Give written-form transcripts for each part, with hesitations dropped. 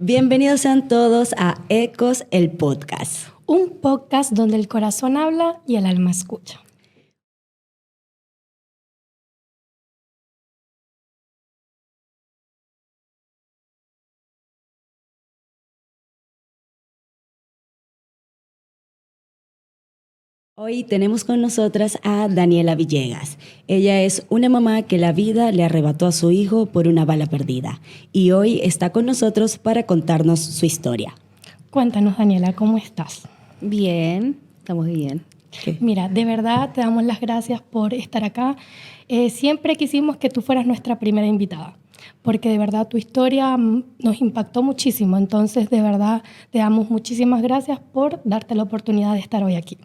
Bienvenidos sean todos a Ecos, el podcast. Un podcast donde el corazón habla y el alma escucha. Hoy tenemos con nosotras a Daniela Villegas. Ella es una mamá que la vida le arrebató a su hijo por una bala perdida y hoy está con nosotros para contarnos su historia. Cuéntanos, Daniela, ¿cómo estás? Bien, estamos bien. ¿Qué? Mira, de verdad te damos las gracias por estar acá. Siempre quisimos que tú fueras nuestra primera invitada, porque de verdad tu historia nos impactó muchísimo. Entonces, de verdad, te damos muchísimas gracias por darte la oportunidad de estar hoy aquí.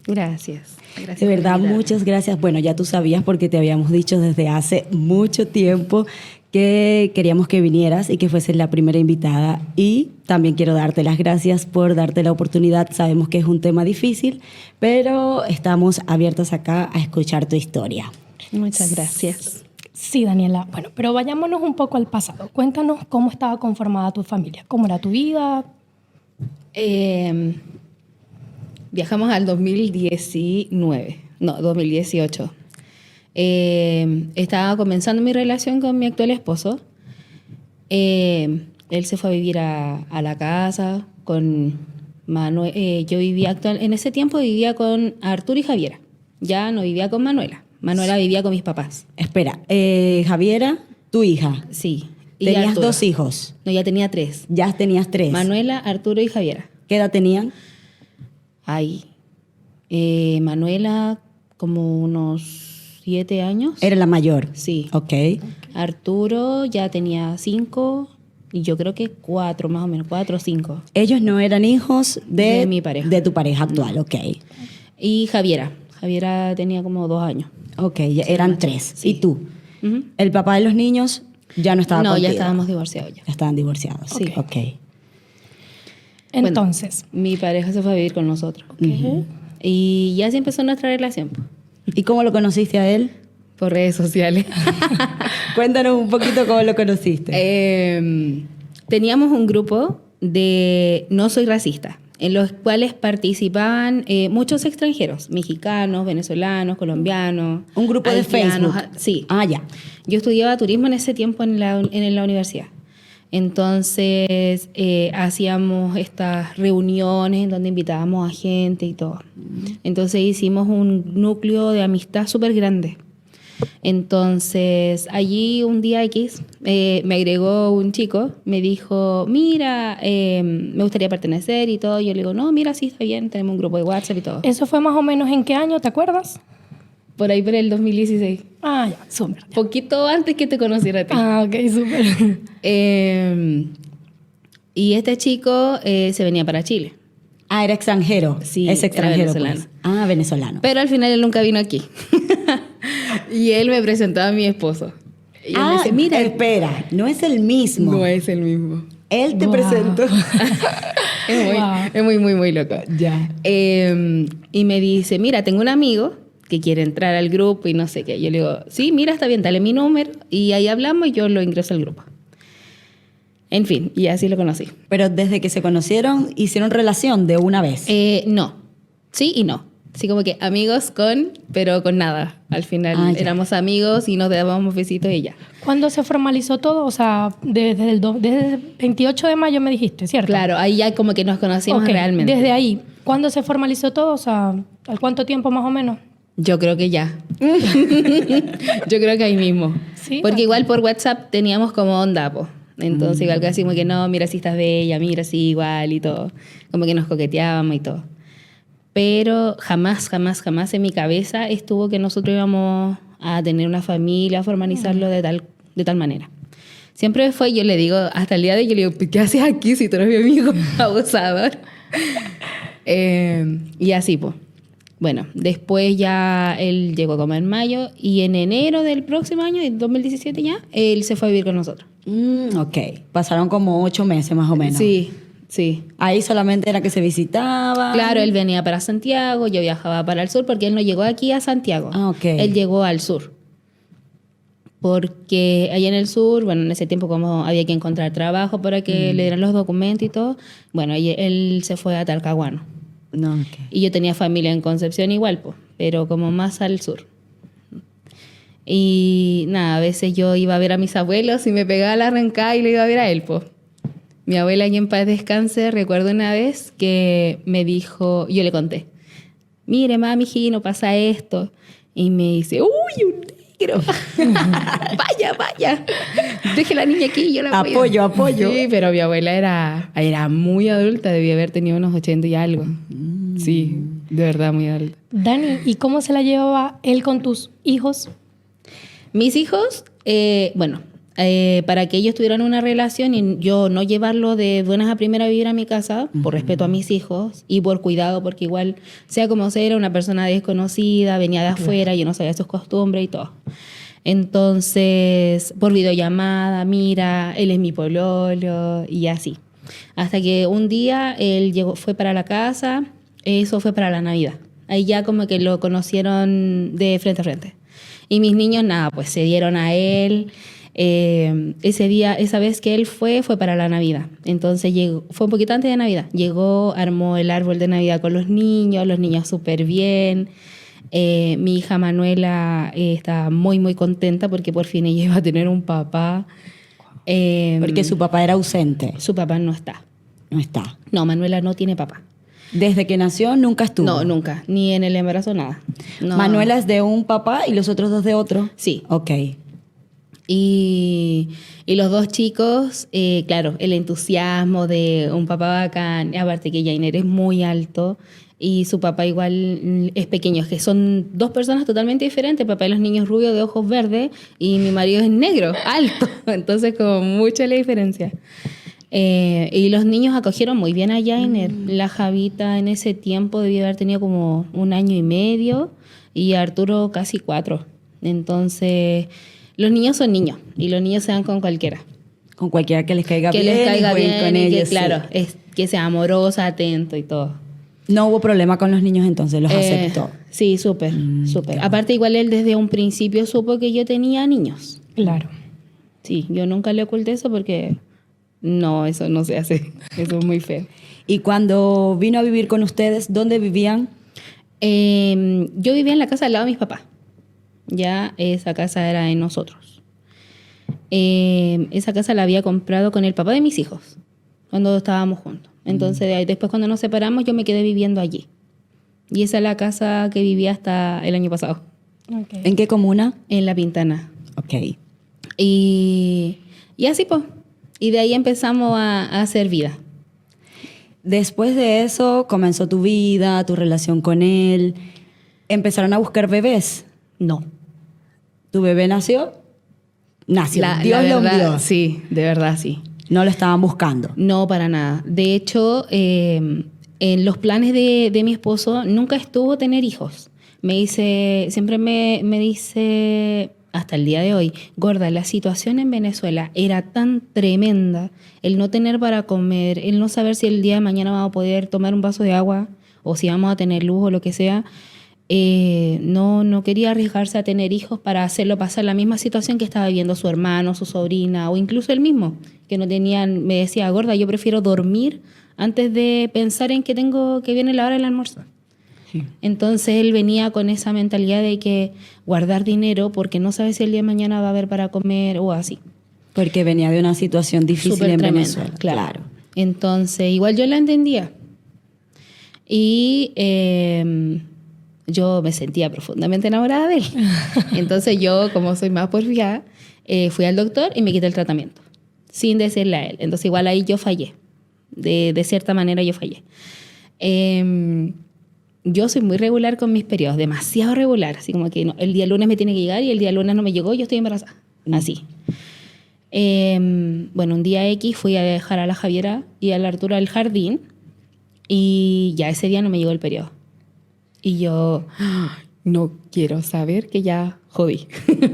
Gracias. Gracias De por verdad, invitarme. muchas gracias. Bueno, ya tú sabías porque te habíamos dicho desde hace mucho tiempo que queríamos que vinieras y que fueses la primera invitada. Y también quiero darte las gracias por darte la oportunidad. Sabemos que es un tema difícil, pero estamos abiertos acá a escuchar tu historia. Muchas gracias. Sí, Daniela. Bueno, pero vayámonos un poco al pasado. Cuéntanos cómo estaba conformada tu familia, cómo era tu vida. Viajamos al 2018. Estaba comenzando mi relación con mi actual esposo. Él se fue a vivir a la casa con Manuel. Yo vivía en ese tiempo vivía con Arturo y Javiera. Ya no vivía con Manuela. Manuela vivía con mis papás. Espera, Javiera, tu hija. Sí. Y Tenías Arturo. 2 hijos. No, ya tenía 3. Ya tenías 3. Manuela, Arturo y Javiera. ¿Qué edad tenían? Ay, Manuela como unos 7 años. Era la mayor. Sí. Ok. Arturo ya tenía 5 y yo creo que 4 más o menos, 4 o 5. Ellos no eran hijos De mi pareja. De tu pareja actual, ok. Y Javiera tenía como 2 años. Ok, ya eran 3. Sí. ¿Y tú? Ujú. ¿El papá de los niños ya no estaba No, contigo? ya estábamos divorciados ya. Ya estaban divorciados. Sí. Ok. Entonces, Mi pareja se fue a vivir con nosotros. Y ya se empezó nuestra relación po, ¿Y cómo lo conociste a él? por redes sociales. Cuéntanos un poquito cómo lo conociste. Teníamos un grupo de No Soy Racista, en los cuales participaban muchos extranjeros, mexicanos, venezolanos, colombianos. Un grupo de haitianos. Facebook. Sí. Ah, ya. Yo estudiaba turismo en ese tiempo en la universidad. Entonces hacíamos estas reuniones en donde invitábamos a gente y todo. Entonces hicimos un núcleo de amistad súper grande. Entonces allí un día X me agregó un chico, me dijo, mira, me gustaría pertenecer y todo. Yo le digo, no, mira, sí, está bien, tenemos un grupo de WhatsApp y todo. ¿eso fue más o menos en qué año, te acuerdas? Por ahí por el 2016. Ah, ya, súper. Poquito antes que te conociera a ti. Ah, ok, súper. Y este chico se venía para Chile. Ah, era extranjero. Sí, es era extranjero. venezolano. Pues. Ah, venezolano. Pero al final él nunca vino aquí. Y él me presentó a mi esposo. Y él me dice, mira, espera, no es el mismo. no es el mismo. Él te Wow. presentó. Es muy loco. Ya. Y me dice, mira, tengo un amigo que quiere entrar al grupo y no sé qué. Yo le digo, sí, mira, está bien, dale mi número. Y ahí hablamos y yo lo ingreso al grupo. En fin, y así lo conocí. Pero desde que se conocieron, hicieron relación de una vez. No, sí y no. Así como que amigos pero con nada. Al final Ah, ya. éramos amigos y nos dábamos besitos y ya. ¿Cuándo se formalizó todo? O sea, desde el 28 de mayo me dijiste, ¿cierto? Claro, ahí ya como que nos conocimos Ok, realmente. desde ahí. ¿Cuándo se formalizó todo? O sea, ¿al cuánto tiempo más o menos? Yo creo que ya. Yo creo que ahí mismo. Sí, Porque ok. igual por WhatsApp teníamos como onda, po. Entonces igual casi como que no, mira si estás bella, mira si igual y todo. Como que nos coqueteábamos y todo. Pero jamás en mi cabeza estuvo que nosotros íbamos a tener una familia, a formalizarlo de tal manera. Siempre fue, yo le digo, hasta el día de hoy, yo le digo, ¿qué haces aquí si tú eres mi amigo abusador? Y así, pues. Bueno, después ya él llegó como en mayo y en enero del próximo año, en 2017 ya, él se fue a vivir con nosotros. Ok. Pasaron como 8 meses más o menos. Sí, sí. Ahí solamente era que se visitaban. Claro, él venía para Santiago, yo viajaba para el sur porque él no llegó aquí a Santiago. Ah, ok. Él llegó al sur. porque allá en el sur, bueno, en ese tiempo como había que encontrar trabajo para que le dieran los documentos y todo, bueno, él se fue a Talcahuano. No, ok. Y yo tenía familia en Concepción igual, pues, pero como más al sur. Y nada, a veces yo iba a ver a mis abuelos y me pegaba la arrancada y le iba a ver a él, pues. Mi abuela, en paz descanse, recuerdo una vez que me dijo, yo le conté, mire, mami, no pasa esto. Y me dice, uy, un negro. Vaya. Deje la niña aquí, yo la cuido. Apoyo. Sí, pero mi abuela era muy adulta, debía haber tenido unos 80 y algo. Sí, de verdad, muy adulta. Dani, ¿y cómo se la llevaba él con tus hijos? Mis hijos, para que ellos tuvieran una relación y yo no llevarlo de buenas a primeras a vivir a mi casa, por respeto a mis hijos y por cuidado, porque igual, sea como sea, era una persona desconocida, venía de afuera, yo no sabía sus costumbres y todo. Entonces, por videollamada, mira, él es mi pololo y así. Hasta que un día él fue para la casa, eso fue para la Navidad. Ahí ya como que lo conocieron de frente a frente. Y mis niños, nada, pues se dieron a él. Ese día, esa vez que él fue para la Navidad. Entonces fue un poquito antes de Navidad. Llegó, armó el árbol de Navidad con los niños súper bien. Mi hija Manuela estaba muy, muy contenta porque por fin ella iba a tener un papá. Porque su papá era ausente. Su papá no está. No está. No, Manuela no tiene papá. Desde que nació nunca estuvo. No, nunca. Ni en el embarazo, nada. No. Manuela es de un papá y los otros dos de otro. Sí. Ok. Y los dos chicos, claro, el entusiasmo de un papá bacán, aparte que Jainer es muy alto y su papá igual es pequeño, es que son dos personas totalmente diferentes, el papá de los niños rubio de ojos verdes y mi marido es negro, alto, entonces como mucha la diferencia. Y los niños acogieron muy bien a Jainer. La Javita en ese tiempo debía haber tenido como 1 año y medio y Arturo casi 4. Entonces, los niños son niños y los niños se dan con cualquiera. Con cualquiera que les caiga Que bien. les caiga bien con y ellos, que, claro, sí. que sea amorosa, atento y todo. No hubo problema con los niños entonces, los aceptó. Sí, súper. Aparte, igual él desde un principio supo que yo tenía niños. Claro. Sí, yo nunca le oculté eso porque no, eso no se hace. Eso es muy feo. Y cuando vino a vivir con ustedes, ¿dónde vivían? Yo vivía en la casa al lado de mis papás. Ya esa casa era de nosotros. Esa casa la había comprado con el papá de mis hijos cuando estábamos juntos. Entonces, de ahí, después cuando nos separamos, yo me quedé viviendo allí. Y esa es la casa que vivía hasta el año pasado. Okay. ¿En qué comuna? En La Pintana. Ok. Y así pues. Y de ahí empezamos a hacer vida. Después de eso comenzó tu vida, tu relación con él. ¿Empezaron a buscar bebés? No. ¿Tu bebé nació? Nació. Dios la lo verdad, envió. sí, de verdad sí. No lo estaban buscando. No, para nada. De hecho, en los planes de mi esposo nunca estuvo tener hijos. Siempre me dice, hasta el día de hoy, gorda, la situación en Venezuela era tan tremenda, el no tener para comer, el no saber si el día de mañana vamos a poder tomar un vaso de agua o si vamos a tener luz o lo que sea. No quería arriesgarse a tener hijos para hacerlo pasar la misma situación que estaba viviendo su hermano, su sobrina o incluso él mismo, que no tenían. Me decía, gorda, yo prefiero dormir antes de pensar en que viene la hora del almuerzo. Sí. Entonces él venía con esa mentalidad de que guardar dinero porque no sabe si el día de mañana va a haber para comer o así. Porque venía de una situación difícil súper en tremenda, Venezuela. Claro. Entonces igual yo la entendía. Y yo me sentía profundamente enamorada de él. Entonces yo, como soy más porfiada, fui al doctor y me quité el tratamiento, sin decirle a él. Entonces igual ahí yo fallé. De cierta manera yo fallé. Yo soy muy regular con mis periodos, demasiado regular. Así como que el día lunes me tiene que llegar y el día lunes no me llegó, yo estoy embarazada. Así. Bueno, un día X fui a dejar a la Javiera y a la Arturo al jardín y ya ese día no me llegó el periodo. Y yo no quiero saber que ya jodí.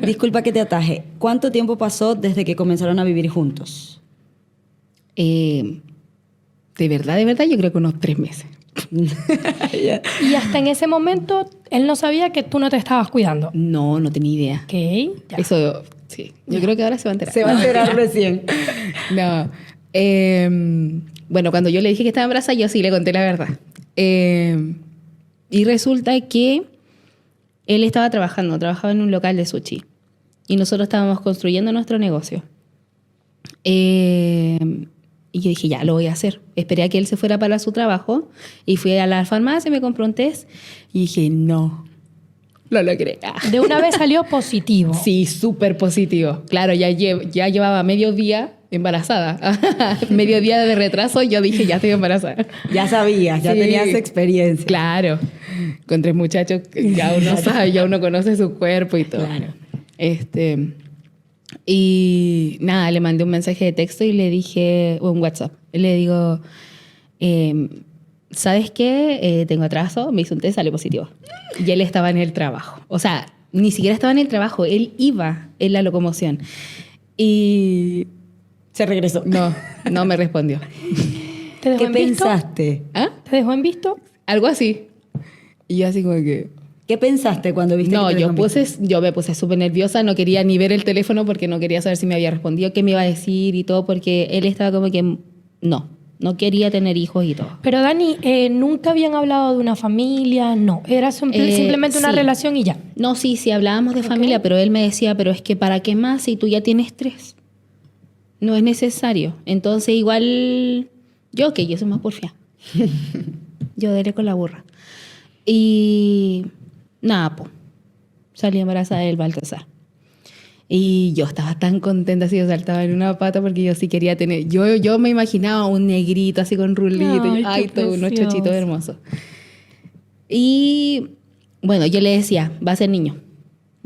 Disculpa que te ataje. ¿Cuánto tiempo pasó desde que comenzaron a vivir juntos? De verdad, yo creo que unos 3 meses. Y hasta en ese momento, él no sabía que tú no te estabas cuidando. No tenía idea. Ok. Ya. Eso Sí, yo creo que ahora se va a enterar. Se va a enterar recién. No. Bueno, cuando yo le dije que estaba embarazada, yo sí le conté la verdad. Y resulta que él trabajaba en un local de sushi. Y nosotros estábamos construyendo nuestro negocio. Y yo dije, ya, lo voy a hacer. Esperé a que él se fuera para su trabajo y fui a la farmacia, me compré un test y dije, no lo logré. De una vez salió positivo. Sí, súper positivo. Claro, ya llevaba medio día embarazada. Medio día de retraso, yo dije, ya estoy embarazada. Ya sabías, ya Sí. tenías experiencia. Claro. Con 3 muchachos, ya uno sabe, ya uno conoce su cuerpo y todo. Claro. Y nada, le mandé un mensaje de texto y le dije, o un WhatsApp, le digo, ¿sabes qué? Tengo atraso, me hizo un test, salió positivo. Y él estaba en el trabajo. O sea, ni siquiera estaba en el trabajo, él iba en la locomoción. Y Se regresó. no me respondió. ¿Te dejó ¿Qué en visto? pensaste? ¿Ah? ¿Te dejó en visto? Algo así. Y yo así como que... ¿Qué pensaste cuando viste No, que te yo dejó en visto? me puse súper nerviosa, no quería ni ver el teléfono porque no quería saber si me había respondido, qué me iba a decir y todo, porque él estaba como que no quería tener hijos y todo. Pero Dani, ¿nunca habían hablado de una familia? No, era simplemente una sí. relación y ya. No, sí, hablábamos de familia, pero él me decía, pero es que ¿para qué más si tú ya tienes 3? No es necesario. Entonces igual, yo soy más porfia. Yo daré con la burra. Y nada, pues, salí embarazada del Baltasar. Y yo estaba tan contenta, así yo saltaba en una pata porque yo sí quería tener... Yo me imaginaba un negrito así con rulito. Ay, qué Todo, unos precioso. chochitos hermosos. Y bueno, yo le decía, va a ser niño.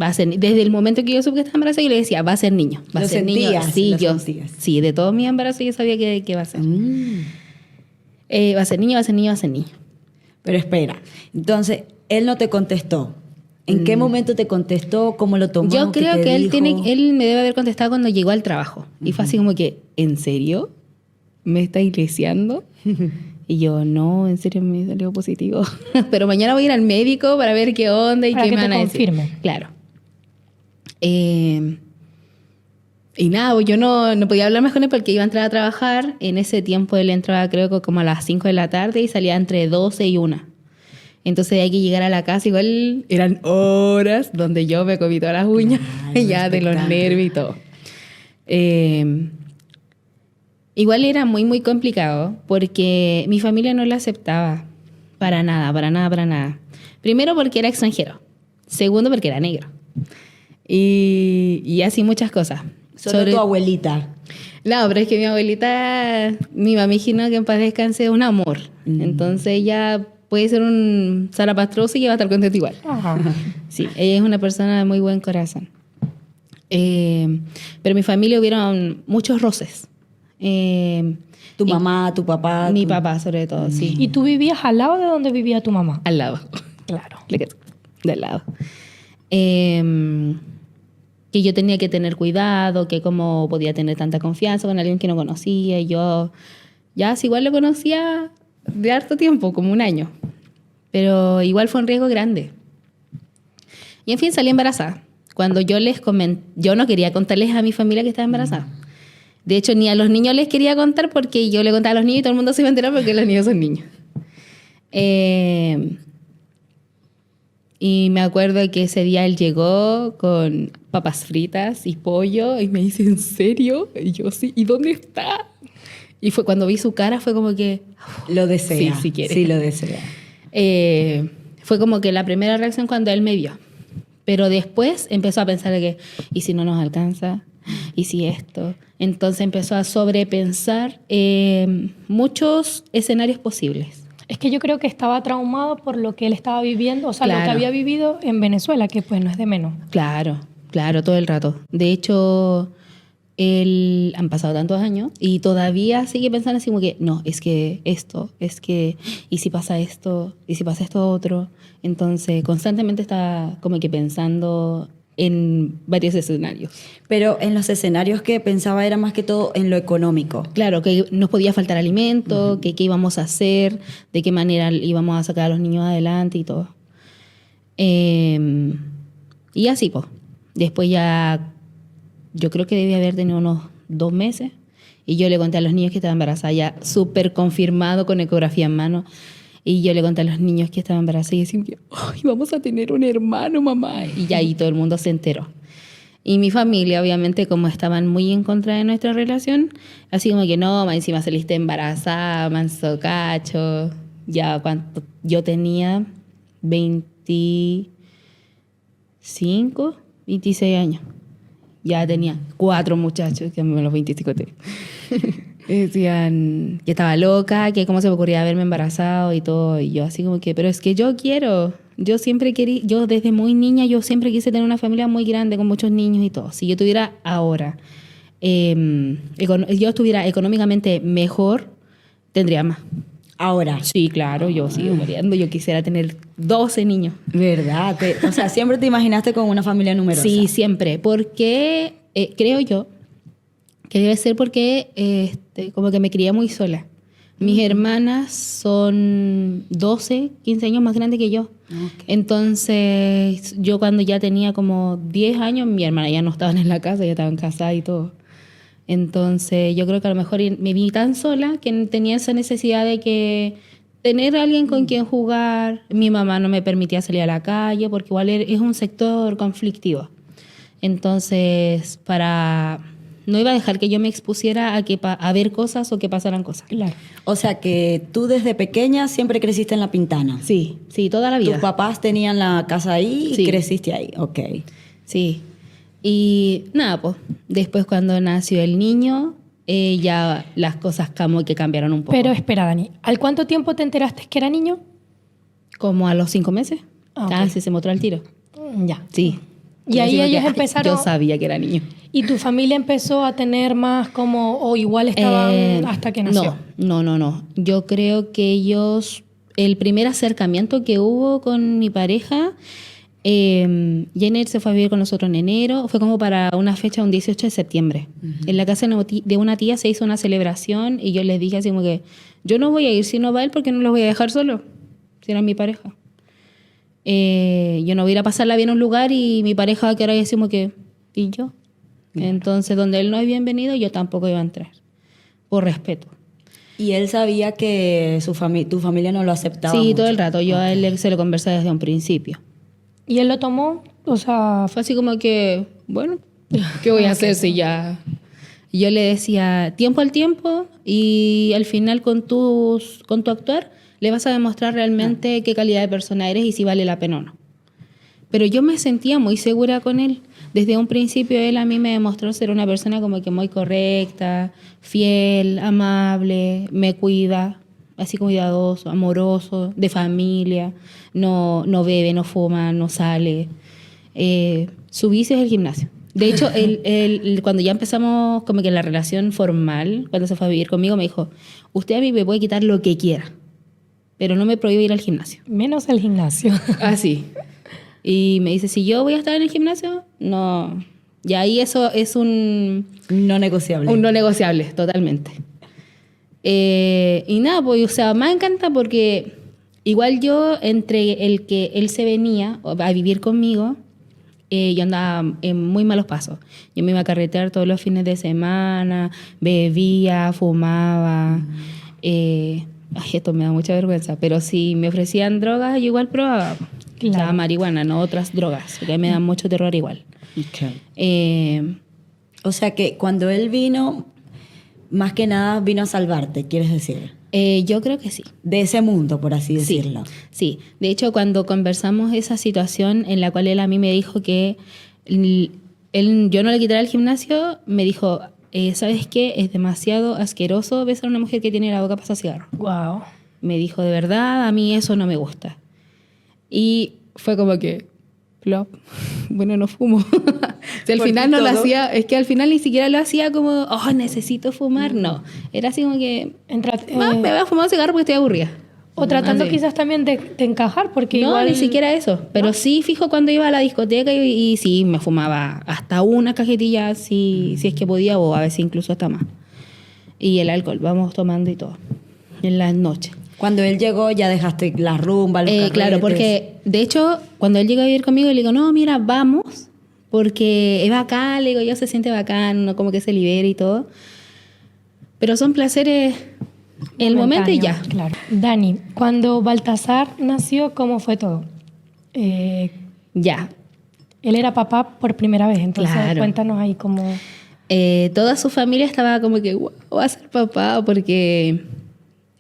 Va a ser, desde el momento que yo supe que estaba embarazada, yo le decía, va a ser niño. Va a ¿Lo ser niño. sentías? Sí, ¿Lo sentías? sí, de todo mi embarazo yo sabía que va a ser. Va a ser niño, va a ser niño, va a ser niño. Pero espera, entonces, él no te contestó. ¿En qué momento te contestó? ¿Cómo lo tomó? Yo ¿Qué creo te que dijo? él me debe haber contestado cuando llegó al trabajo. Y fue así como que, ¿en serio? ¿Me está iglesiando? Y yo, no, en serio me salió positivo. Pero mañana voy a ir al médico para ver qué onda y Para qué que me te van a decir. confirme. Claro. Y nada, pues yo no podía hablar más con él porque iba a entrar a trabajar. En ese tiempo él entraba creo que como a las 5 de la tarde y salía entre 12 y 1. Entonces hay que llegar a la casa, igual eran horas donde yo me comí todas las uñas, Ay, ya de los espectáculo. nervios y todo. Igual era muy, muy complicado porque mi familia no lo aceptaba para nada, para nada, para nada. Primero porque era extranjero. Segundo porque era negro. Y así muchas cosas. Solo tu abuelita. No, pero es que mi abuelita, mi mamígina, que en paz descanse, es un amor. Entonces ella puede ser un zarapastroso y ella va a estar contenta igual. Ajá. Sí, ella es una persona de muy buen corazón. Pero en mi familia hubieron muchos roces. Tu mamá, tu papá. Mi papá, sobre todo, sí. ¿Y tú vivías al lado de donde vivía tu mamá? Al lado. Claro. Del lado. Que yo tenía que tener cuidado, que cómo podía tener tanta confianza con alguien que no conocía. Y yo ya igual lo conocía de harto tiempo, como 1 año. Pero igual fue un riesgo grande. Y en fin, salí embarazada. Cuando yo les comenté, yo no quería contarles a mi familia que estaba embarazada. De hecho, ni a los niños les quería contar porque yo le contaba a los niños y todo el mundo se iba a enterar porque los niños son niños. Y me acuerdo que ese día él llegó con papas fritas y pollo y me dice, ¿en serio? Y yo, sí, ¿y dónde está? Y fue cuando vi su cara, fue como que... Lo desea. Sí, si quiere. Sí, lo desea. Fue como que la primera reacción cuando él me vio. Pero después empezó a pensar de que, ¿y si no nos alcanza? ¿Y si esto? Entonces empezó a sobrepensar muchos escenarios posibles. Es que yo creo que estaba traumado por lo que él estaba viviendo, o sea, lo que Claro. había vivido en Venezuela, que pues no es de menos. Claro, claro, todo el rato. De hecho, han pasado tantos años y todavía sigue pensando así como que, no, es que esto, es que, ¿y si pasa esto? ¿Y si pasa esto otro? Entonces, constantemente está como que pensando en varios escenarios. Pero en los escenarios que pensaba era más que todo en lo económico. Claro, que nos podía faltar alimento, que qué íbamos a hacer, de qué manera íbamos a sacar a los niños adelante y todo. Y así, pues. Después ya yo creo que debía haber tenido unos 2 meses. Y yo le conté a los niños que estaba embarazada, ya súper confirmado con ecografía en mano. Y yo le conté a los niños que estaba embarazada y decían que, ¡ay, vamos a tener un hermano, mamá! Y ya ahí todo el mundo se enteró. Y mi familia, obviamente, como estaban muy en contra de nuestra relación, así como que no, más encima saliste embarazada, manso cacho. Ya cuando yo tenía 25, 26 años. Ya tenía 4 muchachos, que a los 25 tenía. Decían que estaba loca, que cómo se me ocurría haberme embarazado y todo. Y yo así como que, pero es que yo quiero. Yo siempre quería, yo desde muy niña, yo siempre quise tener una familia muy grande con muchos niños y todo. Si yo tuviera ahora, yo estuviera económicamente mejor, tendría más. Ahora. Sí, claro, yo sigo muriendo. Yo quisiera tener 12 niños. ¿Verdad? O sea, siempre te imaginaste con una familia numerosa. Sí, siempre. Porque creo yo que debe ser porque como que me crié muy sola. Mis hermanas son 12, 15 años más grandes que yo. Okay. Entonces, yo cuando ya tenía como 10 años, mi hermana ya no estaban en la casa, ya estaban casadas y todo. Entonces, yo creo que a lo mejor me vi tan sola que tenía esa necesidad de que tener a alguien con quien jugar. Mi mamá no me permitía salir a la calle porque igual es un sector conflictivo. Entonces, no iba a dejar que yo me expusiera a ver cosas o que pasaran cosas. Claro. O sea, que tú desde pequeña siempre creciste en La Pintana. Sí, toda la vida. Tus papás tenían la casa ahí Sí. y creciste ahí. Ok. Sí. Y nada, pues, después cuando nació el niño, ya las cosas como que cambiaron un poco. Pero espera, Dani, ¿al cuánto tiempo te enteraste que era niño? Como a los 5 meses. Ah, ok. Sí, se mostró al tiro. Ya. Sí. Y ahí Yo ellos que, empezaron... Yo sabía que era niño. ¿Y tu familia empezó a tener más como, o igual estaban hasta que nació? No. Yo creo que ellos, el primer acercamiento que hubo con mi pareja, Jenner se fue a vivir con nosotros en enero, fue como para una fecha, un 18 de septiembre. En la casa de una tía se hizo una celebración y yo les dije así como que, yo no voy a ir si no va él porque no los voy a dejar solo, si era mi pareja. Yo no voy a ir a pasarla bien a un lugar y mi pareja va a quedar ahí así como que, ¿y yo? Entonces, donde él no es bienvenido, yo tampoco iba a entrar, por respeto. ¿Y él sabía que tu familia no lo aceptaba Sí, mucho? todo el rato. Yo a él se lo conversé desde un principio. ¿Y él lo tomó? O sea, Fue así como que, bueno, ¿qué voy a hacer si ya...? Y yo le decía, tiempo al tiempo, y al final con tu actuar le vas a demostrar realmente qué calidad de persona eres y si vale la pena o no. Pero yo me sentía muy segura con él. Desde un principio él a mí me demostró ser una persona como que muy correcta, fiel, amable, me cuida, así cuidadoso, amoroso, de familia, no bebe, no fuma, no sale. Su vicio es el gimnasio. De hecho, él, cuando ya empezamos como que la relación formal, cuando se fue a vivir conmigo, me dijo, usted a mí me puede quitar lo que quiera, pero no me prohíbe ir al gimnasio. menos el gimnasio. Así. Y me dice, si yo voy a estar en el gimnasio, no. Y ahí eso es un No negociable. no negociable, totalmente. Y nada, pues, o sea, me encanta porque igual yo, entre el que él se venía a vivir conmigo, yo andaba en muy malos pasos. Yo me iba a carretear todos los fines de semana, bebía, fumaba. Esto me da mucha vergüenza, pero si me ofrecían drogas, yo igual probaba. Claro. O sea, marihuana, no otras drogas, porque me dan mucho terror igual. Ok. O sea que cuando él vino, más que nada vino a salvarte, ¿quieres decir? Yo creo que sí. De ese mundo, por así decirlo. Sí. De hecho, cuando conversamos esa situación en la cual él a mí me dijo que yo no le quitara el gimnasio, me dijo, ¿sabes qué? Es demasiado asqueroso besar a una mujer que tiene la boca pasada cigarro. Wow. Me dijo, de verdad, a mí eso no me gusta. Y fue como que, plop, bueno, no fumo. Si al final no lo hacía, es que al final ni siquiera lo hacía como, oh, necesito fumar. No, era así como que, me voy a fumar un cigarro porque estoy aburrida. O tratando Así. quizás también de encajar, porque No, igual... ni siquiera eso. Pero sí, fijo, cuando iba a la discoteca y sí, me fumaba hasta una cajetilla si es que podía, o a veces incluso hasta más. Y el alcohol, vamos tomando y todo, en las noches. Cuando él llegó ya dejaste la rumba, los carretes. Claro, porque de hecho, cuando él llegó a vivir conmigo, le digo, no, mira, vamos, porque es bacán, le digo yo, se siente bacán, uno como que se libera y todo. Pero son placeres en el momento y ya. Claro. Dani, cuando Baltasar nació, ¿cómo fue todo? Ya. Él era papá por primera vez, entonces Claro. cuéntanos ahí cómo... Toda su familia estaba como que, wow, va a ser papá, porque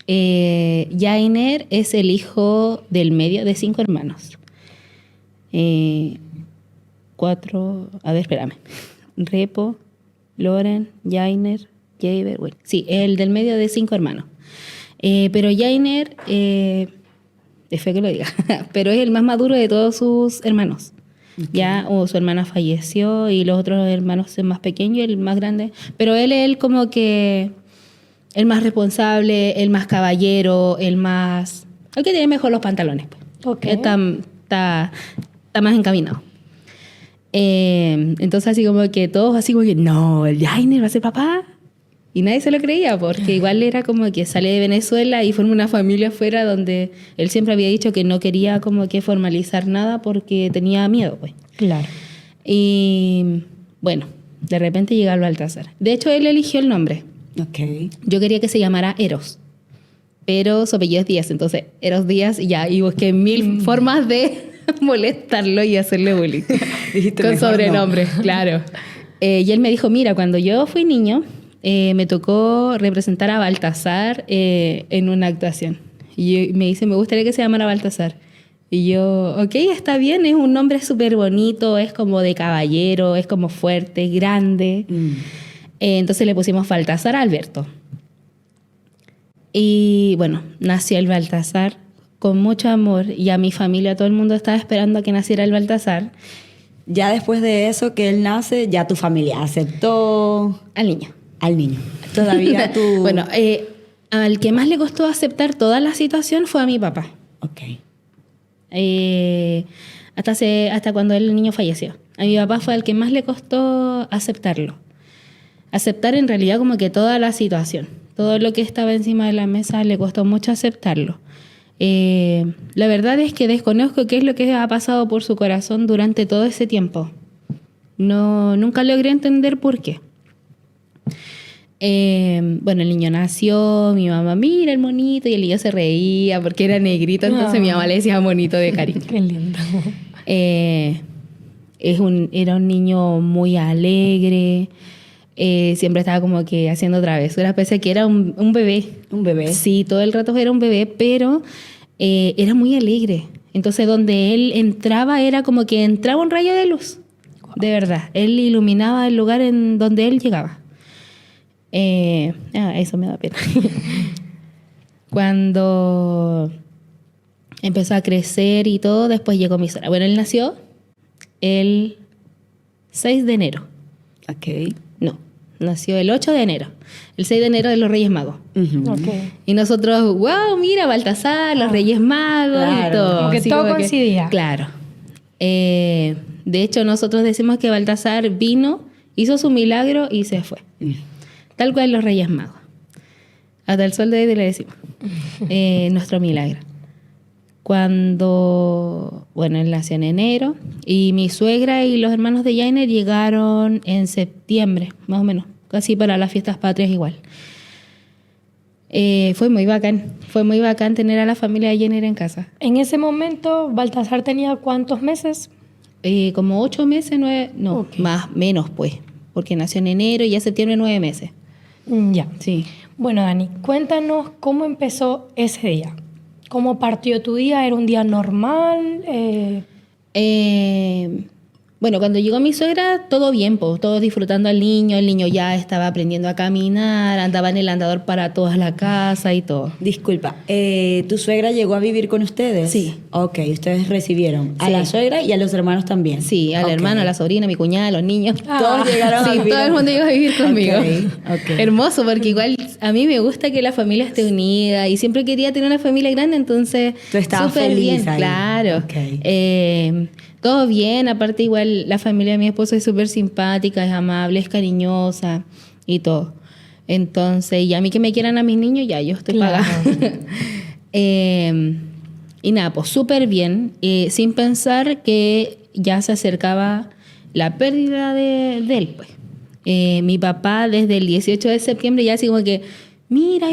Jainer es el hijo del medio de 5 hermanos. 4, a ver, espérame. Repo, Loren, Jainer, Jaber, bueno, sí, el del medio de 5 hermanos. Pero Jainer, es feo que lo diga, pero es el más maduro de todos sus hermanos. Okay. Ya, o su hermana falleció y los otros hermanos son más pequeños, el más grande. Pero él como que el más responsable, el más caballero, el que tiene mejor los pantalones. Pues. Okay. Está más encaminado. Entonces así como que todos así como que no, el Jainer va a ser papá. Y nadie se lo creía, porque igual era como que sale de Venezuela y forma una familia afuera donde él siempre había dicho que no quería como que formalizar nada porque tenía miedo, pues. Claro. Y bueno, de repente llega el Baltasar. De hecho, él eligió el nombre. Okay. Yo quería que se llamara Eros, pero su apellido es Díaz, entonces Eros Díaz y ya, y busqué 1000 formas de molestarlo y hacerle bullying. Con sobrenombre, no. Claro. Y él me dijo, mira, cuando yo fui niño... me tocó representar a Baltasar en una actuación. Y me dice, me gustaría que se llamara Baltasar. Y yo, ok, está bien, es un nombre súper bonito, es como de caballero, es como fuerte, grande. Entonces le pusimos Baltasar a Alberto. Y bueno, nació el Baltasar con mucho amor y a mi familia, todo el mundo estaba esperando a que naciera el Baltasar. Ya después de eso que él nace, ya tu familia aceptó... Al niño. Al niño. Todavía tú... Bueno, al que más le costó aceptar toda la situación fue a mi papá. Ok. Hasta cuando el niño falleció. A mi papá fue el que más le costó aceptarlo. Aceptar en realidad como que toda la situación. Todo lo que estaba encima de la mesa le costó mucho aceptarlo. La verdad es que desconozco qué es lo que ha pasado por su corazón durante todo ese tiempo. Nunca logré entender por qué. Bueno, el niño nació, mi mamá, mira el monito, y el niño se reía porque era negrito, entonces mi mamá le decía monito de cariño. Qué lindo. Era un niño muy alegre, siempre estaba como que haciendo travesuras, pese a que era un bebé. ¿Un bebé? Sí, todo el rato era un bebé, pero era muy alegre. Entonces donde él entraba era como que entraba un rayo de luz, de verdad. Él iluminaba el lugar en donde él llegaba. Eso me da pena. Cuando empezó a crecer y todo, después llegó mi suegra. Bueno, él nació el 6 de enero. Ok. No, nació el 8 de enero. El 6 de enero de los Reyes Magos. Uh-huh. Okay. Y nosotros, wow, mira, Baltasar, los Reyes Magos, claro, y todo. Como que así todo como coincidía. Claro. De hecho, nosotros decimos que Baltasar vino, hizo su milagro y se fue. Tal cual los Reyes Magos. Hasta el sol de hoy le decimos. Nuestro milagro. Bueno, él nació en enero y mi suegra y los hermanos de Jainer llegaron en septiembre, más o menos, casi para las fiestas patrias igual. Fue muy bacán tener a la familia de Jainer en casa. En ese momento, Baltasar tenía ¿cuántos meses? Como 8 meses, 9, no, okay. Menos pues, porque nació en enero y ya septiembre 9 meses. Ya. Sí. Bueno, Dani, cuéntanos cómo empezó ese día. ¿Cómo partió tu día? ¿Era un día normal? Bueno, cuando llegó mi suegra, todo bien, pues, todos disfrutando al niño. El niño ya estaba aprendiendo a caminar, andaba en el andador para toda la casa y todo. Disculpa, ¿tu suegra llegó a vivir con ustedes? Sí. Ok, ustedes recibieron a la suegra y a los hermanos también. Sí, al hermano, a la sobrina, a mi cuñada, a los niños. Todos llegaron a vivir. Sí, todo el mundo llegó a vivir conmigo. Okay. Hermoso, porque igual a mí me gusta que la familia esté unida y siempre quería tener una familia grande, entonces tú estabas súper feliz bien, ahí. claro. Okay. Todo bien, aparte igual la familia de mi esposo es súper simpática, es amable, es cariñosa y todo. Entonces, y a mí que me quieran a mis niños, ya yo estoy pagada. Y nada, pues súper bien, sin pensar que ya se acercaba la pérdida de él, pues. Mi papá desde el 18 de septiembre ya así como que, mira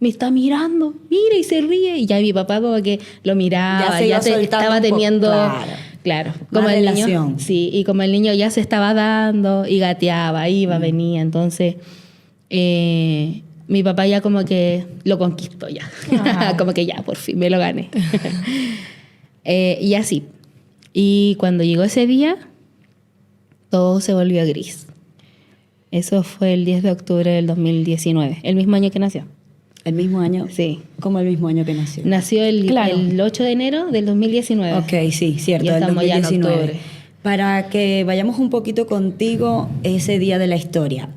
me está mirando, mira y se ríe. Y ya mi papá como que lo miraba, Ya se iba estaba soltando un poco, teniendo... claro. Claro, Más como el relación. niño, sí, y como el niño ya se estaba dando y gateaba, iba, venía, entonces mi papá ya como que lo conquistó ya, como que ya, por fin me lo gané. Y así. Y cuando llegó ese día, todo se volvió gris. Eso fue el 10 de octubre del 2019, el mismo año que nació. ¿El mismo año? Sí. Como el mismo año que nació. Nació Claro. el 8 de enero del 2019. Ok, sí, cierto, Ya del estamos ya en 2019. octubre. Para que vayamos un poquito contigo ese día de la historia.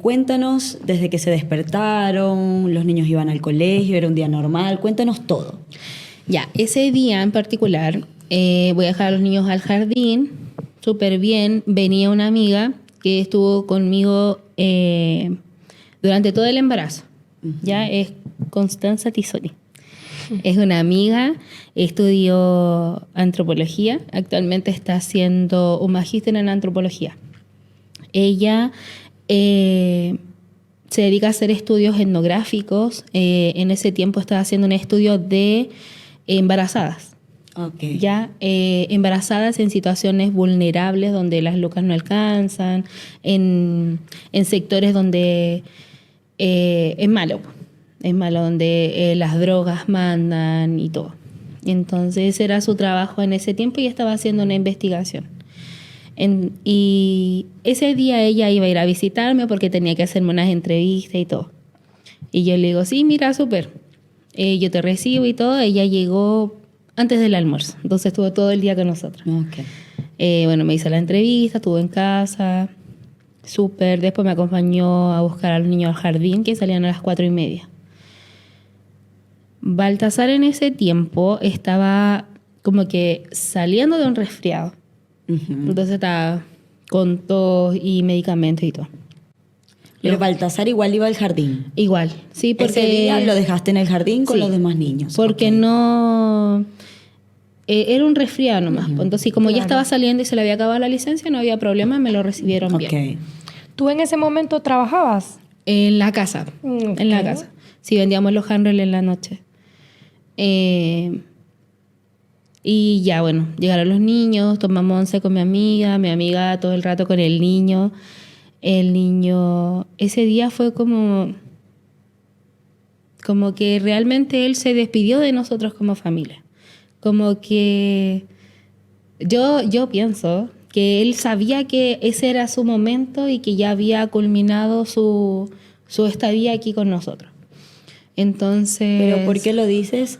Cuéntanos desde que se despertaron, los niños iban al colegio, era un día normal, cuéntanos todo. Ya, ese día en particular voy a dejar a los niños al jardín, súper bien. Venía una amiga que estuvo conmigo durante todo el embarazo. Ya es Constanza Tisoni. Es una amiga, estudió antropología, actualmente está haciendo un magíster en antropología. Ella se dedica a hacer estudios etnográficos. En ese tiempo estaba haciendo un estudio de embarazadas. Okay. Ya embarazadas en situaciones vulnerables donde las lucas no alcanzan, en sectores donde es malo, donde las drogas mandan y todo. Entonces era su trabajo en ese tiempo y estaba haciendo una investigación. Y ese día ella iba a ir a visitarme porque tenía que hacerme unas entrevistas y todo. Y yo le digo, sí, mira, súper, yo te recibo y todo. Ella llegó antes del almuerzo, entonces estuvo todo el día con nosotros. Okay. Bueno, me hizo la entrevista, estuvo en casa, súper. Después me acompañó a buscar a los niños al jardín, que salían a las 4:30. Baltasar en ese tiempo estaba como que saliendo de un resfriado. Entonces estaba con tos y medicamentos y todo. Pero Baltasar igual iba al jardín. Igual, sí, porque... Ese día lo dejaste en el jardín con Sí, los demás niños. porque Okay. no... era un resfriado nomás. Entonces, como ya Claro. estaba saliendo y se le había acabado la licencia, no había problema, me lo recibieron bien. Okay. ¿Tú en ese momento trabajabas? En la casa, Ok. en la casa. Sí, vendíamos los handrel en la noche. Y ya, bueno, llegaron los niños, tomamos once con mi amiga todo el rato con el niño. El niño, ese día fue como que realmente él se despidió de nosotros como familia. Como que yo pienso que él sabía que ese era su momento y que ya había culminado su estadía aquí con nosotros. Entonces... ¿Pero por qué lo dices?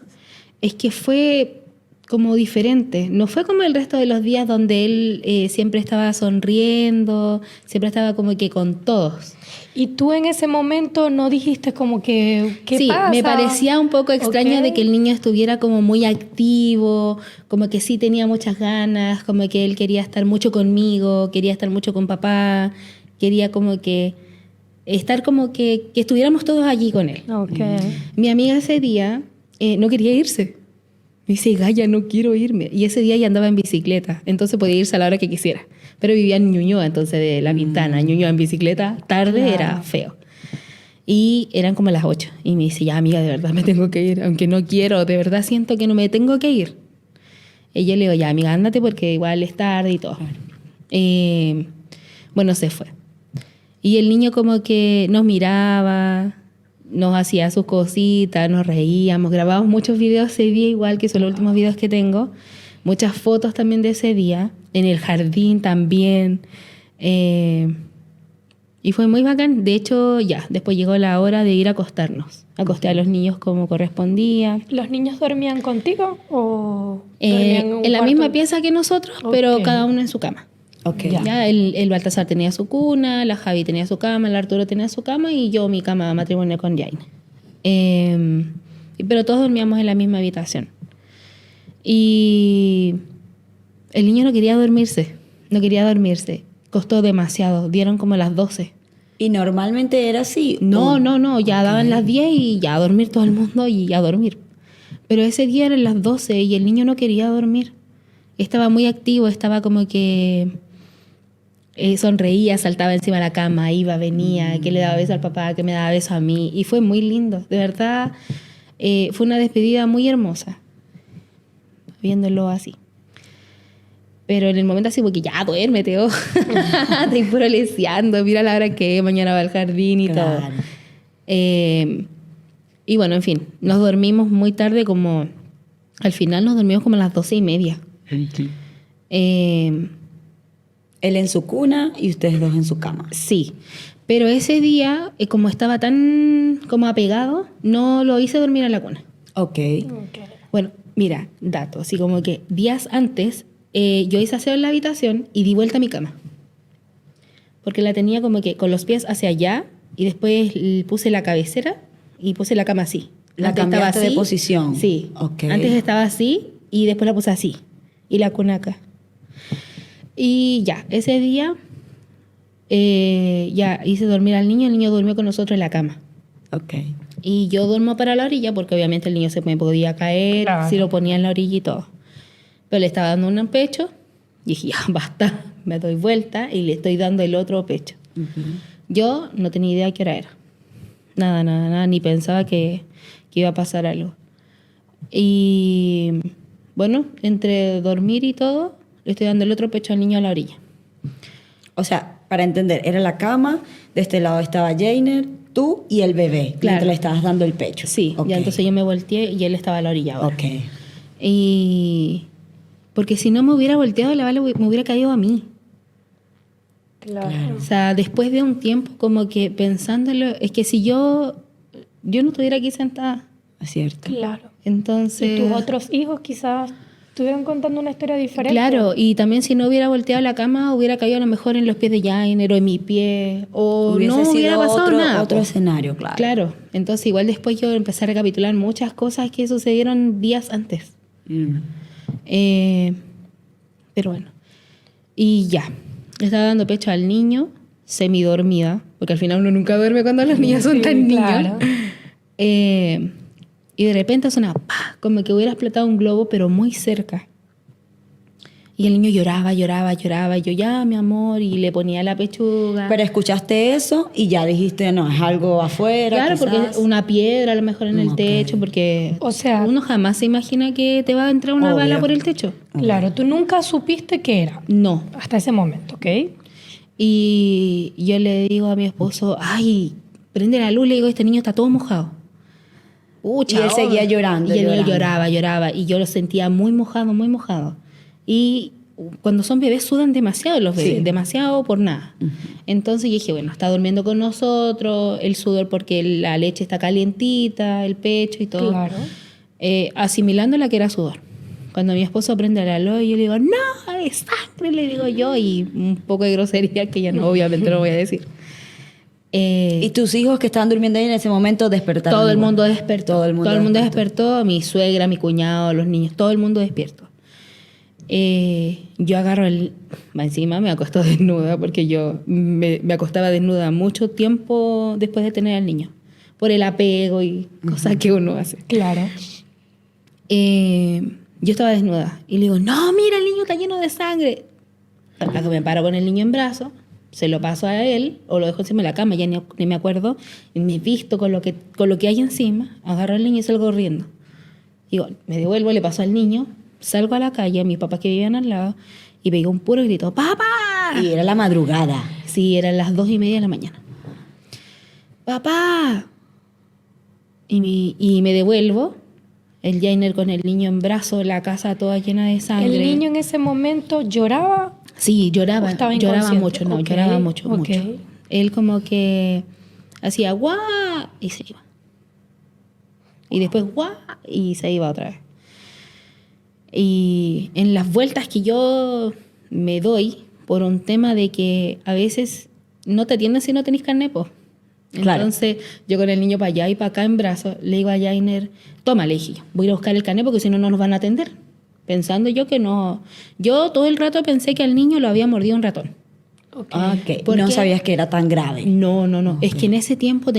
Es que fue como diferente. No fue como el resto de los días donde él siempre estaba sonriendo, siempre estaba como que con todos. ¿Y tú en ese momento no dijiste como que qué Sí, pasa? me parecía un poco extraño Ok. de que el niño estuviera como muy activo, como que sí tenía muchas ganas, como que él quería estar mucho conmigo, quería estar mucho con papá, quería como que estar como que estuviéramos todos allí con él. Ok. Mi amiga ese día no quería irse. Me dice, Gaya, no quiero irme. Y ese día ella andaba en bicicleta, entonces podía irse a la hora que quisiera. Pero vivía en Ñuñoa, entonces de La Pintana, Ñuñoa en bicicleta, tarde Claro. era feo. Y eran como las 8. Y me dice, ya amiga, de verdad me tengo que ir, aunque no quiero, de verdad siento que no me tengo que ir. Y yo le digo, ya amiga, ándate porque igual es tarde y todo. Bueno, se fue. Y el niño como que nos miraba, nos hacía sus cositas, nos reíamos, grabamos muchos videos ese día igual, que son los últimos videos que tengo, muchas fotos también de ese día, en el jardín también, y fue muy bacán. De hecho, ya, después llegó la hora de ir a acostarnos, acosté a los niños como correspondía. ¿Los niños dormían contigo o dormían un En la cuarto? misma pieza que nosotros, pero Ok. cada uno en su cama. Ok. Ya, el Baltasar tenía su cuna, la Javi tenía su cama, el Arturo tenía su cama y yo mi cama matrimonial con Jaine. Pero todos dormíamos en la misma habitación. Y el niño no quería dormirse. Costó demasiado, dieron como las 12. ¿Y normalmente era así? No, ya Ok. daban las 10 y ya a dormir todo el mundo y a dormir. Pero ese día eran las 12 y el niño no quería dormir. Estaba muy activo, estaba como que sonreía, saltaba encima de la cama, iba, venía, que le daba beso al papá, que me daba beso a mí. Y fue muy lindo, de verdad. Fue una despedida muy hermosa, viéndolo así. Pero en el momento así, porque ya, duérmete, oh. Estoy puro leseando, mira la hora que es, mañana va al jardín y Claro. todo. Y bueno, en fin, nos dormimos muy tarde, como al final nos dormimos como a las 12:30. Él en su cuna y ustedes dos en su cama. Sí, pero ese día, como estaba tan como apegado, no lo hice dormir en la cuna. Ok. Bueno, mira, dato, así como que días antes yo hice aseo en la habitación y di vuelta a mi cama. Porque la tenía como que con los pies hacia allá y después puse la cabecera y puse la cama así. ¿La Antes estaba cambiaste de así. posición? Sí. Ok. Antes estaba así y después la puse así. Y la cuna acá. Y ya, ese día ya hice dormir al niño. El niño durmió con nosotros en la cama. Ok. Y yo duermo para la orilla porque obviamente el niño se me podía caer Claro. si lo ponía en la orilla y todo. Pero le estaba dando un pecho y dije, ya, basta. Me doy vuelta y le estoy dando el otro pecho. Yo no tenía idea qué hora era. Nada, ni pensaba que iba a pasar algo. Y bueno, entre dormir y todo, le estoy dando el otro pecho al niño a la orilla. O sea, para entender, era la cama, de este lado estaba Jainer, tú y el bebé, Claro. mientras le estabas dando el pecho. Sí, Ok. ya entonces yo me volteé y él estaba a la orilla ahora. Ok. Y porque si no me hubiera volteado, la bala me hubiera caído a mí. Claro. O sea, después de un tiempo, como que pensándolo, es que si yo no estuviera aquí sentada, Es cierto. Claro. entonces... Y tus otros hijos quizás estuvieran contando una historia diferente. Claro, y también si no hubiera volteado la cama, hubiera caído a lo mejor en los pies de Jainer o en mi pie, o Hubiese no hubiera sido pasado nada. otro po. escenario, claro. Claro, entonces igual después yo empecé a recapitular muchas cosas que sucedieron días antes. Mm. Pero bueno, y ya, le estaba dando pecho al niño, semidormida, porque al final uno nunca duerme cuando los niños son Sí, tan claro. niños. Y de repente sonaba, ¡pah!, como que hubiera explotado un globo, pero muy cerca. Y el niño lloraba, y yo, ya, mi amor, y le ponía la pechuga. Pero escuchaste eso y ya dijiste, no, es algo afuera. Claro, porque quizás. es una piedra a lo mejor en el Ok. techo, porque O sea- uno jamás se imagina que te va a entrar una Obvio. bala por el techo. Claro, tú nunca supiste qué era No. hasta ese momento, ¿ok? Y yo le digo a mi esposo, ay, prende la luz, le digo, este niño está todo mojado. Y él seguía llorando, Y el niño llorando. lloraba, y yo lo sentía muy mojado, muy mojado. Y cuando son bebés sudan demasiado los bebés, Sí. demasiado por nada. Entonces yo dije, bueno, está durmiendo con nosotros, el sudor porque la leche está calientita, el pecho y todo. Claro. Asimilando la que era sudor. Cuando mi esposo prende la luz, yo le digo, no, es sangre, le digo yo, y un poco de grosería que ya no, obviamente no voy a decir. Y tus hijos que estaban durmiendo ahí en ese momento despertaron. Todo el igual. mundo despertó. Todo el mundo despertó, mi suegra, mi cuñado, los niños, todo el mundo despierto. Yo agarro encima me acuesto desnuda porque yo me acostaba desnuda mucho tiempo después de tener al niño, por el apego y cosas que uno hace. Claro. Yo estaba desnuda y le digo, no, mira, el niño está lleno de sangre. Hasta que me paro con el niño en brazos, se lo paso a él o lo dejo encima de la cama, ya ni me acuerdo, y me visto con lo que hay encima, agarro al niño y salgo corriendo. Digo, me devuelvo, le paso al niño, salgo a la calle, a mis papás que vivían al lado, y pegué un puro grito, ¡papá! Y era la madrugada. Sí, eran las 2:30 de la mañana. ¡Papá! Y me devuelvo, el Jainer con el niño en brazos, la casa toda llena de sangre. ¿El niño en ese momento lloraba? Sí, lloraba. ¿O estaba Lloraba inconsciente? mucho, no, Ok, lloraba mucho, ok. mucho. Él como que hacía guau y se iba. Y después guau y se iba otra vez. Y en las vueltas que yo me doy, por un tema de que a veces no te atienden si no tenés carné, po. Claro. Entonces, yo con el niño para allá y para acá en brazos, le digo a Jainer, toma, le dije yo, voy a ir a buscar el carné porque si no, no nos van a atender. Pensando yo que no... Yo todo el rato pensé que al niño lo había mordido un ratón. Ok. Ok. ¿Por No qué? sabías que era tan grave. No. Ok. Es que en ese tiempo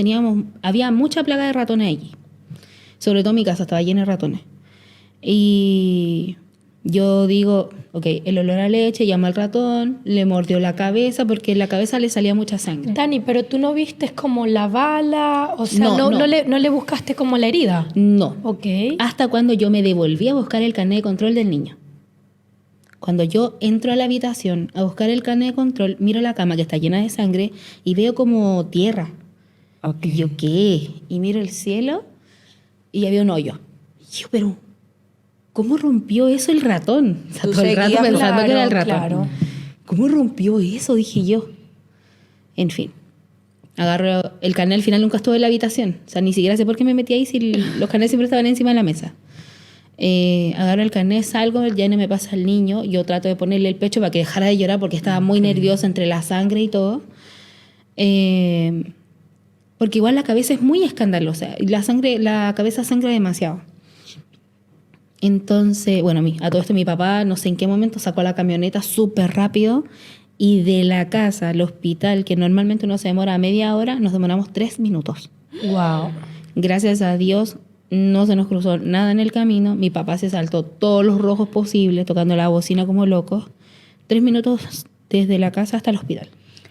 había mucha plaga de ratones allí. Sobre todo mi casa estaba llena de ratones. Y Yo digo, ok, el olor a leche, llama al ratón, le mordió la cabeza porque en la cabeza le salía mucha sangre. Dani, pero tú no vistes como la bala, o sea, No. no le buscaste como la herida. No. Ok. Hasta cuando yo me devolví a buscar el carnet de control del niño. Cuando yo entro a la habitación a buscar el carnet de control, miro la cama que está llena de sangre y veo como tierra. Ok. Y yo, ¿qué? Y miro el cielo y había un hoyo. Y yo, pero ¿cómo rompió eso el ratón? O sea, Tú todo el rato seguías, pensando que era el ratón. Claro. ¿Cómo rompió eso? Dije yo. En fin. Agarro el carnet, al final nunca estuve en la habitación. O sea, ni siquiera sé por qué me metí ahí si los carnets siempre estaban encima de la mesa. Agarro el carnet, salgo, el Yane me pasa al niño. Yo trato de ponerle el pecho para que dejara de llorar porque estaba muy nerviosa entre la sangre y todo. Porque igual la cabeza es muy escandalosa. Y la cabeza sangra demasiado. Entonces, bueno, a todo esto mi papá, no sé en qué momento, sacó la camioneta súper rápido y de la casa al hospital, que normalmente uno se demora media hora, nos demoramos 3 minutos. Wow. Gracias a Dios no se nos cruzó nada en el camino. Mi papá se saltó todos los rojos posibles, tocando la bocina como loco. 3 minutos desde la casa hasta el hospital.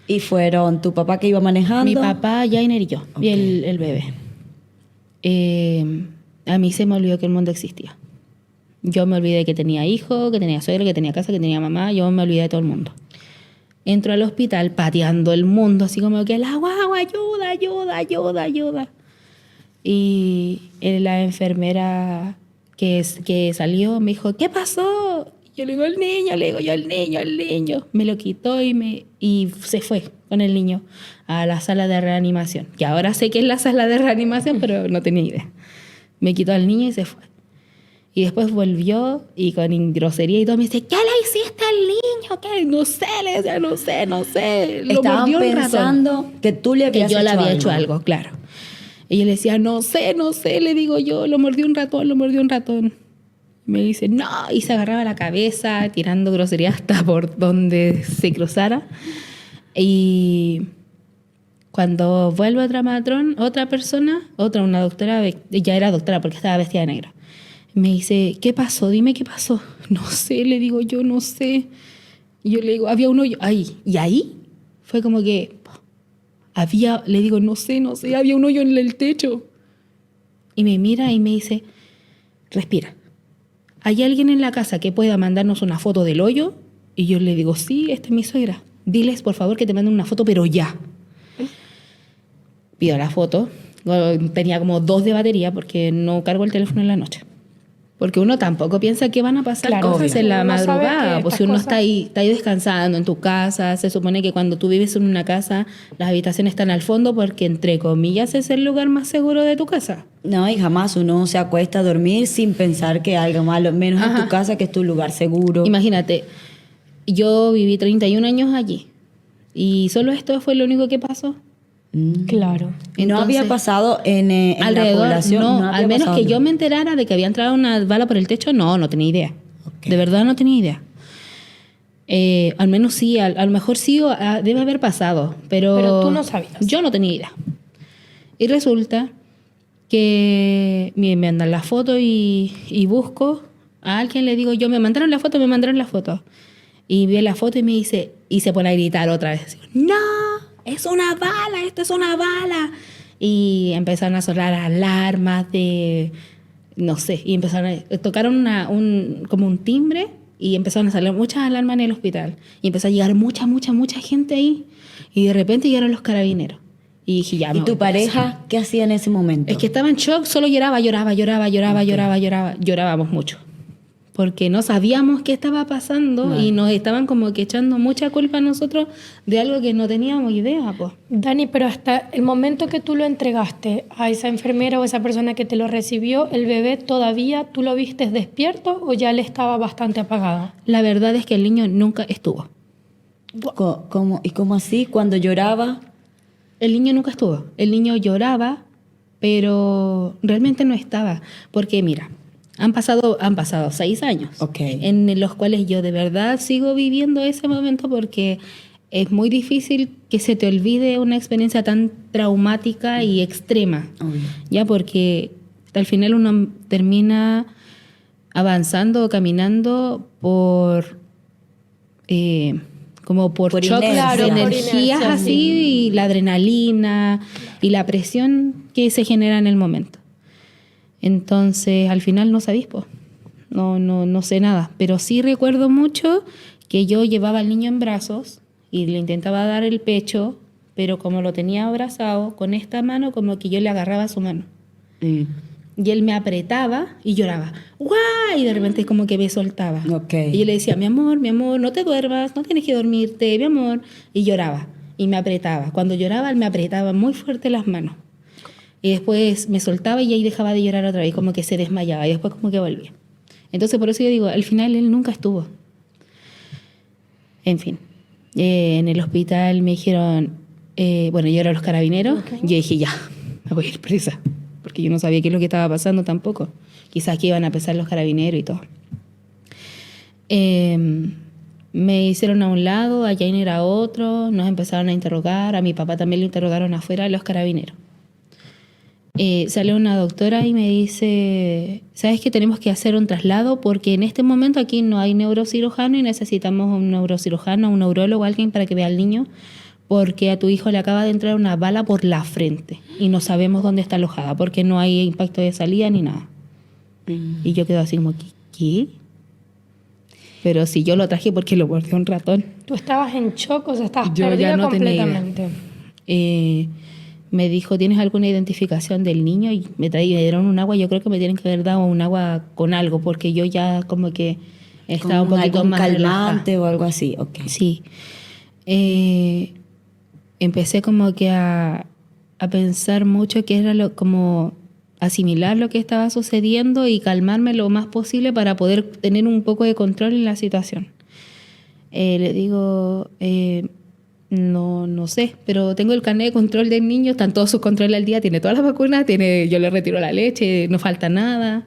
¿Y fueron tu papá que iba manejando? Mi papá, Jainer y yo, Ok. y el bebé. A mí se me olvidó que el mundo existía. Yo me olvidé que tenía hijo, que tenía suegra, que tenía casa, que tenía mamá. Yo me olvidé de todo el mundo. Entro al hospital pateando el mundo, así como que la guagua, ayuda, ayuda, ayuda, ayuda. Y la enfermera que salió me dijo, ¿qué pasó? Yo le digo, el niño, le digo yo, el niño. Me lo quitó y se fue con el niño a la sala de reanimación. Que ahora sé que es la sala de reanimación, pero no tenía idea. Me quitó al niño y se fue. Y después volvió y con grosería y todo me dice, ¿qué le hiciste al niño? ¿Qué? No sé, le decía, no sé. Lo Estaban mordió un ratón. pensando que tú le Que habías yo le hecho había hecho algo, claro. Y él le decía, no sé, le digo yo, lo mordió un ratón. Me dice, no, y se agarraba la cabeza, tirando grosería hasta por donde se cruzara. Y cuando vuelve otra persona, una doctora, ya era doctora porque estaba vestida de negro. Me dice, ¿qué pasó? Dime qué pasó. No sé, le digo yo, no sé. Y yo le digo, había un hoyo. Ahí. Y ahí fue como que le digo, no sé, había un hoyo en el techo. Y me mira y me dice, respira. ¿Hay alguien en la casa que pueda mandarnos una foto del hoyo? Y yo le digo, sí, esta es mi suegra. Diles, por favor, que te manden una foto, pero ya. Pido la foto. Tenía como 2 de batería porque no cargo el teléfono en la noche. Porque uno tampoco piensa que van a pasar Claro, cosas obvio. en la Uno sabe madrugada. que Pues estas si uno cosas- está ahí descansando en tu casa, se supone que cuando tú vives en una casa, las habitaciones están al fondo porque, entre comillas, es el lugar más seguro de tu casa. No, y jamás uno se acuesta a dormir sin pensar que algo malo, menos en Ajá. tu casa, que es tu lugar seguro. Imagínate, yo viví 31 años allí y solo esto fue lo único que pasó. Claro. Y no había Entonces, pasado en la alrededor, población. no, había al menos pasado. que yo me enterara de que había entrado una bala por el techo, no tenía idea. Ok. De verdad no tenía idea. Al menos sí, a lo mejor sí debe haber pasado, Pero tú no sabías. Yo no tenía idea. Y resulta que me mandan la foto y busco a alguien, le digo yo, me mandaron la foto. Y ve la foto y me dice, y se pone a gritar otra vez. No, es una bala, esto es una bala. Y empezaron a sonar alarmas de, no sé, y tocaron como un timbre y empezaron a salir muchas alarmas en el hospital. Y empezó a llegar mucha gente ahí. Y de repente llegaron los carabineros. Y dije, ya me ¿Y voy tu para casa. pareja qué hacía en ese momento? Es que estaba en shock, solo lloraba. Llorábamos mucho. Porque no sabíamos qué estaba pasando Claro. y nos estaban como que echando mucha culpa a nosotros de algo que no teníamos idea, pues. Dani, pero hasta el momento que tú lo entregaste a esa enfermera o esa persona que te lo recibió, ¿el bebé todavía tú lo viste despierto o ya le estaba bastante apagado? La verdad es que el niño nunca estuvo. ¿Y cómo así? Cuando lloraba. El niño nunca estuvo. El niño lloraba, pero realmente no estaba. Porque mira, han pasado 6 años. Ok. En los cuales yo de verdad sigo viviendo ese momento porque es muy difícil que se te olvide una experiencia tan traumática y extrema. Obvio. Ya, porque al final uno termina avanzando o caminando por como por choques inercia. de Claro, por energías inercia, así, sí. y la adrenalina y la presión que se genera en el momento. Entonces, al final no sabís, po. No sé nada, pero sí recuerdo mucho que yo llevaba al niño en brazos y le intentaba dar el pecho, pero como lo tenía abrazado, con esta mano como que yo le agarraba su mano. Y él me apretaba y lloraba. ¡Guau! Y de repente como que me soltaba. Ok. Y yo le decía, mi amor, no te duermas, no tienes que dormirte, mi amor. Y lloraba. Y me apretaba. Cuando lloraba, él me apretaba muy fuerte las manos. Y después me soltaba y ahí dejaba de llorar otra vez, como que se desmayaba. Y después como que volvía. Entonces por eso yo digo, al final él nunca estuvo. En fin. En el hospital me dijeron, bueno, llegaron los carabineros. Ok. Yo dije, ya, me voy a ir presa. Porque yo no sabía qué es lo que estaba pasando tampoco. Quizás que iban a pesar los carabineros y todo. Me hicieron a un lado, a Jane era otro, nos empezaron a interrogar, a mi papá también lo interrogaron afuera de los carabineros. Sale una doctora y me dice, ¿sabes que tenemos que hacer un traslado? Porque en este momento aquí no hay neurocirujano y necesitamos un neurocirujano, un neurólogo, alguien para que vea al niño, porque a tu hijo le acaba de entrar una bala por la frente y no sabemos dónde está alojada, porque no hay impacto de salida ni nada. Y yo quedo así como, ¿qué? Pero si yo lo traje porque lo mordió un ratón. Tú estabas en shock, o sea, estabas Yo perdida ya no tenía idea. completamente. Me dijo, ¿tienes alguna identificación del niño? Y me dieron un agua. Yo creo que me tienen que haber dado un agua con algo, porque yo ya como que estaba un ¿Con poquito algún más calmante relajada. o algo así? Ok. Sí. Empecé como que a pensar mucho qué era como asimilar lo que estaba sucediendo y calmarme lo más posible para poder tener un poco de control en la situación. Le digo, no sé, pero tengo el carnet de control del niño, están todos sus controles al día, tiene todas las vacunas, yo le retiro la leche, no falta nada.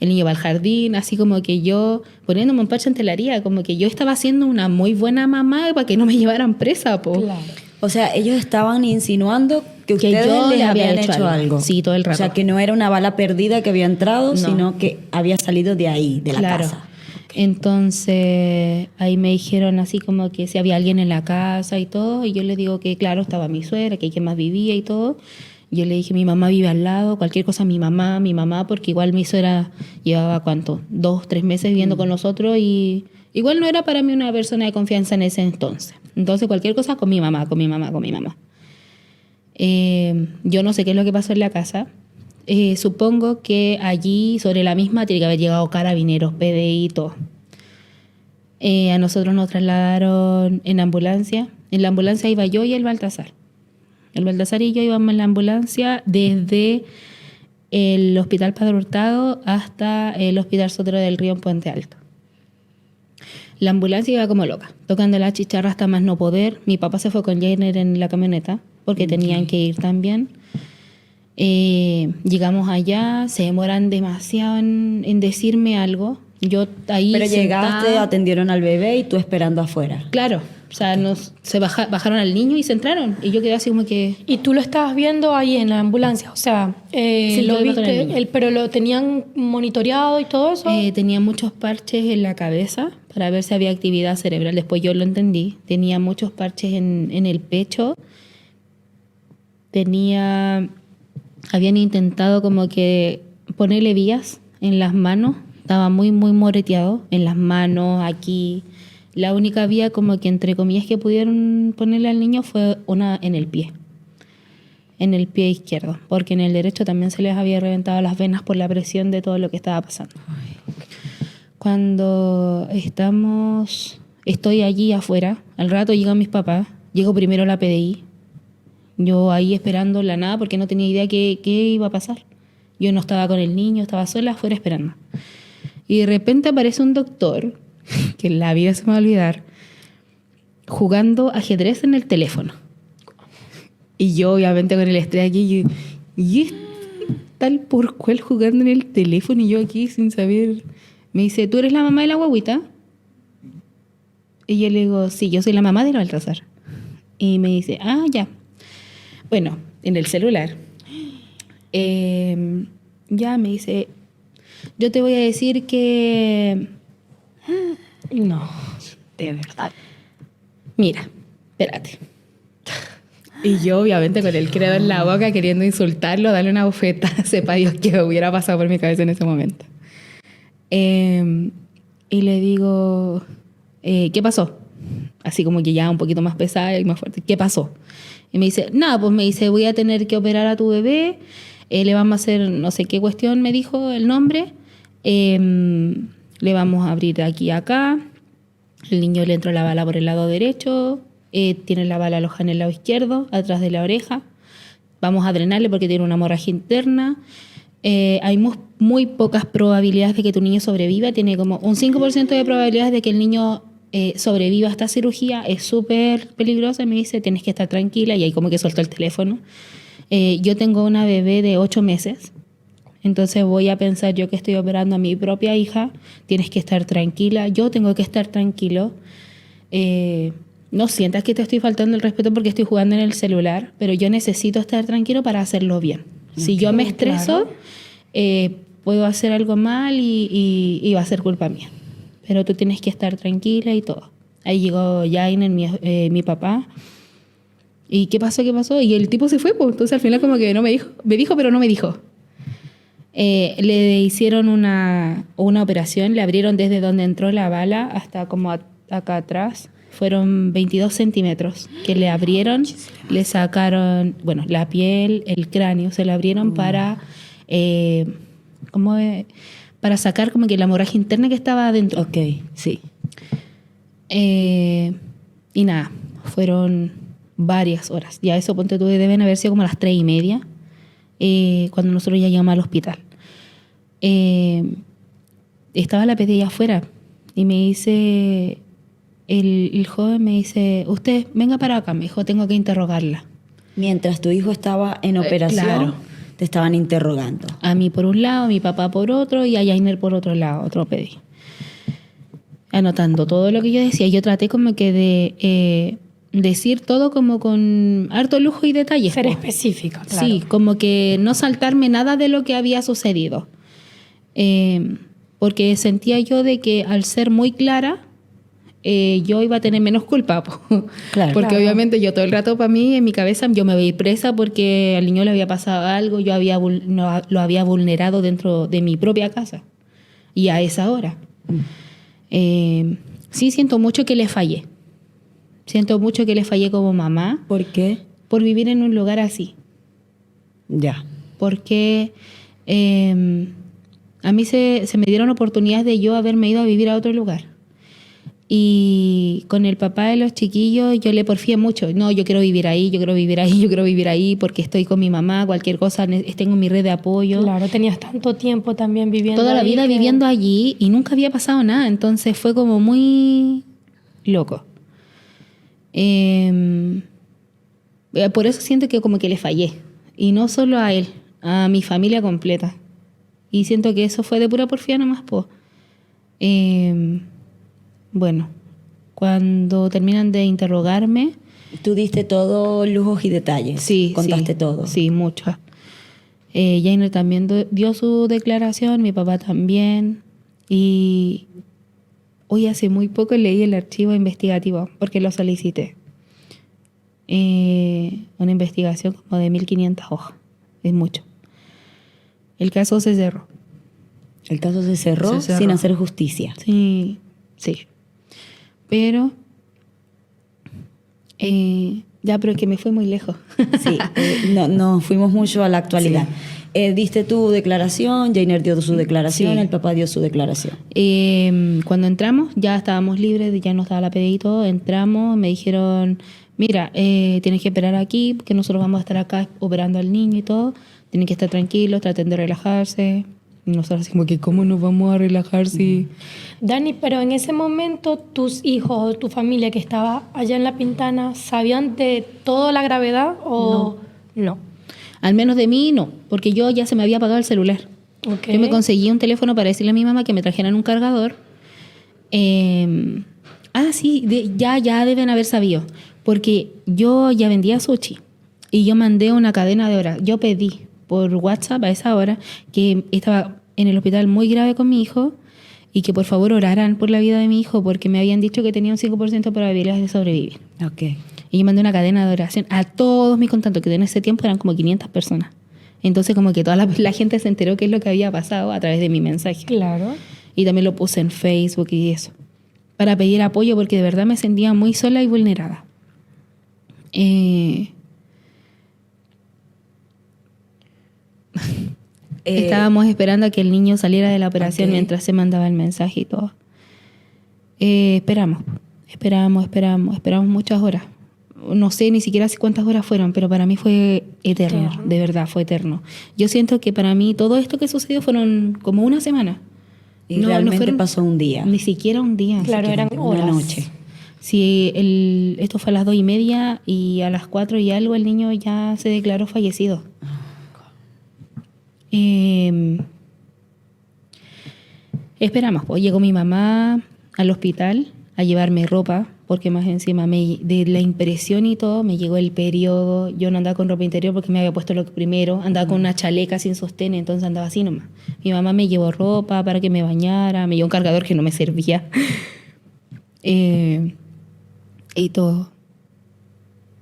El niño va al jardín, así como que yo, poniéndome un parche en telaría, como que yo estaba siendo una muy buena mamá para que no me llevaran presa, po. Claro. O sea, ellos estaban insinuando que ustedes yo les les había habían hecho hecho algo. algo. Sí, todo el rato. O sea, que no era una bala perdida que había entrado, No. sino que había salido de ahí, de la Claro. casa. Entonces ahí me dijeron así como que si había alguien en la casa y todo, y yo le digo que claro, estaba mi suegra, que quien más vivía y todo. Yo le dije, mi mamá vive al lado, cualquier cosa mi mamá, porque igual mi suegra llevaba, ¿cuánto? 2, 3 meses viviendo con nosotros y igual no era para mí una persona de confianza en ese entonces. Entonces cualquier cosa con mi mamá. Yo no sé qué es lo que pasó en la casa. Supongo que allí, sobre la misma, tiene que haber llegado carabineros, PDI y todo. A nosotros nos trasladaron en ambulancia. En la ambulancia iba yo y el Baltasar. El Baltasar y yo íbamos en la ambulancia desde el Hospital Padre Hurtado hasta el Hospital Sotero del Río en Puente Alto. La ambulancia iba como loca, tocando la chicharra hasta más no poder. Mi papá se fue con Jainer en la camioneta porque tenían que ir también. Llegamos allá, se demoran demasiado en decirme algo. Yo ahí Pero sentada, llegaste, atendieron al bebé y tú esperando afuera. claro, o sea, bajaron al niño y se entraron. Y yo quedé así como que... Y tú lo estabas viendo ahí en la ambulancia, o sea, Sí, lo yo iba con el viste, niño. pero lo tenían monitoreado y todo eso. Tenía muchos parches en la cabeza para ver si había actividad cerebral. Después yo lo entendí. Tenía muchos parches en el pecho. Habían intentado como que ponerle vías en las manos. Estaba muy, muy moreteado en las manos, aquí. La única vía como que entre comillas que pudieron ponerle al niño fue una en el pie izquierdo, porque en el derecho también se les había reventado las venas por la presión de todo lo que estaba pasando. Cuando estoy allí afuera, al rato llegan mis papás, llegó primero la PDI, yo ahí esperando la nada porque no tenía idea qué iba a pasar. Yo no estaba con el niño, estaba sola afuera esperando. Y de repente aparece un doctor, que en la vida se me va a olvidar, jugando ajedrez en el teléfono. Y yo, obviamente, con el estrés aquí, y es tal por cual jugando en el teléfono, y yo aquí sin saber. Me dice, ¿tú eres la mamá de la guaguita? Y yo le digo, sí, yo soy la mamá de la Baltasar. Y me dice, ah, ya. Bueno, en el celular. Ya me dice, Yo te voy a decir que... No, de verdad. Mira, espérate. Y yo, obviamente, con el credo en la boca, queriendo insultarlo, darle una bofetada, sepa Dios qué hubiera pasado por mi cabeza en ese momento. Y le digo, ¿qué pasó? Así como que ya un poquito más pesada y más fuerte. ¿Qué pasó? Y me dice, nada, pues me dice, voy a tener que operar a tu bebé, le vamos a hacer no sé qué cuestión, me dijo el nombre, le vamos a abrir aquí y acá, el niño le entró la bala por el lado derecho, tiene la bala alojada en el lado izquierdo, atrás de la oreja, vamos a drenarle porque tiene una hemorragia interna, hay muy pocas probabilidades de que tu niño sobreviva, tiene como un 5% de probabilidades de que el niño sobreviva a esta cirugía, es súper peligrosa. Me dice, tienes que estar tranquila, y ahí como que soltó el teléfono. Yo tengo una bebé de 8 meses, entonces voy a pensar yo que estoy operando a mi propia hija, tienes que estar tranquila, yo tengo que estar tranquilo. No sientas que te estoy faltando el respeto porque estoy jugando en el celular, pero yo necesito estar tranquilo para hacerlo bien. Si yo me estreso, puedo hacer algo mal y va a ser culpa mía. Pero tú tienes que estar tranquila y todo. Ahí llegó Jainer, mi papá. ¿Y qué pasó? ¿Qué pasó? Y el tipo se fue, pues. Entonces al final como que no me dijo, pero no me dijo. Le hicieron una operación, le abrieron desde donde entró la bala hasta como acá atrás. Fueron 22 centímetros que le abrieron, le sacaron, bueno, la piel, el cráneo, se le abrieron para sacar como que la hemorragia interna que estaba adentro. Ok, sí. Y nada, fueron varias horas. Ya eso, ponte tú, deben haber sido como las 3:30, cuando nosotros ya llegamos al hospital. Estaba la pedilla afuera y me dice, el joven me dice, usted venga para acá, me dijo, tengo que interrogarla. Mientras tu hijo estaba en operación, claro. te estaban interrogando. A mí por un lado, a mi papá por otro y a Jainer por otro lado, otro pedí. Anotando todo lo que yo decía. Yo traté como que de decir todo como con harto lujo y detalles. Ser específica, claro. Sí, como que no saltarme nada de lo que había sucedido. Porque sentía yo de que al ser muy clara, yo iba a tener menos culpa. Claro. Porque Claro. obviamente yo todo el rato, para mí, en mi cabeza, yo me veía presa porque al niño le había pasado algo, yo lo había vulnerado dentro de mi propia casa. Y a esa hora. Sí, siento mucho que le fallé. Siento mucho que le fallé como mamá ¿Por qué? por vivir en un lugar así. Ya. Porque a mí se me dieron oportunidades de yo haberme ido a vivir a otro lugar. Y con el papá de los chiquillos yo le porfié mucho. No, yo quiero vivir ahí, yo quiero vivir ahí, yo quiero vivir ahí porque estoy con mi mamá, cualquier cosa, tengo mi red de apoyo. Claro, tenías tanto tiempo también viviendo Toda la ahí vida que- viviendo allí y nunca había pasado nada, entonces fue como muy loco. Por eso siento que como que le fallé. Y no solo a él, a mi familia completa. Y siento que eso fue de pura porfía nomás, po. Bueno, cuando terminan de interrogarme, Tú diste todo lujos y detalles. sí, Contaste sí, todo. Sí, mucho. Jainer también dio su declaración, mi papá también. Y hoy hace muy poco leí el archivo investigativo porque lo solicité. Una investigación como de 1500 hojas. Es mucho. El caso se cerró. El caso se cerró, Se cerró. sin hacer justicia. Sí, sí. Pero ya, pero es que me fue muy lejos. Sí, no fuimos mucho a la actualidad. Diste tu declaración, Jainer dio su declaración, Sí. el papá dio su declaración. Cuando entramos, ya estábamos libres, ya nos daba la pedida y todo. Entramos, me dijeron, mira, tienes que esperar aquí, porque nosotros vamos a estar acá operando al niño y todo. Tienen que estar tranquilos, traten de relajarse. Y nosotros así como que, ¿cómo nos vamos a relajar si...? Dani, pero en ese momento tus hijos o tu familia que estaba allá en La Pintana, ¿sabían de toda la gravedad o no? Al menos de mí, no, porque yo ya se me había apagado el celular. Ok. Yo me conseguí un teléfono para decirle a mi mamá que me trajeran un cargador. Sí, ya deben haber sabido, porque yo ya vendía sushi y yo mandé una cadena de horas. Yo pedí por WhatsApp a esa hora que estaba en el hospital muy grave con mi hijo y que por favor oraran por la vida de mi hijo porque me habían dicho que tenía un 5% de probabilidades de sobrevivir. Ok. Y yo mandé una cadena de oración a todos mis contactos, que en ese tiempo eran como 500 personas. Entonces como que toda la gente se enteró qué es lo que había pasado a través de mi mensaje. Claro. Y también lo puse en Facebook y eso, para pedir apoyo porque de verdad me sentía muy sola y vulnerada. Estábamos esperando a que el niño saliera de la operación mientras se mandaba el mensaje y todo. Esperamos muchas horas. No sé ni siquiera cuántas horas fueron, pero para mí fue eterno, de verdad, fue eterno. Yo siento que para mí todo esto que sucedió fueron como una semana. Y realmente pasó un día. Ni siquiera un día. Claro, eran horas. Una noche. Sí, esto fue a las 2:30 y a las 4 y algo el niño ya se declaró fallecido. Esperamos, pues llegó mi mamá al hospital a llevarme ropa, porque más encima de la impresión y todo me llegó el periodo. Yo no andaba con ropa interior porque me había puesto lo primero, andaba con una chaleca sin sostén, entonces andaba así nomás. Mi mamá me llevó ropa para que me bañara, me llevó un cargador que no me servía. Y todo.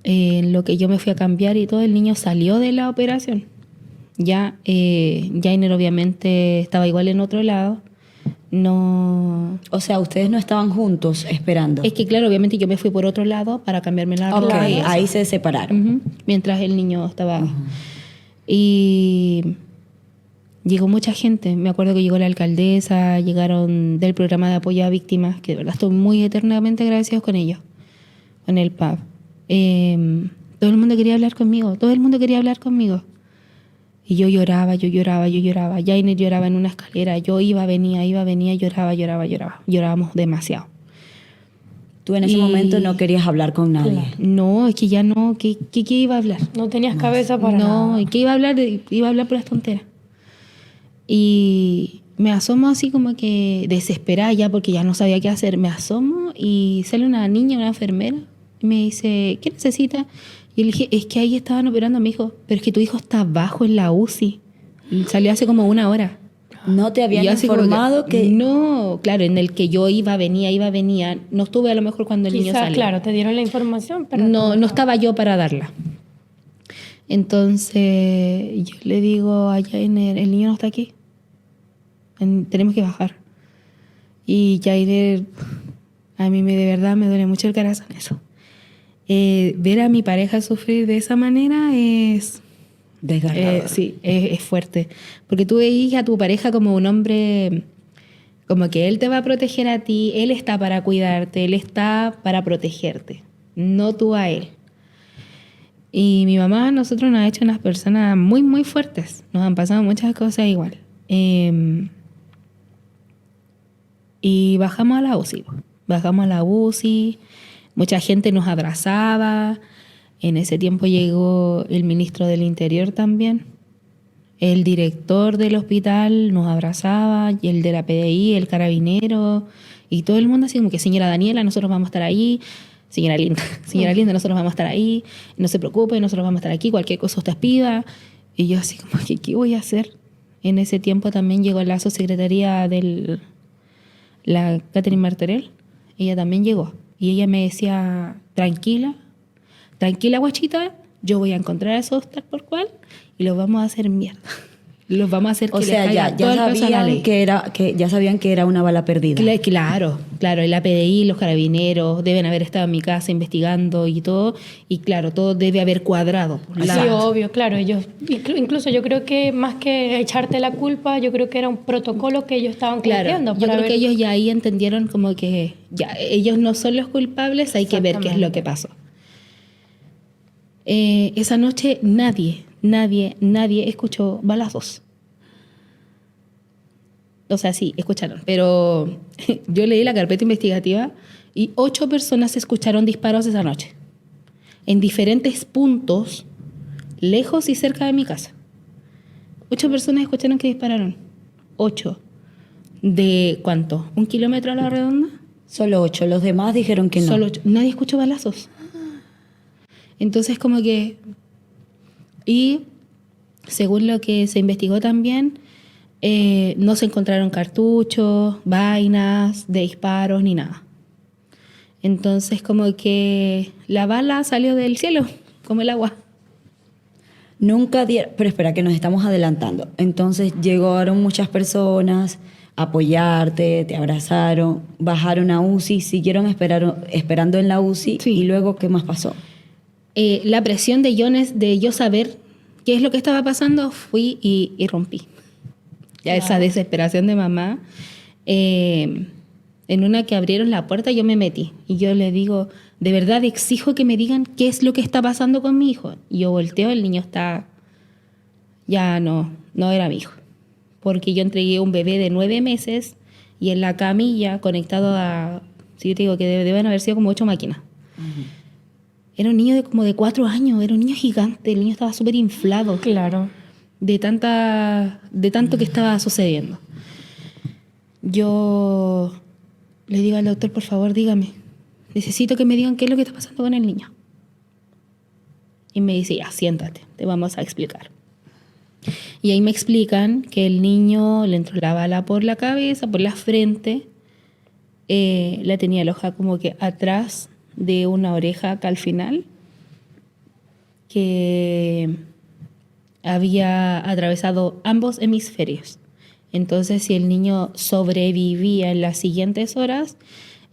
En lo que yo me fui a cambiar y todo, el niño salió de la operación. Ya Jainer obviamente estaba igual en otro lado. No. O sea, ustedes no estaban juntos esperando. Es que claro, obviamente yo me fui por otro lado para cambiarme la ropa. Ok, ahí se separaron. Mientras el niño estaba. Y llegó mucha gente. Me acuerdo que llegó la alcaldesa, llegaron del programa de apoyo a víctimas, que de verdad estoy muy eternamente agradecidos con ellos, con el PAB. Todo el mundo quería hablar conmigo, Y yo lloraba. Jainer lloraba en una escalera. Yo iba, venía, lloraba. Llorábamos demasiado. Tú en ese momento no querías hablar con nadie. Claro. No, es que ya no. ¿Qué iba a hablar? No tenías cabeza para nada. No, ¿y qué iba a hablar? Iba a hablar por las tonteras. Y me asomo así como que desesperada ya porque ya no sabía qué hacer. Me asomo y sale una niña, una enfermera, y me dice, ¿qué necesita? Y le dije, es que ahí estaban operando a mi hijo, pero es que tu hijo está abajo en la UCI. Y salió hace como una hora. ¿No te habían Y yo así como informado que...? No, claro, en el que yo iba, venía. No estuve a lo mejor cuando el niño Quizás, salió. claro, te dieron la información, pero... No estaba yo para darla. Entonces yo le digo a Jainer, el niño no está aquí. Tenemos que bajar. Y Jainer, a mí de verdad me duele mucho el corazón eso. Ver a mi pareja sufrir de esa manera es... Desgarrador. Sí, es fuerte. Porque tú veías a tu pareja como un hombre, como que él te va a proteger a ti, él está para cuidarte, él está para protegerte, no tú a él. Y mi mamá a nosotros nos ha hecho unas personas muy, muy fuertes. Nos han pasado muchas cosas igual. Y bajamos a la UCI. Mucha gente nos abrazaba. En ese tiempo llegó el ministro del Interior también. El director del hospital nos abrazaba, y el de la PDI, el carabinero, y todo el mundo así como que, señora Daniela, nosotros vamos a estar ahí. Señora Linda, nosotros vamos a estar ahí. No se preocupe, nosotros vamos a estar aquí. Cualquier cosa usted pida. Y yo así como que, ¿qué voy a hacer? En ese tiempo también llegó la subsecretaría la Catherine Martorell. Ella también llegó. Y ella me decía, tranquila, guachita, yo voy a encontrar a esos tal por cual y los vamos a hacer mierda. Los vamos a hacer que o sea, ya sabían que era una bala perdida. Claro, el APDI, los carabineros deben haber estado en mi casa investigando y todo, y claro, todo debe haber cuadrado. Sí, obvio, claro, ellos, incluso yo creo que más que echarte la culpa, yo creo que era un protocolo que ellos estaban cumpliendo. Yo creo que ellos ya ahí entendieron como que ya ellos no son los culpables, hay que ver qué es lo que pasó. Esa noche nadie escuchó balazos. O sea, sí, escucharon. Pero yo leí la carpeta investigativa y 8 personas escucharon disparos esa noche. En diferentes puntos, lejos y cerca de mi casa. 8 personas escucharon que dispararon. 8. ¿De cuánto? ¿1 kilómetro a la redonda? Solo 8. Los demás dijeron que no. Solo 8. Nadie escuchó balazos. Entonces, como que... Y según lo que se investigó también, No se encontraron cartuchos, vainas de disparos ni nada. Entonces como que la bala salió del cielo, como el agua. Nunca dieron, pero espera que nos estamos adelantando. Entonces llegaron muchas personas a apoyarte, te abrazaron, bajaron a UCI, siguieron esperando en la UCI Sí. y luego ¿qué más pasó? La presión de yo saber qué es lo que estaba pasando, fui y rompí. Ya esa Claro. desesperación de mamá. En una que abrieron la puerta yo me metí y yo le digo, de verdad exijo que me digan qué es lo que está pasando con mi hijo. Y yo volteo, el niño está, ya no era mi hijo. Porque yo entregué un bebé de 9 meses y en la camilla conectado a, si yo te digo que deben haber sido como 8 máquinas. Era un niño como de 4 años, era un niño gigante, el niño estaba súper inflado Claro. de tanto que estaba sucediendo. Yo le digo al doctor, por favor, dígame, necesito que me digan qué es lo que está pasando con el niño. Y me dice, ya, siéntate, te vamos a explicar. Y ahí me explican que el niño le entró la bala por la cabeza, por la frente, la tenía el ojo como que atrás de una oreja acá al final, que había atravesado ambos hemisferios. Entonces, si el niño sobrevivía en las siguientes horas,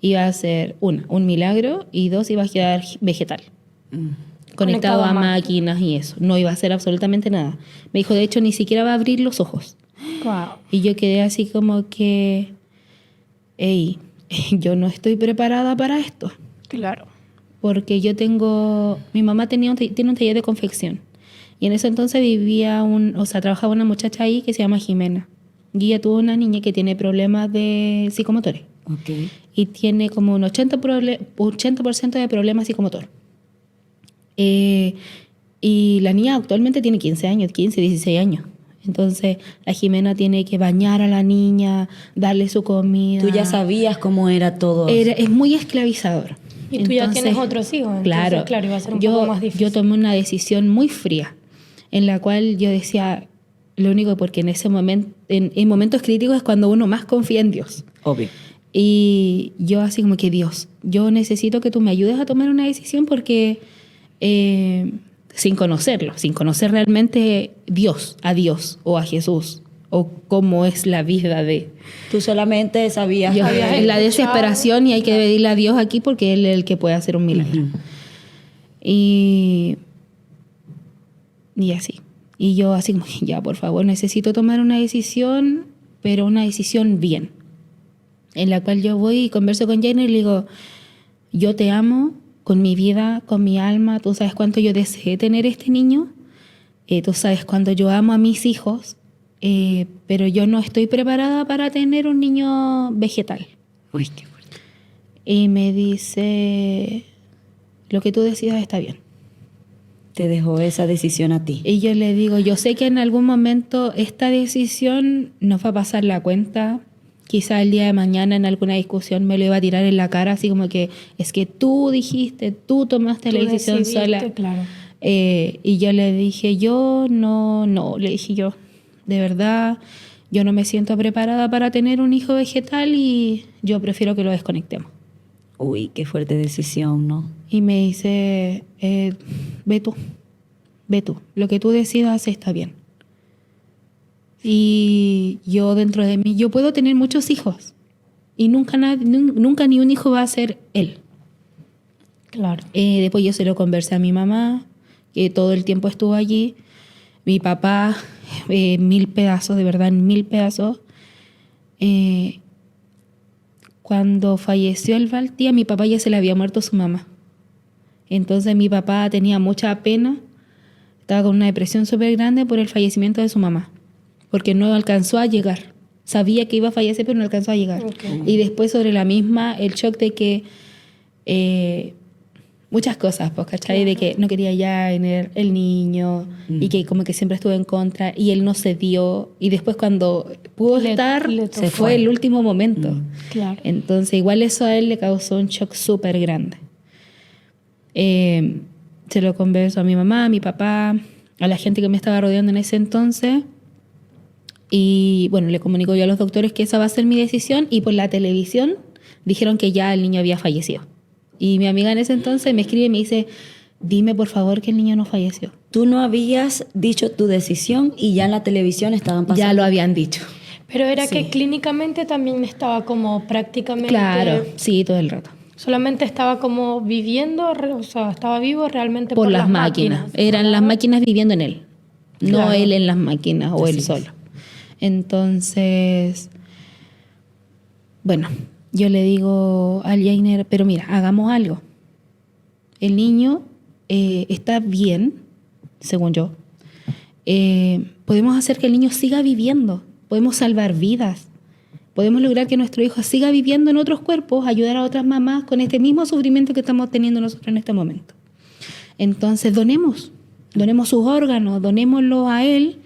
iba a ser, un milagro, y 2, iba a quedar vegetal. Conectado a máquinas y eso. No iba a hacer absolutamente nada. Me dijo, de hecho, ni siquiera va a abrir los ojos. Wow. Y yo quedé así como que, hey, yo no estoy preparada para esto. Claro. Porque mi mamá tiene un taller de confección. Y en ese entonces trabajaba una muchacha ahí que se llama Jimena. Y ella tuvo una niña que tiene problemas de psicomotores. Ok. Y tiene como un 80% de problemas psicomotor. Y la niña actualmente tiene 15 años, 15, 16 años. Entonces la Jimena tiene que bañar a la niña, darle su comida. Tú ya sabías cómo era todo. Es muy esclavizador. Y tú ya Entonces, tienes otros hijos, entonces, claro, iba a ser un poco más difícil. Yo tomé una decisión muy fría, en la cual yo decía, lo único porque en ese momento, en momentos críticos es cuando uno más confía en Dios. Obvio. Y yo así como que, Dios, yo necesito que tú me ayudes a tomar una decisión porque sin conocerlo, sin conocer realmente a Dios o a Jesús o cómo es la vida de... Tú solamente sabías Yo, habías en la escuchado, desesperación y hay que pedirle a Dios aquí porque Él es el que puede hacer un milagro. Ujú. Y así. Y yo así como, ya, por favor, necesito tomar una decisión, pero una decisión bien. En la cual yo voy y converso con Jenny y le digo, yo te amo con mi vida, con mi alma, tú sabes cuánto yo deseé tener este niño, tú sabes cuánto yo amo a mis hijos, pero yo no estoy preparada para tener un niño vegetal. Uy, qué fuerte. Y me dice, lo que tú decidas está bien. Te dejó esa decisión a ti. Y yo le digo, yo sé que en algún momento esta decisión nos va a pasar la cuenta. Quizá el día de mañana en alguna discusión me lo iba a tirar en la cara, así como que es que tú dijiste, tú tomaste la decisión decidiste, sola. Claro. Y yo le dije, yo no, le dije yo, de verdad, yo no me siento preparada para tener un hijo vegetal y yo prefiero que lo desconectemos. Uy, qué fuerte decisión, ¿no? Y me dice, ve tú, lo que tú decidas está bien. Y yo dentro de mí, yo puedo tener muchos hijos y nunca ni un hijo va a ser él. Claro. Después yo se lo conversé a mi mamá, que todo el tiempo estuvo allí. Mi papá, 1000 pedazos, de verdad, 1000 pedazos. Cuando falleció el Valtía, a mi papá ya se le había muerto su mamá. Entonces mi papá tenía mucha pena, estaba con una depresión súper grande por el fallecimiento de su mamá, porque no alcanzó a llegar. Sabía que iba a fallecer, pero no alcanzó a llegar. Okay. Y después sobre la misma, el shock de que muchas cosas, pues, ¿cachai? De que no quería ya tener el niño y que como que siempre estuvo en contra y él no cedió. Y después cuando pudo estar, le se tocó. fue el último momento. Claro. Entonces igual eso a él le causó un shock súper grande. Se lo converso a mi mamá, a mi papá, a la gente que me estaba rodeando en ese entonces. Y bueno, le comunico yo a los doctores que esa va a ser mi decisión y por la televisión dijeron que ya el niño había fallecido. Y mi amiga en ese entonces me escribe y me dice, dime por favor que el niño no falleció. Tú no habías dicho tu decisión y ya en la televisión estaban pasando. Ya lo habían dicho. Pero era Sí. que clínicamente también estaba como prácticamente... Claro, sí, todo el rato. Solamente estaba como viviendo, o sea, estaba vivo realmente Por las máquinas. Eran las máquinas viviendo en él, no Claro. él en las máquinas o Así él es. solo. Entonces, bueno, yo le digo al Jainer, pero mira, hagamos algo. El niño está bien, según yo. Podemos hacer que el niño siga viviendo, podemos salvar vidas, podemos lograr que nuestro hijo siga viviendo en otros cuerpos, ayudar a otras mamás con este mismo sufrimiento que estamos teniendo nosotros en este momento. Entonces, donemos sus órganos, donémoslos a él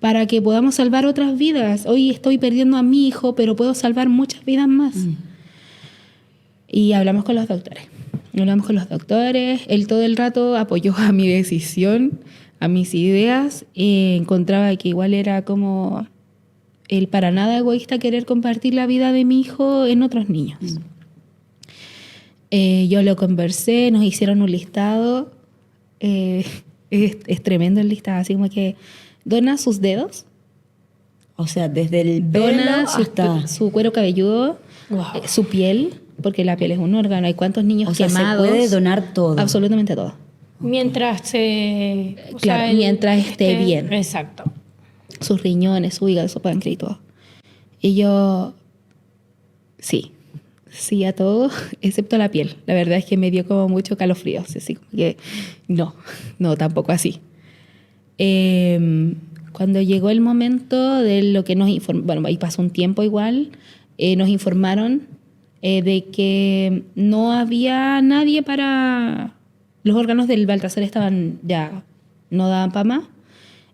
para que podamos salvar otras vidas. Hoy estoy perdiendo a mi hijo, pero puedo salvar muchas vidas más. Y hablamos con los doctores. Él todo el rato apoyó a mi decisión, a mis ideas, y encontraba que igual era como el para nada egoísta querer compartir la vida de mi hijo en otros niños. Yo lo conversé, nos hicieron un listado. Es tremendo el listado, así como que dona sus dedos, O sea, desde el pelo dona hasta... su cuero cabelludo, Wow. su piel, porque la piel es un órgano. Hay cuántos niños O sea, quemados. se puede donar todo. Absolutamente todo. Mientras se... o Claro, sea, mientras esté bien. Exacto. Sus riñones, su hígado, su páncreas y todo. Y yo, sí a todo, excepto a la piel. La verdad es que me dio como mucho calofrío. Así como que, no, tampoco así. Cuando llegó el momento de lo que nos informaron, bueno, ahí pasó un tiempo igual, nos informaron de que no había nadie para... Los órganos del Baltasar estaban ya, no daban para más,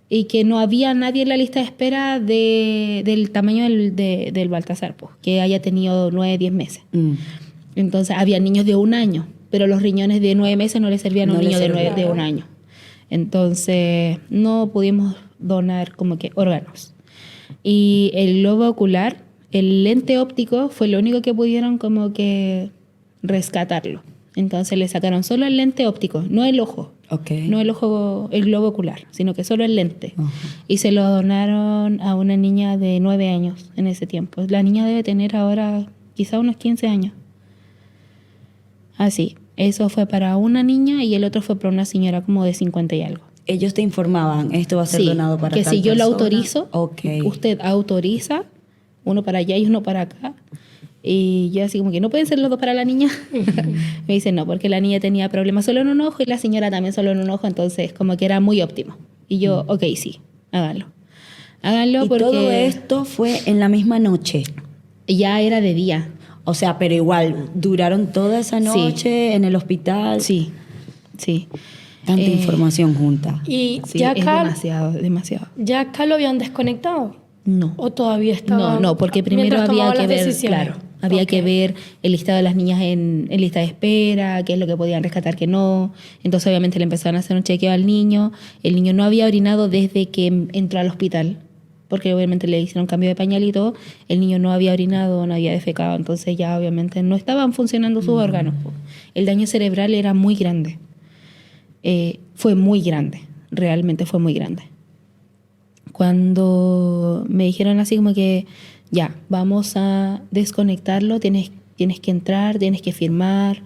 y que no había nadie en la lista de espera del tamaño del Baltasar, pues, que haya tenido 9, 10 meses. Entonces había niños de 1 año, pero los riñones de 9 meses no le servían a un No le niño de servían. 1 año. Entonces no pudimos donar como que órganos. Y el globo ocular, el lente óptico, fue lo único que pudieron como que rescatarlo. Entonces le sacaron solo el lente óptico, no el ojo. Ok. No el ojo, el globo ocular, sino que solo el lente. Ajá. Y se lo donaron a una niña de 9 años en ese tiempo. La niña debe tener ahora quizá unos 15 años. Así, eso fue para una niña y el otro fue para una señora como de 50 y algo. Ellos te informaban, esto va a ser Sí, donado para que tal si yo lo persona. autorizo, Ok. usted autoriza, uno para allá y uno para acá. Y yo así como que no pueden ser los dos para la niña. Me dicen no, porque la niña tenía problemas solo en un ojo y la señora también solo en un ojo, entonces como que era muy óptimo. Y yo, ok, sí, háganlo. Háganlo Y porque todo esto fue en la misma noche. ya era de día. O sea, pero igual, duraron toda esa Sí. noche en el hospital. Sí. Tanta información junta. Y Sí, ya es acá, demasiado. ya acá lo habían desconectado. No. ¿O todavía estaba? No, porque primero mientras había tomaban que las ver, decisiones? claro, había Ok. que ver el listado de las niñas en lista de espera, qué es lo que podían rescatar, qué no. Entonces obviamente le empezaron a hacer un chequeo al niño. El niño no había orinado desde que entró al hospital, porque obviamente le hicieron cambio de pañal y todo. El niño no había orinado, no había defecado, entonces ya obviamente no estaban funcionando sus órganos. El daño cerebral era muy grande. Fue muy grande, realmente fue muy grande. Cuando me dijeron así como que ya, vamos a desconectarlo, tienes que entrar, tienes que firmar.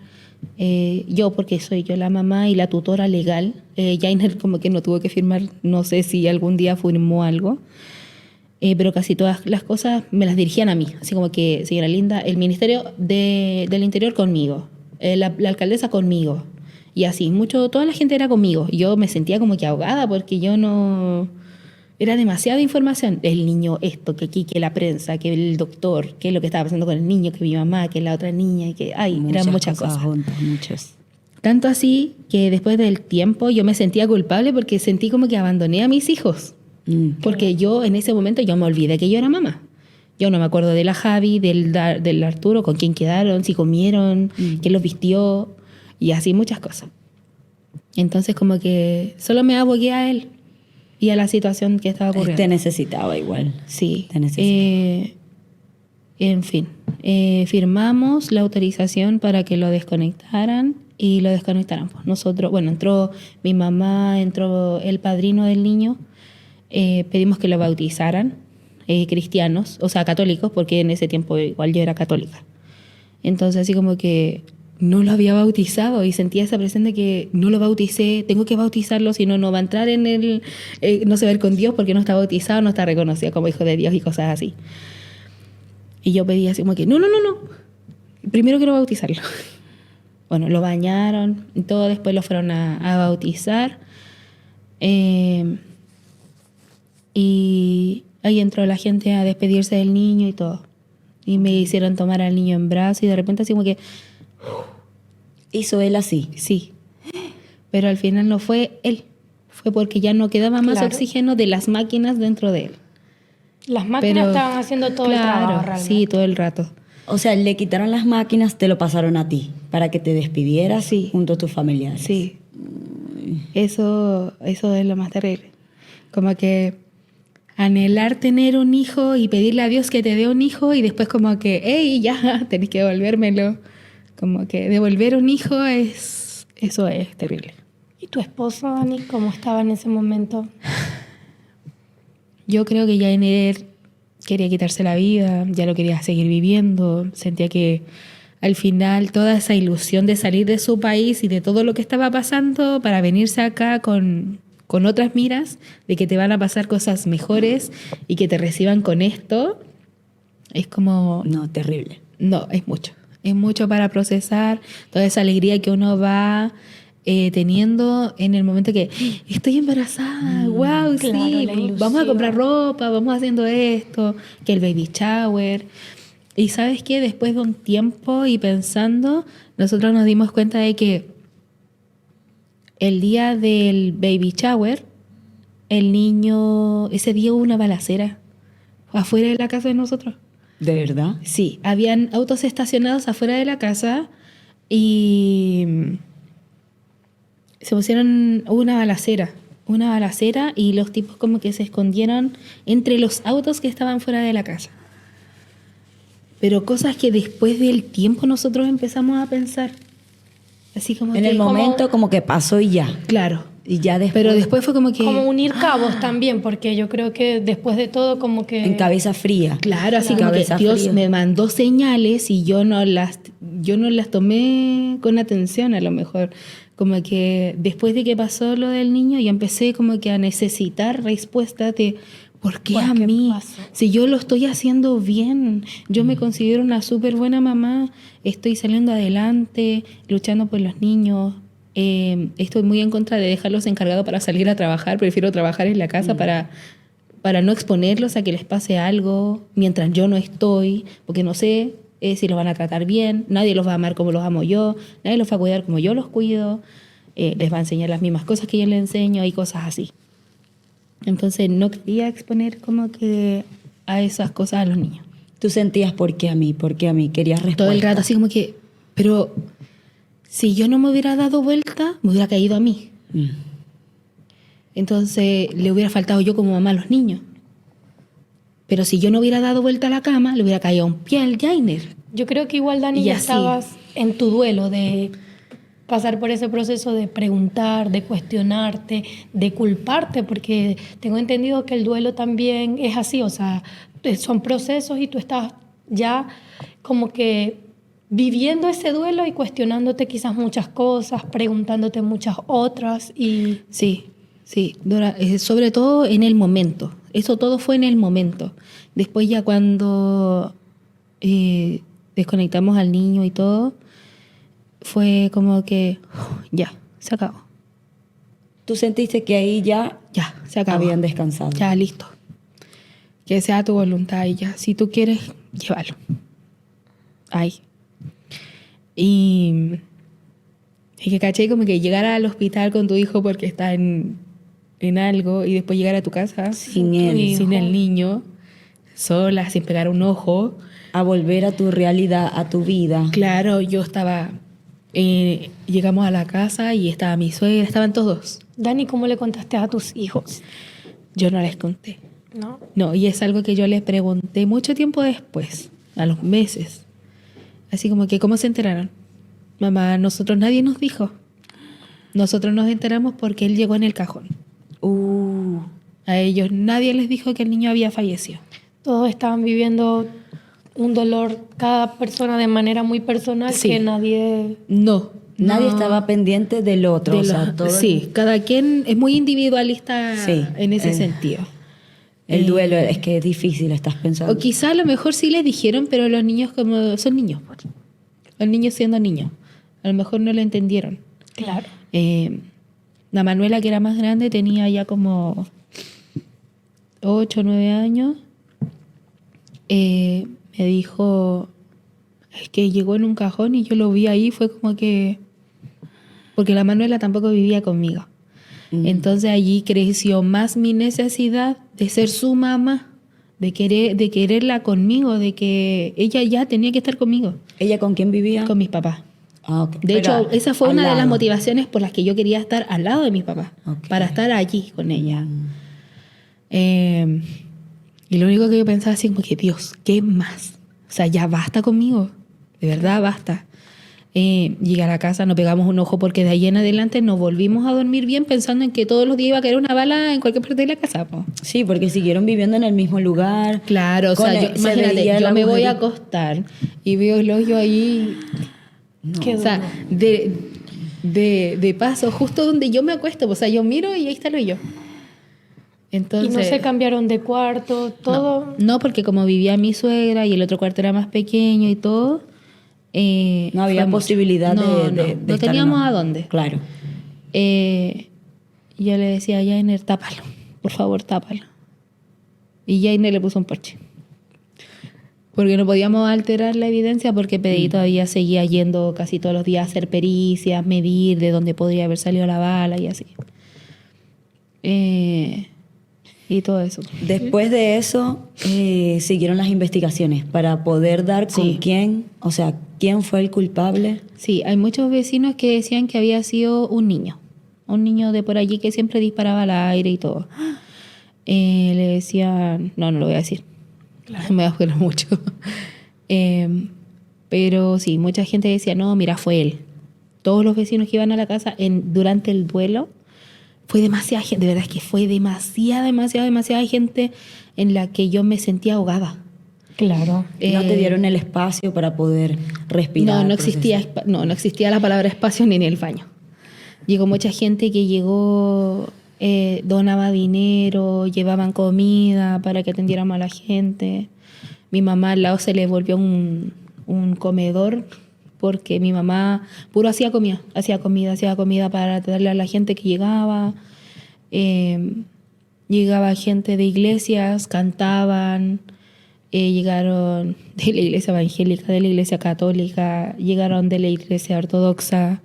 Yo, porque soy yo la mamá y la tutora legal, Jainer como que no tuvo que firmar, no sé si algún día firmó algo, pero casi todas las cosas me las dirigían a mí, así como que, señora Linda, el Ministerio del Interior conmigo, la alcaldesa conmigo, y así, toda la gente era conmigo. Yo me sentía como que ahogada porque yo no... Era demasiada información. El niño esto, que aquí, que la prensa, que el doctor, que lo que estaba pasando con el niño, que mi mamá, que la otra niña, y que... eran muchas cosas. juntas, muchas. Tanto así que después del tiempo yo me sentía culpable porque sentí como que abandoné a mis hijos. Porque yo en ese momento yo me olvidé que yo era mamá. Yo no me acuerdo de la Javi, del Arturo, con quién quedaron, si comieron, quién los vistió, y así muchas cosas. Entonces como que solo me abogué a él. y a la situación que estaba ocurriendo. Te necesitaba igual. Sí. Te necesitaba. En fin, firmamos la autorización para que lo desconectaran y lo desconectaran. Pues nosotros, bueno, entró mi mamá, entró el padrino del niño, pedimos que lo bautizaran, cristianos, o sea, católicos, porque en ese tiempo igual yo era católica. Entonces así como que no lo había bautizado y sentía esa presión de que no lo bauticé, tengo que bautizarlo, si no, no va a entrar en el, no se va a ir con Dios porque no está bautizado, no está reconocido como hijo de Dios y cosas así. Y yo pedí así como que, no. Primero quiero bautizarlo. Bueno, lo bañaron y todo, después lo fueron a bautizar. Y ahí entró la gente a despedirse del niño y todo. Y me hicieron tomar al niño en brazos y de repente así como que, ¿Hizo él así? sí. Pero al final no fue él. Fue porque ya no quedaba más Claro. oxígeno de las máquinas dentro de él. Las máquinas Pero, estaban haciendo todo el trabajo realmente. sí, todo el rato. O sea, le quitaron las máquinas, te lo pasaron a ti, para que te despidieras Sí. junto a tus familiares. Sí. Eso es lo más terrible. Como que anhelar tener un hijo y pedirle a Dios que te dé un hijo y después como que, hey, ya, tenés que devolvérmelo. Como que devolver un hijo eso es terrible. ¿Y tu esposo, Dani, cómo estaba en ese momento? Yo creo que Jainer quería quitarse la vida, ya lo quería seguir viviendo, sentía que al final toda esa ilusión de salir de su país y de todo lo que estaba pasando para venirse acá con otras miras, de que te van a pasar cosas mejores y que te reciban con esto, es como, No, terrible. no, es mucho para procesar, toda esa alegría que uno va teniendo en el momento que estoy embarazada, wow, claro, sí, la ilusión. vamos a comprar ropa, vamos haciendo esto, que el baby shower. Y sabes qué, después de un tiempo y pensando, nosotros nos dimos cuenta de que el día del baby shower, el niño, ese día hubo una balacera afuera de la casa de nosotros. ¿De verdad? Sí, habían autos estacionados afuera de la casa y se pusieron una balacera y los tipos como que se escondieron entre los autos que estaban fuera de la casa. Pero cosas que después del tiempo nosotros empezamos a pensar. Así como En que, el momento como que pasó y ya. claro. Y ya después. Pero después fue como que... Como unir cabos también, porque yo creo que después de todo como que... En cabeza fría. Claro, así como que Cabeza Dios fría. me mandó señales y yo no las tomé con atención a lo mejor. Como que después de que pasó lo del niño, yo empecé como que a necesitar respuestas de ¿por qué ¿Por a qué mí? pasó? Si yo lo estoy haciendo bien, yo me considero una súper buena mamá, estoy saliendo adelante, luchando por los niños. Estoy muy en contra de dejarlos encargados para salir a trabajar, prefiero trabajar en la casa para no exponerlos a que les pase algo mientras yo no estoy, porque no sé si los van a tratar bien, nadie los va a amar como los amo yo, nadie los va a cuidar como yo los cuido, les va a enseñar las mismas cosas que yo les enseño y cosas así. Entonces no quería exponer como que a esas cosas a los niños. Tú sentías ¿por qué a mí? ¿Por qué a mí? Querías respuesta. Todo el rato así como que, pero si yo no me hubiera dado vuelta, me hubiera caído a mí. Mm. Entonces le hubiera faltado yo como mamá a los niños. Pero si yo no hubiera dado vuelta a la cama, le hubiera caído un pie al Jainer. Yo creo que igual, Dani, Y ya así. estabas en tu duelo de pasar por ese proceso de preguntar, de cuestionarte, de culparte, porque tengo entendido que el duelo también es así, o sea, son procesos y tú estás ya como que viviendo ese duelo y cuestionándote quizás muchas cosas, preguntándote muchas otras y Sí, sí. Sobre todo en el momento. Eso todo fue en el momento. Después ya cuando desconectamos al niño y todo, fue como que ya, se acabó. Tú sentiste que ahí ya Ya, se acabó. habían descansado. Ya, listo. Que sea tu voluntad y ya. Si tú quieres, llévalo. Ahí. Y que caché como que llegar al hospital con tu hijo porque está en algo y después llegar a tu casa Sin él. sin el niño, sola, sin pegar un ojo. A volver a tu realidad, a tu vida. Claro, yo estaba... llegamos a la casa y estaba mi suegra, estaban todos. Dani, ¿cómo le contaste a tus hijos? Yo no les conté. ¿No? No, y es algo que yo les pregunté mucho tiempo después, a los meses. Así como que, ¿cómo se enteraron? Mamá, nosotros nadie nos dijo. Nosotros nos enteramos porque él llegó en el cajón. A ellos nadie les dijo que el niño había fallecido. Todos estaban viviendo un dolor, cada persona de manera muy personal, Sí. que nadie... Nadie No. estaba pendiente del otro. De O sea, los- todo sí, cada quien es muy individualista Sí, en ese sentido. el duelo es que es difícil, estás pensando. O quizá a lo mejor sí les dijeron, pero los niños como son niños. Pues. Los niños siendo niños. A lo mejor no lo entendieron. Claro. La Manuela, que era más grande, tenía ya como 8 o 9 años. Me dijo, es que llegó en un cajón y yo lo vi ahí, fue como que... Porque la Manuela tampoco vivía conmigo. Entonces allí creció más mi necesidad de ser su mamá, de quererla conmigo, de que ella ya tenía que estar conmigo, ¿Ella con quién vivía? con mis papás. Ah, ok. De Pero hecho, esa fue al una de las lado. motivaciones por las que yo quería estar al lado de mis papás, Ok. para estar allí con ella. Y lo único que yo pensaba así como que, Dios, ¿qué más? O sea, ya basta conmigo, de verdad basta. Llegar a casa, nos pegamos un ojo porque de ahí en adelante nos volvimos a dormir bien pensando en que todos los días iba a caer una bala en cualquier parte de la casa. Po. Sí, porque siguieron viviendo en el mismo lugar. Claro, o Con sea, el- se imagínate, veía el yo me voy a agujerito. acostar y veo el hoyo ahí. Qué O sea, duro. de paso, justo donde yo me acuesto, o sea, yo miro y ahí está el hoyo. Y Entonces, no se cambiaron de cuarto, todo. no, porque como vivía mi suegra y el otro cuarto era más pequeño y todo, No había fue mucho. posibilidad No, de no estar teníamos en- a dónde. Claro. Yo le decía a Jainer, tápalo, por favor, tápalo. Y Jainer le puso un parche. Porque no podíamos alterar la evidencia porque Pedí todavía seguía yendo casi todos los días a hacer pericias, medir de dónde podría haber salido la bala y así. Y todo eso. Después de eso, siguieron las investigaciones para poder dar con Sí. quién, o sea, quién fue el culpable. Sí, hay muchos vecinos que decían que había sido un niño de por allí que siempre disparaba al aire y todo. Le decían, no lo voy a decir, me da pena mucho. Pero sí, mucha gente decía, no, mira, fue él. Todos los vecinos que iban a la casa durante el duelo, fue demasiada gente, de verdad es que fue demasiada gente en la que yo me sentía ahogada. Claro. No te dieron el espacio para poder respirar. No existía, procesar. no existía la palabra espacio ni en el baño. Llegó mucha gente que llegó, donaba dinero, llevaban comida para que atendiéramos a la gente. Mi mamá al lado se le volvió un comedor porque mi mamá puro hacía comida para darle a la gente que llegaba. Llegaba gente de iglesias, cantaban. Llegaron de la iglesia evangélica, de la iglesia católica, llegaron de la iglesia ortodoxa,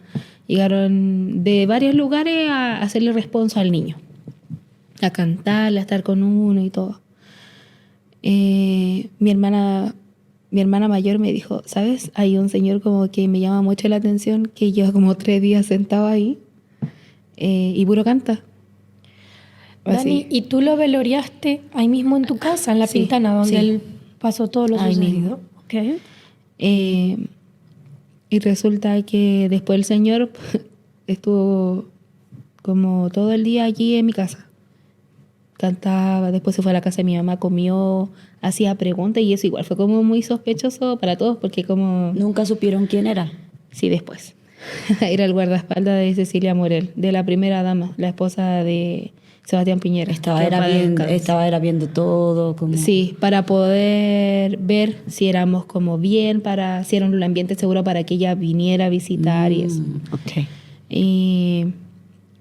llegaron de varios lugares a hacerle responsa al niño, a cantarle, a estar con uno y todo. Mi hermana mayor me dijo, ¿sabes? Hay un señor como que me llama mucho la atención, que lleva como 3 días sentado ahí y puro canta. Dani, Así. ¿y tú lo veloriaste ahí mismo en tu casa, en la Sí, Pintana, donde sí. él pasó todo lo Ahí sucedido? mismo. Ok. Y resulta que después el señor estuvo como todo el día allí en mi casa. Cantaba, después se fue a la casa de mi mamá, comió, hacía preguntas y eso igual fue como muy sospechoso para todos porque como... Nunca supieron quién era. Sí, después. Era el guardaespaldas de Cecilia Morel, de la primera dama, la esposa de Sebastián Piñera. Estaba, Que era para bien, descanse. estaba viendo todo. Como... Sí, para poder ver si éramos como bien, si era un ambiente seguro para que ella viniera a visitar y eso. Ok.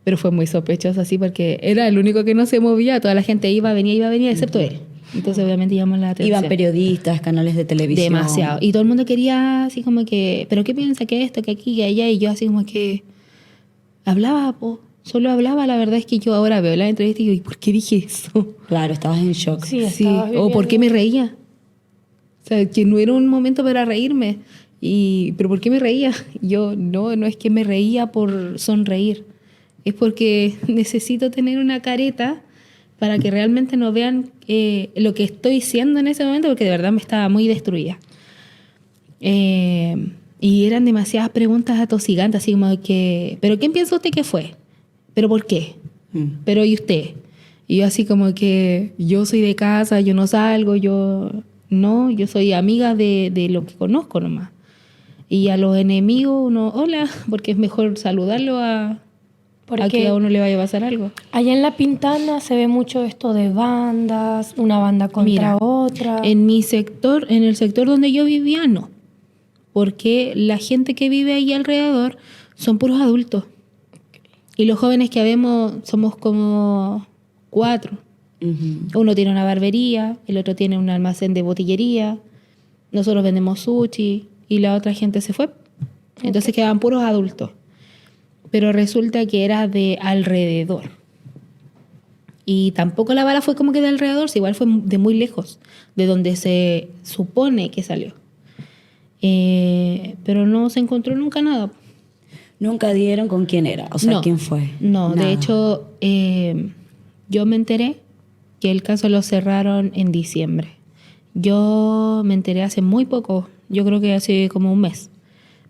Pero fue muy sospechoso así porque era el único que no se movía, toda la gente iba, venía, excepto él. Entonces obviamente llamó la atención. Iban periodistas, canales de televisión. Demasiado. Y todo el mundo quería así como que, ¿pero qué piensa que esto, que aquí, que allá? Y yo así como que hablaba, solo hablaba. La verdad es que yo ahora veo la entrevista y digo, ¿y por qué dije eso? Claro, estabas en shock. Sí, Sí, estabas o por qué viviendo- me reía. O sea, que no era un momento para reírme. ¿Pero por qué me reía? Yo, no es que me reía por sonreír. Es porque necesito tener una careta para que realmente no vean lo que estoy siendo en ese momento, porque de verdad me estaba muy destruida. Y eran demasiadas preguntas atosigantes, así como que, ¿pero quién piensa usted que fue? ¿Pero por qué? ¿Pero y usted? Y yo así como que, yo soy de casa, yo no salgo, yo soy amiga de lo que conozco nomás. Y a los enemigos uno, hola, porque es mejor saludarlo a que a uno le vaya a pasar algo. Allá en La Pintana se ve mucho esto de bandas, una banda contra Mira, otra. En mi sector, en el sector donde yo vivía, no. Porque la gente que vive ahí alrededor son puros adultos. Y los jóvenes que habemos somos como 4. Uno tiene una barbería, el otro tiene un almacén de botillería, nosotros vendemos sushi y la otra gente se fue. Entonces quedaban puros adultos. Pero resulta que era de alrededor. Y tampoco la bala fue como que de alrededor, igual fue de muy lejos, de donde se supone que salió. Pero no se encontró nunca nada. Nunca dieron con quién era, o sea, No, quién fue. No, Nada. de hecho, yo me enteré que el caso lo cerraron en diciembre. Yo me enteré hace muy poco, yo creo que hace como un mes.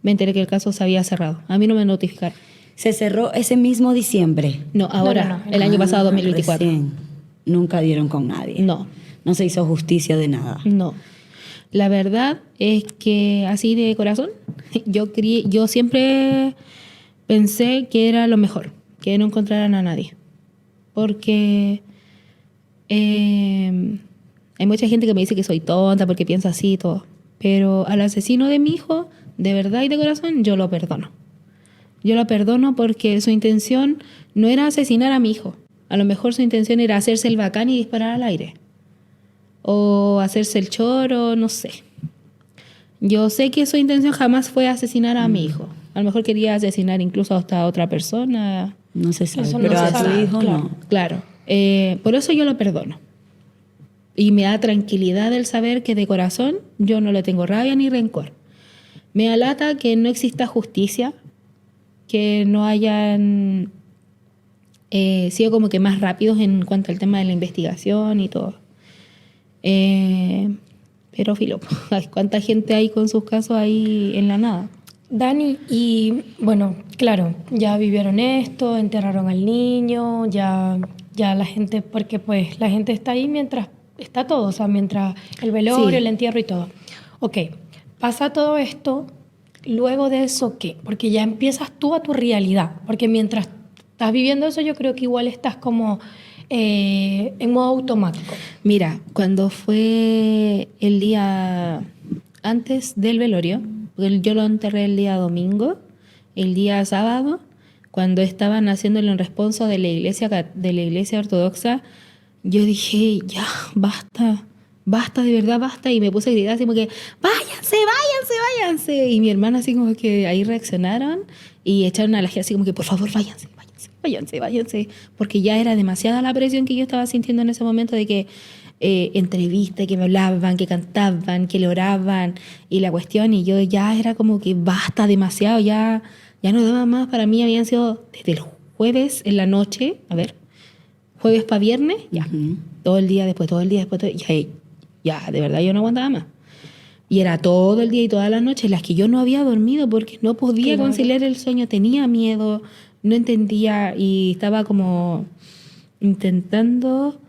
Me enteré que el caso se había cerrado. A mí no me notificaron. Se cerró ese mismo diciembre. No, ahora, No. el año pasado, 2024. Recién. Nunca dieron con nadie. No. No se hizo justicia de nada. No. La verdad es que así de corazón, yo siempre pensé que era lo mejor, que no encontraran a nadie. Porque hay mucha gente que me dice que soy tonta porque piensa así y todo. Pero al asesino de mi hijo, de verdad y de corazón, yo lo perdono. Yo lo perdono porque su intención no era asesinar a mi hijo. A lo mejor su intención era hacerse el bacán y disparar al aire. O hacerse el choro, no sé. Yo sé que su intención jamás fue asesinar a mi hijo. A lo mejor quería asesinar incluso hasta a otra persona. No se sabe, Eso no pero se a tu sabe, hijo claro. no. Claro. Por eso yo lo perdono. Y me da tranquilidad el saber que de corazón yo no le tengo rabia ni rencor. Me alata que no exista justicia, que no hayan sido como que más rápidos en cuanto al tema de la investigación y todo. Pero filo, ¿cuánta gente hay con sus casos ahí en la nada? Dani, y bueno, claro, ya vivieron esto, enterraron al niño, ya la gente, porque pues la gente está ahí mientras está todo, o sea, mientras el velorio, Sí. el entierro y todo. Ok, pasa todo esto, luego de eso, ¿qué? Porque ya empiezas tú a tu realidad, porque mientras estás viviendo eso, yo creo que igual estás como en modo automático. Mira, cuando fue el día antes del velorio, porque yo lo enterré el día domingo, el día sábado, cuando estaban haciéndolo en responso de la iglesia ortodoxa, yo dije, ya, basta, de verdad, basta. Y me puse a gritar así como que, váyanse. Y mi hermana así como que ahí reaccionaron y echaron a la gente así como que, por favor, váyanse. Porque ya era demasiada la presión que yo estaba sintiendo en ese momento de que entrevistas, que me hablaban, que cantaban, que le oraban y la cuestión. Y yo ya era como que basta demasiado, ya no daba más. Para mí habían sido desde el jueves en la noche, jueves para viernes, ya. Todo el día después, ya, de verdad yo no aguantaba más. Y era todo el día y todas las noches las que yo no había dormido porque no podía Claro. conciliar el sueño, tenía miedo, no entendía y estaba como intentando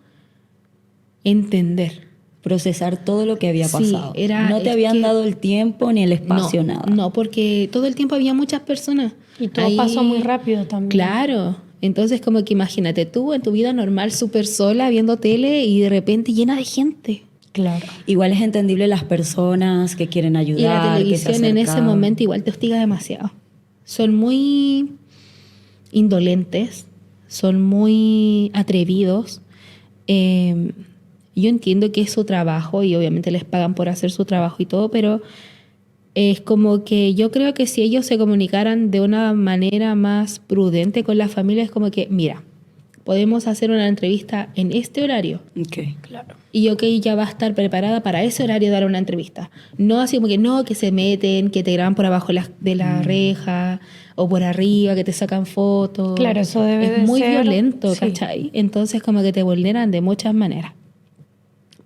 entender. Procesar todo lo que había Sí, pasado. No te es habían que- dado el tiempo ni el espacio, nada. No, porque todo el tiempo había muchas personas. Y todo Ahí- pasó muy rápido también. Claro. Entonces, como que imagínate tú en tu vida normal, súper sola, viendo tele y de repente llena de gente. Claro. Igual es entendible las personas que quieren ayudar. Y la que se televisión en ese acercan. momento igual te hostiga demasiado. Son muy indolentes, son muy atrevidos. Yo entiendo que es su trabajo y obviamente les pagan por hacer su trabajo y todo, pero es como que yo creo que si ellos se comunicaran de una manera más prudente con la familia, es como que, mira, podemos hacer una entrevista en este horario. Okay. Claro. Y ok, ya va a estar preparada para ese horario de dar una entrevista. No así como que no, que se meten, que te graban por abajo de la reja o por arriba, que te sacan fotos. Claro, eso debe es de muy ser, violento, sí. ¿cachai? Entonces como que te vulneran de muchas maneras.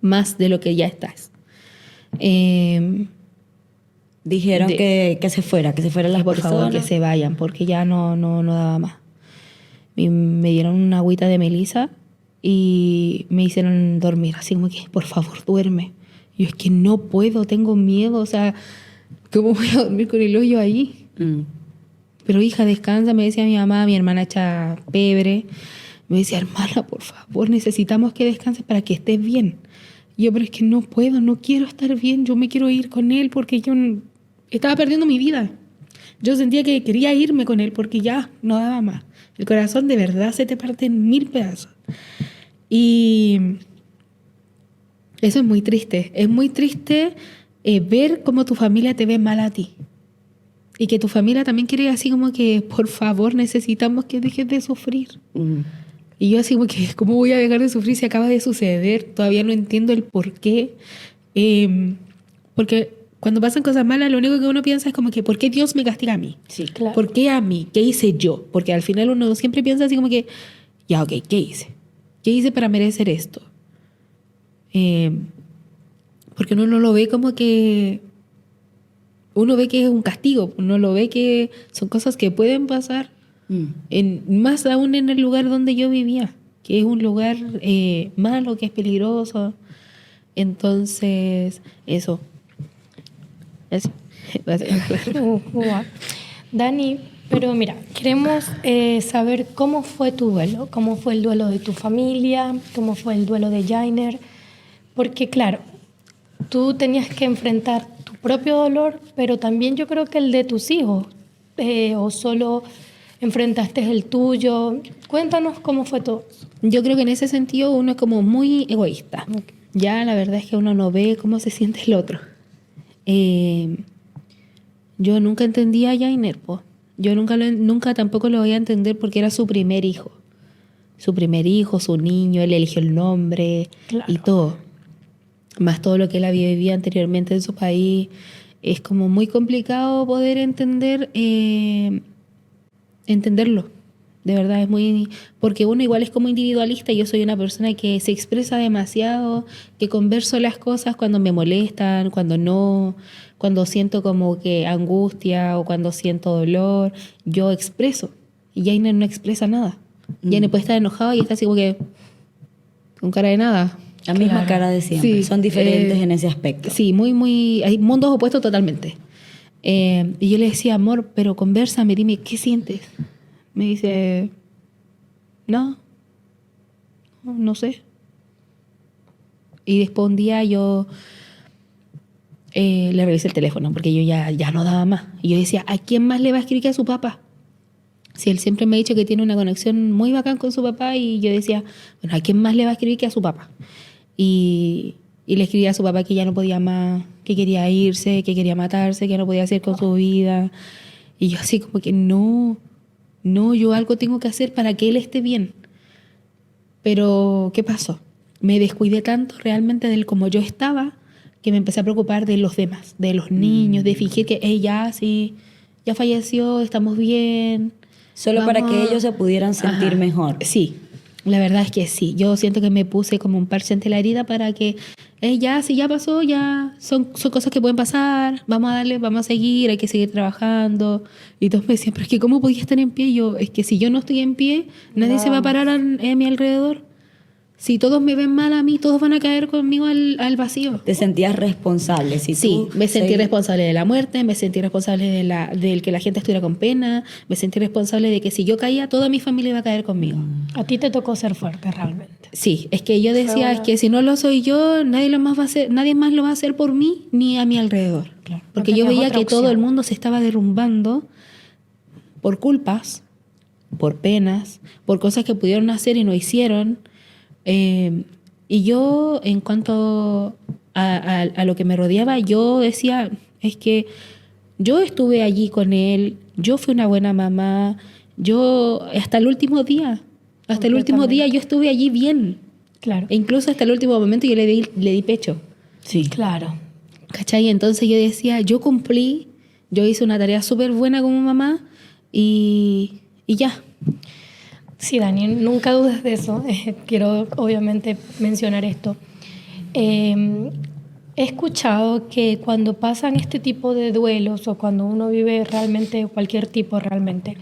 Más de lo que ya estás. Dijeron que se fuera, que se fueran las Por favor, que personas. se vayan, porque ya no daba más. Y me dieron una agüita de melisa y me hicieron dormir, así como que, por favor, duerme. Y yo, es que no puedo, tengo miedo, o sea, ¿cómo voy a dormir con el hoyo ahí? Pero hija, descansa, me decía mi mamá, mi hermana echa pebre. Me decía, hermana, por favor, necesitamos que descanses para que estés bien. Y yo, pero es que no puedo, no quiero estar bien, yo me quiero ir con él porque yo estaba perdiendo mi vida. Yo sentía que quería irme con él porque ya no daba más. El corazón de verdad se te parte en 1000 pedazos. Y eso es muy triste. Es muy triste ver cómo tu familia te ve mal a ti. Y que tu familia también quiere así como que, por favor, necesitamos que dejes de sufrir. Y yo así como que, ¿cómo voy a dejar de sufrir si acaba de suceder? Todavía no entiendo el por qué. Porque cuando pasan cosas malas, lo único que uno piensa es como que, ¿por qué Dios me castiga a mí? Sí. Claro. ¿Por qué a mí? ¿Qué hice yo? Porque al final uno siempre piensa así como que, ya, ok, ¿qué hice? ¿Qué hice para merecer esto? Porque uno no lo ve como que... Uno ve que es un castigo, uno lo ve que son cosas que pueden pasar, más aún en el lugar donde yo vivía, que es un lugar malo, que es peligroso. Entonces, eso. Guau. Dani, pero mira, queremos saber cómo fue tu duelo, cómo fue el duelo de tu familia, cómo fue el duelo de Jainer, porque claro, tú tenías que enfrentar tu propio dolor, pero también yo creo que el de tus hijos, o solo enfrentaste el tuyo. Cuéntanos cómo fue todo. Yo creo que en ese sentido uno es como muy egoísta. Ya la verdad es que uno no ve cómo se siente el otro. Yo nunca entendía a Jainer, po. Yo nunca tampoco lo voy a entender porque era su primer hijo. Su primer hijo, su niño, él eligió el nombre Claro. y todo. Más todo lo que él había vivido anteriormente en su país. Es como muy complicado poder entenderlo. De verdad es muy... Porque uno igual es como individualista y yo soy una persona que se expresa demasiado, que converso las cosas cuando me molestan, cuando no, cuando siento como que angustia o cuando siento dolor, yo expreso. Y Jainer no expresa nada. Jainer puede estar enojado y está así como que con cara de nada. La misma Claro. cara de siempre. Sí, Son diferentes en ese aspecto. Sí, muy... Hay mundos opuestos totalmente. Y yo le decía, amor, pero convérsame, dime, ¿qué sientes? Me dice, no sé. Y después un día yo le revisé el teléfono porque yo ya no daba más. Y yo decía, ¿a quién más le va a escribir que a su papá? Si él siempre me ha dicho que tiene una conexión muy bacán con su papá y yo decía, bueno, ¿a quién más le va a escribir que a su papá? Y le escribí a su papá que ya no podía más, que quería irse, que quería matarse, que no podía hacer con su vida. Y yo así como que no, yo algo tengo que hacer para que él esté bien. Pero, ¿qué pasó? Me descuidé tanto realmente del cómo yo estaba que me empecé a preocupar de los demás, de los niños, de fingir que ella sí, ya falleció, estamos bien. Solo para Vamos que a- ellos se pudieran sentir Ajá. mejor. Sí, la verdad es que sí. Yo siento que me puse como un parche ante la herida para que ya, si ya pasó, ya son cosas que pueden pasar. Vamos a darle, vamos a seguir, hay que seguir trabajando. Y todos me decían, pero es que ¿cómo podía estar en pie? Y yo, es que si yo no estoy en pie, nadie se va a parar a mi alrededor. Si todos me ven mal a mí, todos van a caer conmigo al vacío. Te sentías responsable. Si Sí, tú me sentí seguí- responsable de la muerte, me sentí responsable del que la gente estuviera con pena, me sentí responsable de que si yo caía, toda mi familia iba a caer conmigo. A ti te tocó ser fuerte realmente. Sí, es que yo decía, una- es que si no lo soy yo, nadie más lo va a hacer por mí ni a mi alrededor. Claro, no Porque yo tenías veía otra que todo opción. el mundo se estaba derrumbando por culpas, por penas, por cosas que pudieron hacer y no hicieron. Y yo, en cuanto a lo que me rodeaba, yo decía, es que yo estuve allí con él, yo fui una buena mamá, yo hasta el último día, Hasta el último día yo estuve allí bien. Claro. E incluso hasta el último momento yo le di pecho. Sí. Claro. ¿Cachai? Entonces yo decía, yo cumplí, yo hice una tarea súper buena como mamá y ya. Sí, Dani, nunca dudes de eso. Quiero obviamente mencionar esto. He escuchado que cuando pasan este tipo de duelos o cuando uno vive realmente cualquier tipo realmente,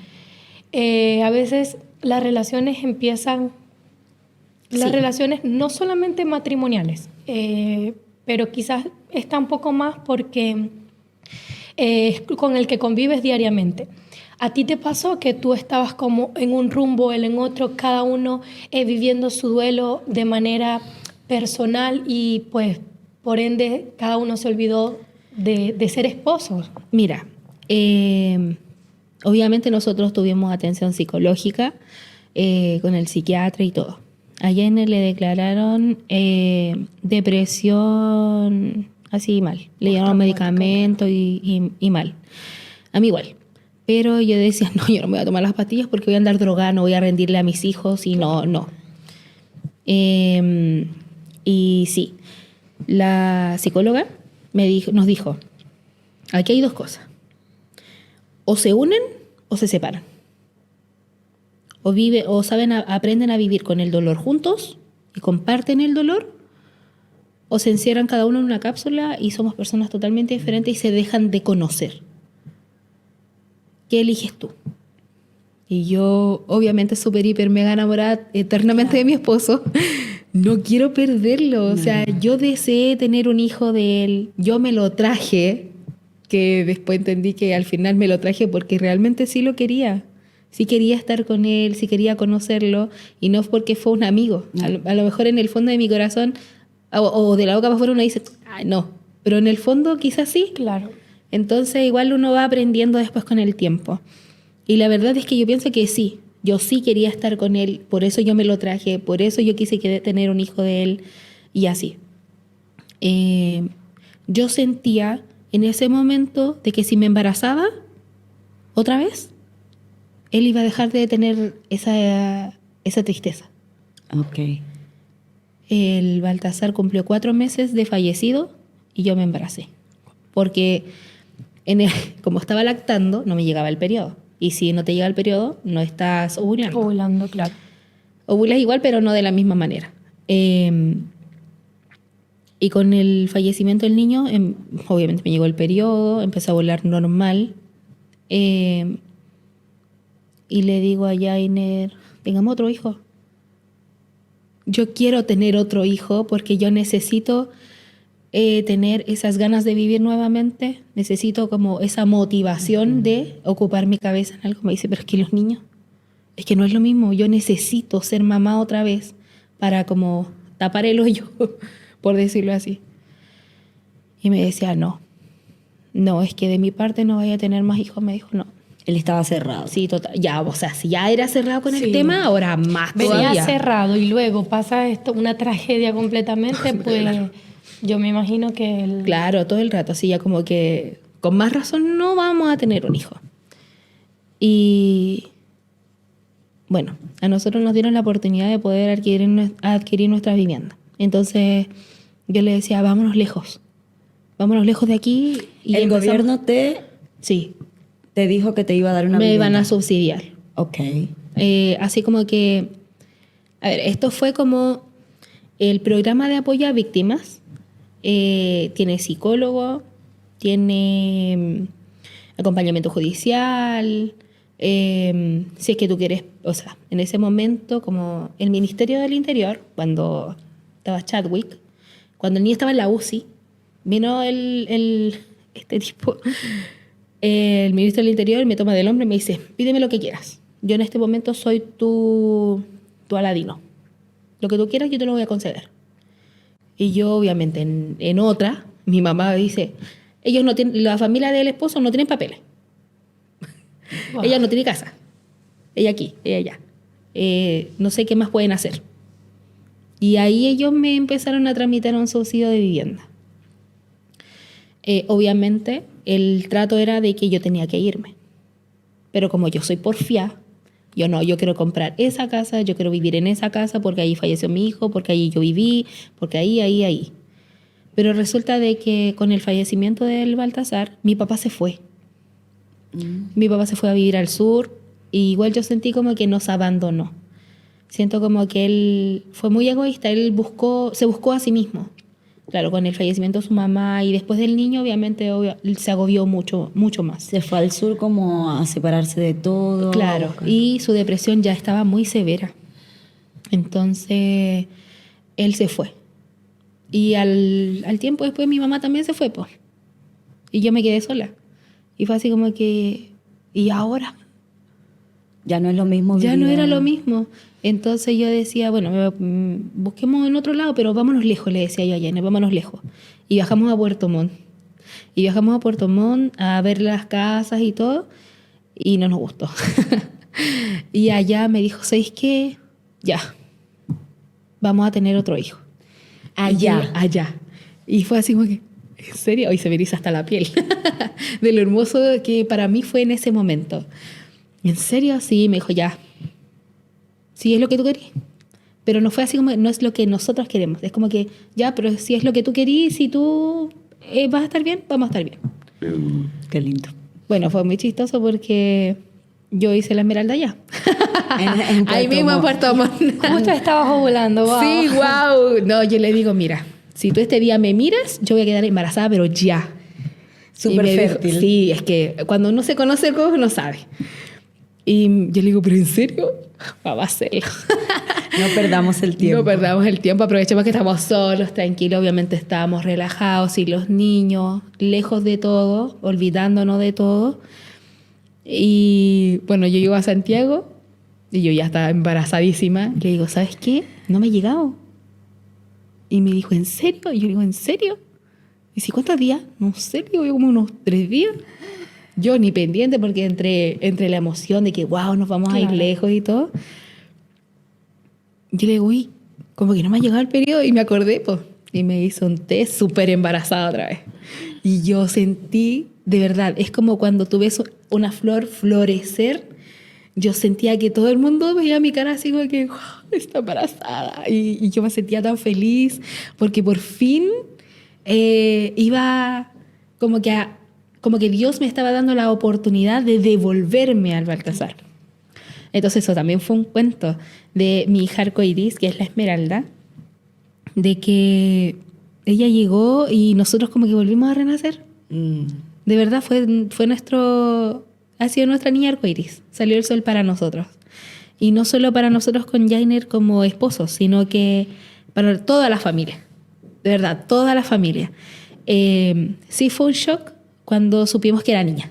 a veces las relaciones empiezan, las Sí. relaciones no solamente matrimoniales, pero quizás está un poco más porque es con el que convives diariamente. ¿A ti te pasó que tú estabas como en un rumbo, él en otro, cada uno viviendo su duelo de manera personal y pues por ende cada uno se olvidó de ser esposos? Mira, obviamente nosotros tuvimos atención psicológica con el psiquiatra y todo. A Jenner le declararon depresión así mal. Le dieron medicamentos y mal. A mí igual. Pero yo decía, no, yo no me voy a tomar las pastillas porque voy a andar drogada, no voy a rendirle a mis hijos y no. Y sí, la psicóloga nos dijo, aquí hay dos cosas. O se unen o se separan. O aprenden a vivir con el dolor juntos y comparten el dolor, o se encierran cada uno en una cápsula y somos personas totalmente diferentes y se dejan de conocer. ¿Qué eliges tú? Y yo, obviamente, súper, hiper, mega enamorada eternamente de mi esposo. No quiero perderlo. O sea, yo deseé tener un hijo de él. Yo me lo traje, que después entendí que al final me lo traje porque realmente sí lo quería. Sí quería estar con él, sí quería conocerlo. Y no porque fue un amigo. A lo mejor en el fondo de mi corazón, o de la boca para afuera uno dice, ay, no. Pero en el fondo quizás sí. Claro. Entonces igual uno va aprendiendo después con el tiempo. Y la verdad es que yo pienso que sí, yo sí quería estar con él, por eso yo me lo traje, por eso yo quise tener un hijo de él y así. Yo sentía en ese momento de que si me embarazaba otra vez, él iba a dejar de tener esa tristeza. Ok. El Baltasar cumplió 4 meses de fallecido y yo me embaracé. Porque como estaba lactando, no me llegaba el periodo. Y si no te llega el periodo, no estás ovulando. Ovulando, claro. Ovulas igual, pero no de la misma manera. Y con el fallecimiento del niño, obviamente me llegó el periodo, empecé a ovular normal. Y le digo a Jainer, tengamos otro hijo. Yo quiero tener otro hijo porque yo necesito tener esas ganas de vivir nuevamente. Necesito como esa motivación de ocupar mi cabeza en algo. Me dice, pero es que los niños, es que no es lo mismo. Yo necesito ser mamá otra vez para como tapar el hoyo, por decirlo así. Y me decía, no, es que de mi parte no vaya a tener más hijos. Me dijo, no. Él estaba cerrado. Sí, total. Ya, o sea, si ya era cerrado con Sí. el tema, ahora más Venía todavía. cerrado y luego pasa esto, una tragedia completamente, pues yo me imagino que el... Claro, todo el rato, así ya como que con más razón no vamos a tener un hijo. Y bueno, a nosotros nos dieron la oportunidad de poder adquirir nuestra vivienda. Entonces yo le decía, vámonos lejos de aquí. Y el empezamos- gobierno Sí, te dijo que te iba a dar una me vivienda. iban a subsidiar. Ok. Así como que, a ver, esto fue como el programa de apoyo a víctimas. Tiene psicólogo, tiene acompañamiento judicial. Si es que tú quieres, o sea, en ese momento, como el Ministerio del Interior, cuando estaba Chadwick, cuando el niño estaba en la UCI, vino este tipo, el ministro del Interior, me toma del hombro y me dice, pídeme lo que quieras. Yo en este momento soy tu Aladino. Lo que tú quieras yo te lo voy a conceder. Y yo, obviamente, en otra, mi mamá dice, ellos no tienen, la familia del esposo no tienen papeles. Wow. Ella no tiene casa. Ella aquí, ella allá. No sé qué más pueden hacer. Y ahí ellos me empezaron a tramitar un subsidio de vivienda. Obviamente, el trato era de que yo tenía que irme. Pero como yo soy porfía, Yo no, yo quiero comprar esa casa, yo quiero vivir en esa casa porque ahí falleció mi hijo, porque ahí yo viví, porque ahí. Pero resulta de que con el fallecimiento del Baltasar, mi papá se fue. Mi papá se fue a vivir al sur y igual yo sentí como que nos abandonó. Siento como que él fue muy egoísta, él se buscó a sí mismo. Claro, con el fallecimiento de su mamá y después del niño, obviamente, él se agobió mucho, mucho más. Se fue al sur como a separarse de todo. Claro, y su depresión ya estaba muy severa. Entonces, él se fue. Y al tiempo después mi mamá también se fue, pues. Y yo me quedé sola. Y fue así como que, ¿y ahora? Ya no es lo mismo. Ya no vivir era lo mismo. Entonces yo decía, bueno, busquemos en otro lado, pero vámonos lejos, le decía yo a Jaina, vámonos lejos. Y viajamos a Puerto Montt. Y viajamos a Puerto Montt a ver las casas y todo, y no nos gustó. Y allá me dijo, ¿sabéis qué? Ya, vamos a tener otro hijo. Allá. Y fue así como que, ¿en serio? Hoy se me eriza hasta la piel. De lo hermoso que para mí fue en ese momento. ¿En serio? Sí, me dijo, ya. Sí, es lo que tú querías. Pero no fue así como, no es lo que nosotros queremos. Es como que, ya, pero si es lo que tú querías, si tú vas a estar bien, vamos a estar bien. Qué lindo. Bueno, fue muy chistoso porque yo hice la Esmeralda allá. En Ahí Puerto mismo en Montt. Puerto Montt. Justo estabas ovulando, wow. Sí, wow. No, yo le digo, mira, si tú este día me miras, yo voy a quedar embarazada, pero ya. Súper Y me dijo, fértil. sí, es que cuando uno se conoce el cuerpo no sabe. Y yo le digo, ¿pero en serio? Vamos a hacerlo. No perdamos el tiempo. No perdamos el tiempo, aprovechemos que estamos solos, tranquilos, obviamente estábamos relajados y los niños, lejos de todo, olvidándonos de todo. Y bueno, yo llego a Santiago y yo ya estaba embarazadísima. Le digo, ¿sabes qué? No me ha llegado. Y me dijo, ¿en serio? Y yo le digo, ¿en serio? Y si ¿cuántos días? No sé, digo yo como unos 3 días. Yo ni pendiente porque entre la emoción de que, wow, nos vamos a ir Claro. lejos y todo. Yo le digo, uy, como que no me ha llegado el periodo y me acordé, pues. Y me hizo un té súper embarazada otra vez. Y yo sentí, de verdad, es como cuando tú ves una flor florecer. Yo sentía que todo el mundo veía mi cara así como que, wow, está embarazada. Y yo me sentía tan feliz porque por fin iba como que Dios me estaba dando la oportunidad de devolverme al Baltasar. Entonces eso también fue un cuento de mi hija arcoiris, que es la Esmeralda, de que ella llegó y nosotros como que volvimos a renacer. De verdad ha sido nuestra niña arcoiris. Salió el sol para nosotros. Y no solo para nosotros con Jainer como esposos, sino que para toda la familia. De verdad, toda la familia. Sí fue un shock cuando supimos que era niña.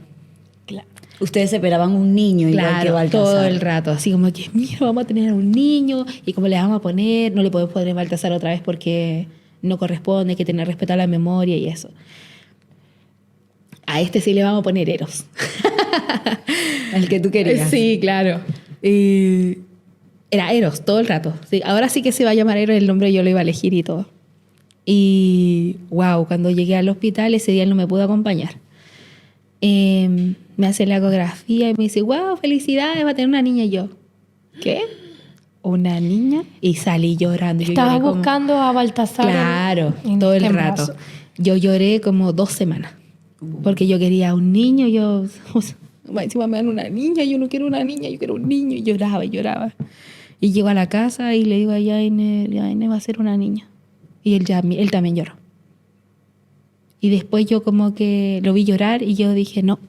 Claro. Ustedes esperaban un niño igual que Claro, Baltasar. todo el rato. Así como que, mira, vamos a tener un niño y cómo le vamos a poner, no le podemos poner Baltasar otra vez porque no corresponde, hay que tener respeto a la memoria y eso. A este sí le vamos a poner Eros. El que tú querías. Sí, claro. Era Eros todo el rato. Sí, ahora sí que se va a llamar Eros, el nombre yo lo iba a elegir y todo. Y wow, cuando llegué al hospital ese día él no me pudo acompañar. Me hace la ecografía y me dice, wow, felicidades, va a tener una niña. Y yo, ¿qué? ¿Una niña? Y salí llorando. Yo Estabas lloré como- buscando a Baltasar. Claro, en todo el este rato. embarazo. Yo lloré como 2 semanas. Porque yo quería un niño, encima me dan una niña, yo no quiero una niña, yo quiero un niño. Y lloraba y lloraba. Y llego a la casa y le digo a Jainer va a ser una niña. Y él también lloró. Y después yo como que lo vi llorar y yo dije, no,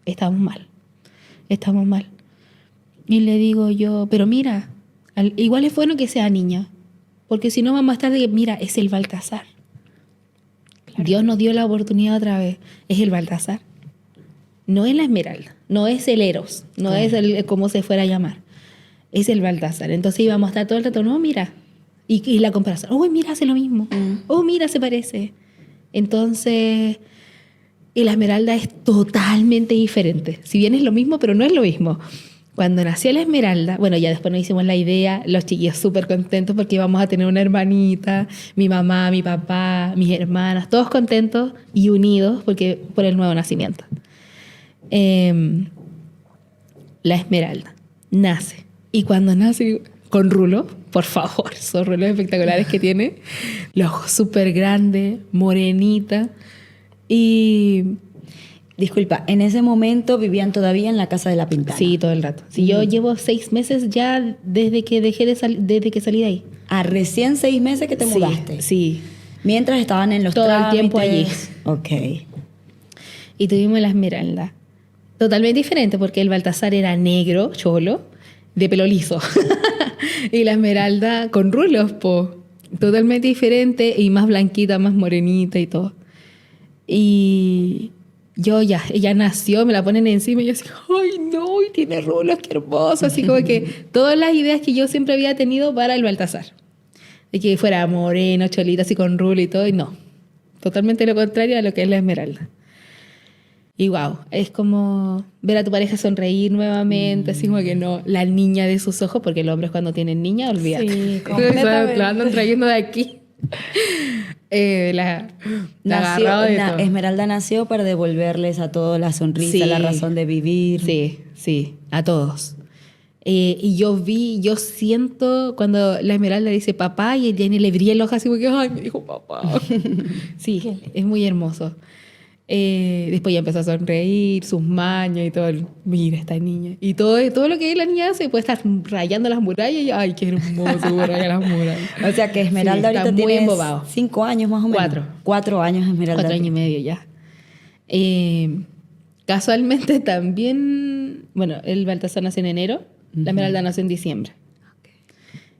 estamos mal. Y le digo yo, pero mira, igual es bueno que sea niña. Porque si no vamos a estar de que, mira, es el Baltasar. Dios nos dio la oportunidad otra vez. Es el Baltasar. No es la Esmeralda. No es el Eros. No es el como se fuera a llamar. Es el Baltasar. Entonces íbamos a estar todo el rato, no, mira. Y la comparación. Oh, mira, hace lo mismo. Oh, mira, se parece. Entonces, y la Esmeralda es totalmente diferente. Si bien es lo mismo, pero no es lo mismo. Cuando nació la Esmeralda, bueno, ya después nos hicimos la idea, los chiquillos súper contentos porque íbamos a tener una hermanita, mi mamá, mi papá, mis hermanas, todos contentos y unidos porque por el nuevo nacimiento. La Esmeralda. nace. Y cuando nace con rulo, por favor, esos rulos espectaculares que tiene, los ojos súper grandes, morenita. Y Disculpa, en ese momento vivían todavía en la casa de la Pintana. sí, todo el rato. Sí, yo llevo 6 meses ya desde que desde que salí de ahí. Ah, recién 6 meses que te Sí, mudaste. sí. Mientras estaban en los Todo el tiempo allí. trámites. Ok. Y tuvimos la Esmeralda. Totalmente diferente porque el Baltasar era negro, cholo, de pelo liso. Y la Esmeralda con rulos, po. Totalmente diferente y más blanquita, más morenita y todo. Y ella nació, me la ponen encima y yo así, ¡ay no! Y tiene rulos, qué hermoso. Así como que todas las ideas que yo siempre había tenido para el Baltasar. De que fuera moreno, cholito, así con rulo y todo. Y no. Totalmente lo contrario a lo que es la Esmeralda. Y wow, es como ver a tu pareja sonreír nuevamente, así como que no, la niña de sus ojos, porque los hombres cuando tienen niña, olvídate. Sí, completamente. La andan trayendo de aquí. La agarrado de todo. Esmeralda nació para devolverles a todos la sonrisa, Sí. la razón de vivir. Sí, sí, a todos. Y yo siento cuando la Esmeralda dice papá y el Jenny le brilla el ojo así como que, ay, me dijo papá. Sí, es muy hermoso. Después ya empezó a sonreír, sus mañas y todo. Mira esta niña. Y todo lo que la niña hace, puede estar rayando las murallas y ay, qué hermoso rayar las murallas. O sea que Esmeralda Sí, está ahorita muy tiene embobado. 5 años más o menos. 4. 4 años Esmeralda. 4 años y medio ya. Casualmente también, bueno, el Baltasar nació en enero, la Esmeralda nació en diciembre.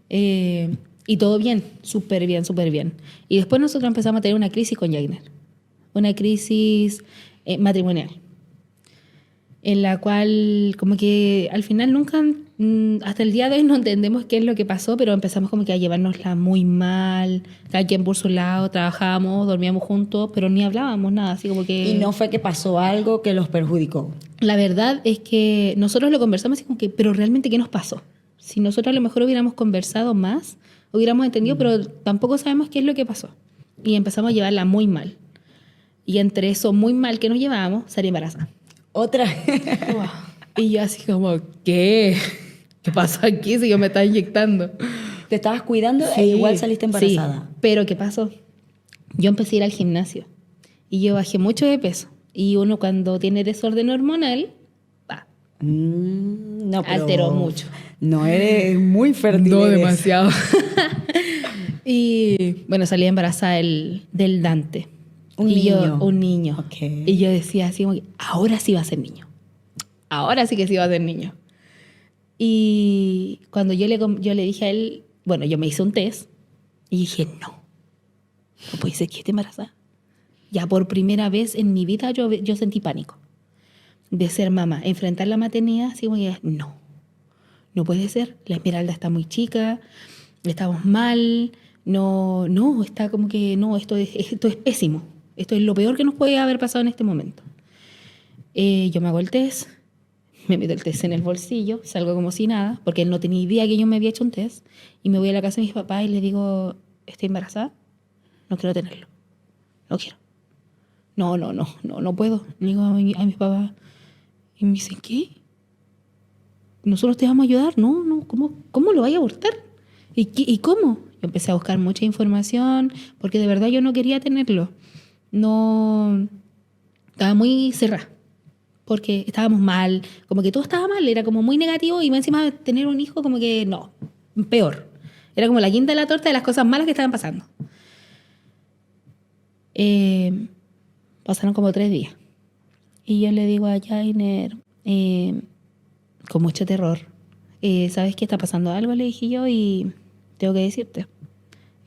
Y todo bien, súper bien, súper bien. Y después nosotros empezamos a tener una crisis con Jainer. Una crisis matrimonial. En la cual como que al final nunca, hasta el día de hoy no entendemos qué es lo que pasó, pero empezamos como que a llevárnosla muy mal, cada quien por su lado, trabajábamos, dormíamos juntos, pero ni hablábamos nada, así como que... Y no fue que pasó algo que los perjudicó. La verdad es que nosotros lo conversamos así como que, pero realmente ¿qué nos pasó? Si nosotros a lo mejor hubiéramos conversado más, hubiéramos entendido, pero tampoco sabemos qué es lo que pasó. Y empezamos a llevarla muy mal. Y entre eso muy mal que nos llevábamos, salí embarazada. Otra. Y yo así como, ¿qué? ¿Qué pasó aquí si yo me estaba inyectando? Te estabas cuidando e igual saliste embarazada. Sí, pero ¿qué pasó? Yo empecé a ir al gimnasio y yo bajé mucho de peso. Y uno cuando tiene desorden hormonal, No, pero alteró mucho. No eres muy fértil. No, eres. demasiado. Y bueno, salí embarazada del Dante. Un Y niño. Un niño. Ok. Y yo decía así como que, ahora sí va a ser niño. Ahora sí que sí va a ser niño. Y cuando yo le dije a él, bueno, yo me hice un test y dije, no puede ser que esté embarazada. Ya por primera vez en mi vida yo sentí pánico de ser mamá, enfrentar la maternidad, así como que, no puede ser, la Esmeralda está muy chica, estamos mal, no, está como que, no, esto es pésimo, esto es lo peor que nos puede haber pasado en este momento. Yo me hago el test, me meto el test en el bolsillo, salgo como si nada, porque él no tenía idea que yo me había hecho un test, y me voy a la casa de mis papás y le digo, ¿estoy embarazada? No quiero tenerlo, no quiero. No puedo. Le digo a mis papás, y me dicen, ¿qué? ¿Nosotros te vamos a ayudar? No, ¿cómo lo vaya a abortar? ¿Y cómo? Yo empecé a buscar mucha información, porque de verdad yo no quería tenerlo. No, estaba muy cerrada, porque estábamos mal, como que todo estaba mal, era como muy negativo, y más encima tener un hijo como que no, peor. Era como la quinta de la torta de las cosas malas que estaban pasando. Pasaron como 3 días. Y yo le digo a Jainer, con mucho terror, ¿sabes qué está pasando algo? Le dije yo, y tengo que decirte,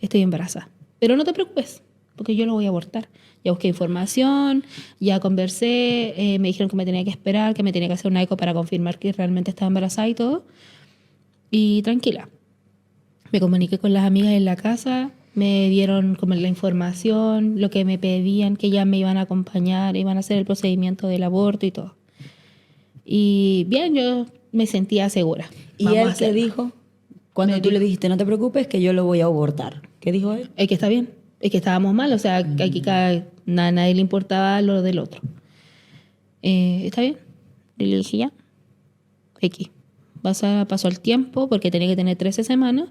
estoy embarazada. Pero no te preocupes, porque yo lo voy a abortar. Ya busqué información, ya conversé, me dijeron que me tenía que esperar, que me tenía que hacer una eco para confirmar que realmente estaba embarazada y todo. Y tranquila. Me comuniqué con las amigas en la casa, me dieron como la información, lo que me pedían, que ya me iban a acompañar, iban a hacer el procedimiento del aborto y todo. Y bien, yo me sentía segura. ¿Y Vamos a él qué hacerlo. dijo? Cuando tú le dijiste, no te preocupes, que yo lo voy a abortar. ¿Qué dijo él? Es que está bien, es que estábamos mal, o sea, que aquí a nadie le importaba lo del otro. ¿Está bien? Y le dije ya, X, pasó el tiempo porque tenía que tener 13 semanas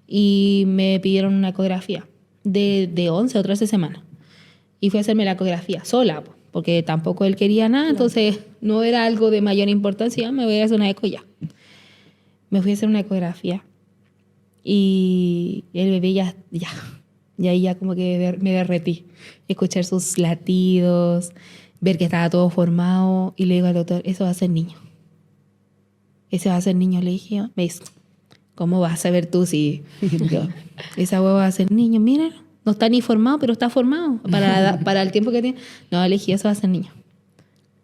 y me pidieron una ecografía de 11 o 13 semanas. Y fui a hacerme la ecografía sola, porque tampoco él quería nada, entonces no era algo de mayor importancia, me voy a hacer una eco ya. Me fui a hacer una ecografía y el bebé y ahí ya como que me derretí. Escuchar sus latidos, ver que estaba todo formado y le digo al doctor, eso va a ser niño. Ese va a ser niño, le dije yo. Me dice, ¿cómo vas a saber tú si yo, esa hueva va a ser niño? Mira, no está ni formado, pero está formado para el tiempo que tiene. No, le dije, eso va a ser niño.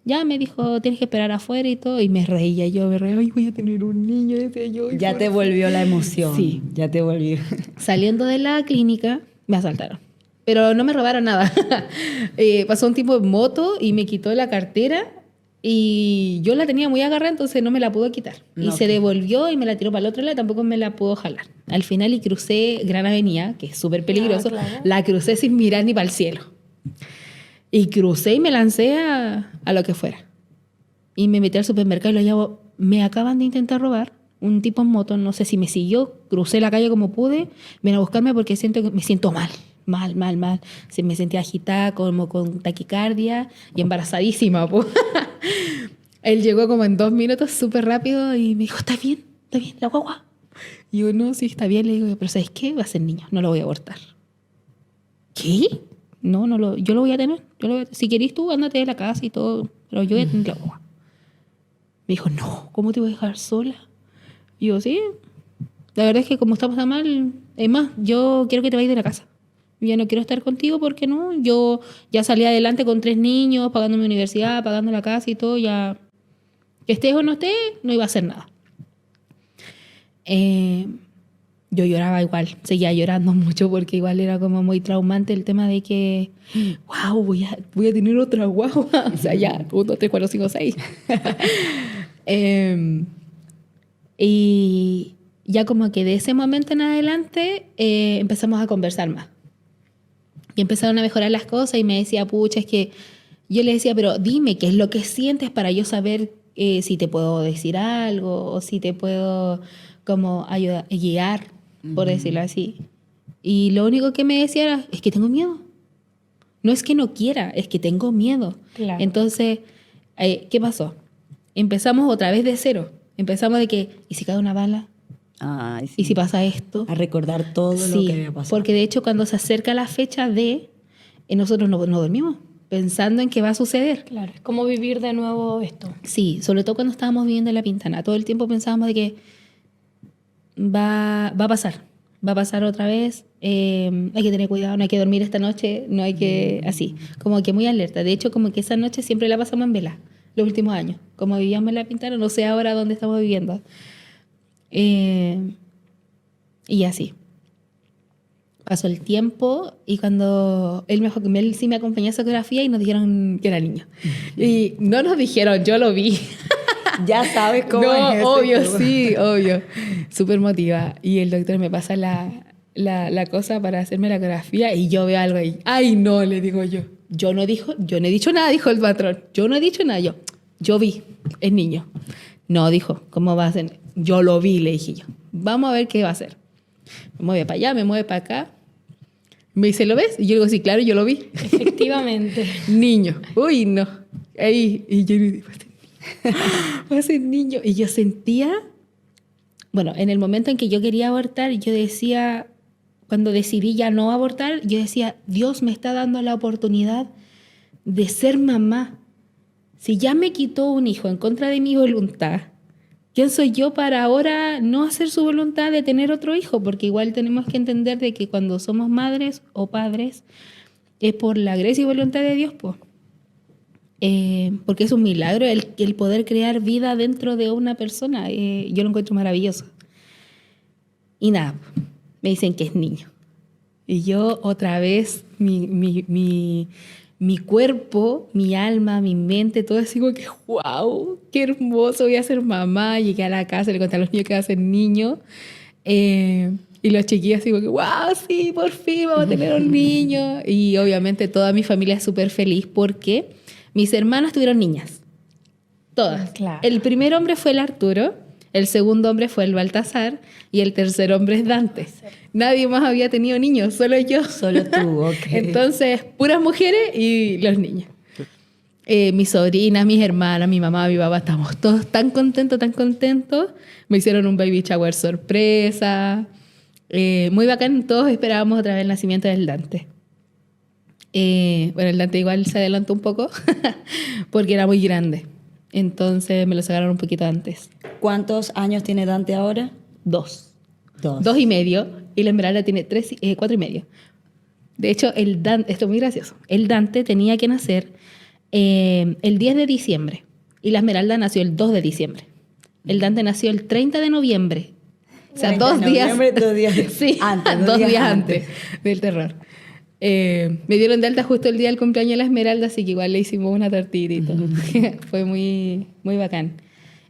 Ya me dijo, tienes que esperar afuera y todo. Y me reía yo, ay, voy a tener un niño, decía yo. Ya te volvió la emoción. Sí. Ya te volvió. Saliendo de la clínica, me asaltaron. Pero no me robaron nada. Pasó un tipo en moto y me quitó la cartera. Y yo la tenía muy agarrada, entonces no me la pudo quitar. Y se devolvió y me la tiró para el otro lado y tampoco me la pudo jalar. Al final y crucé Gran Avenida, que es súper peligroso. Claro. La crucé sin mirar ni para el cielo. Y crucé y me lancé a lo que fuera. Y me metí al supermercado y lo llamo. Me acaban de intentar robar. Un tipo en moto, no sé si me siguió. Crucé la calle como pude. Ven a buscarme porque me siento mal. Mal. Me sentía agitada, como con taquicardia y embarazadísima. Él llegó como en 2 minutos, súper rápido, y me dijo, ¿está bien, la guagua? Y yo, no, sí, está bien. Le digo, pero ¿sabes qué? Va a ser niño, no lo voy a abortar. ¿Qué? No, yo lo voy a tener. Si querés tú, ándate de la casa y todo, pero yo voy a tener la guagua. Me dijo, no, ¿cómo te voy a dejar sola? Y yo, sí, la verdad es que como estamos tan mal, es más, yo quiero que te vayas de la casa. Ya no quiero estar contigo porque no, yo ya salí adelante con 3 niños, pagando mi universidad, pagando la casa y todo, ya que estés o no estés, no iba a hacer nada. Yo lloraba igual, seguía llorando mucho porque igual era como muy traumante el tema de que, wow, voy a tener otra guagua. O sea, ya, 1, 2, 3, 4, 5, 6. Y ya como que de ese momento en adelante empezamos a conversar más. Y empezaron a mejorar las cosas y me decía, pucha, es que yo le decía, pero dime qué es lo que sientes para yo saber si te puedo decir algo o si te puedo como ayudar, guiar, por decirlo así. Y lo único que me decía era, es que tengo miedo. No es que no quiera, es que tengo miedo. Claro. Entonces, ¿qué pasó? Empezamos otra vez de cero. Empezamos de que, ¿y si cae una bala? Ay, sí. ¿Y si pasa esto? A recordar todo lo que había pasado. Porque de hecho cuando se acerca la fecha nosotros no dormimos pensando en qué va a suceder. Claro, es como vivir de nuevo esto. Sí, sobre todo cuando estábamos viviendo en La Pintana. Todo el tiempo pensábamos de que va a pasar otra vez. Hay que tener cuidado, no hay que dormir esta noche, no hay que... Así, como que muy alerta. De hecho, como que esa noche siempre la pasamos en vela, los últimos años. Como vivíamos en La Pintana, no sé ahora dónde estamos viviendo. Y así. Pasó el tiempo y cuando él sí me acompañó a esa ecografía y nos dijeron que era niño. Y no nos dijeron, yo lo vi. Ya sabes cómo es. No, obvio, sí, obvio. Súper motivada. Y el doctor me pasa la cosa para hacerme la ecografía y yo veo algo ahí. Ay, no, le digo yo. Yo no he dicho nada, dijo el patrón. Yo no he dicho nada. Yo vi, es niño. No, dijo, ¿cómo va a ser? Yo lo vi, le dije yo. Vamos a ver qué va a hacer. Me mueve para allá, me mueve para acá. Me dice, ¿lo ves? Y yo digo, sí, claro, yo lo vi. Efectivamente. Niño. Uy, no. Ahí. Y yo digo, va a ser niño. Y yo sentía... Bueno, en el momento en que yo quería abortar, yo decía... Cuando decidí ya no abortar, yo decía, Dios me está dando la oportunidad de ser mamá. Si ya me quitó un hijo en contra de mi voluntad, ¿quién soy yo para ahora no hacer su voluntad de tener otro hijo? Porque igual tenemos que entender de que cuando somos madres o padres es por la gracia y voluntad de Dios, pues. Porque es un milagro el poder crear vida dentro de una persona. Yo lo encuentro maravilloso. Y nada, me dicen que es niño. Y yo otra vez, mi cuerpo, mi alma, mi mente, todo así como que, wow, qué hermoso, voy a ser mamá. Llegué a la casa, le conté a los niños que iba a ser niño. Y los chiquillos así como que, wow, sí, por fin vamos a tener un niño. Y obviamente toda mi familia es súper feliz porque mis hermanas tuvieron niñas. Todas. Claro. El primer hombre fue el Arturo. El segundo hombre fue el Baltasar y el tercer hombre es Dante. Nadie más había tenido niños, solo yo. Solo tú, ok. Entonces, puras mujeres y los niños. Mis sobrinas, mis hermanas, mi mamá, mi papá, estamos todos tan contentos, tan contentos. Me hicieron un baby shower sorpresa. Muy bacán, todos esperábamos otra vez el nacimiento del Dante. Bueno, el Dante igual se adelantó un poco porque era muy grande. Entonces me lo sacaron un poquito antes. ¿Cuántos años tiene Dante ahora? 2. 2. 2 y medio. Y la Esmeralda tiene 4 y medio. De hecho, esto es muy gracioso. El Dante tenía que nacer el 10 de diciembre y la Esmeralda nació el 2 de diciembre. El Dante nació el 30 de noviembre. O sea, 2 días. 2 días Sí, antes. 2 días antes del terror. Me dieron de alta justo el día del cumpleaños de la Esmeralda, así que igual le hicimos una tortita y todo. Fue muy, muy bacán.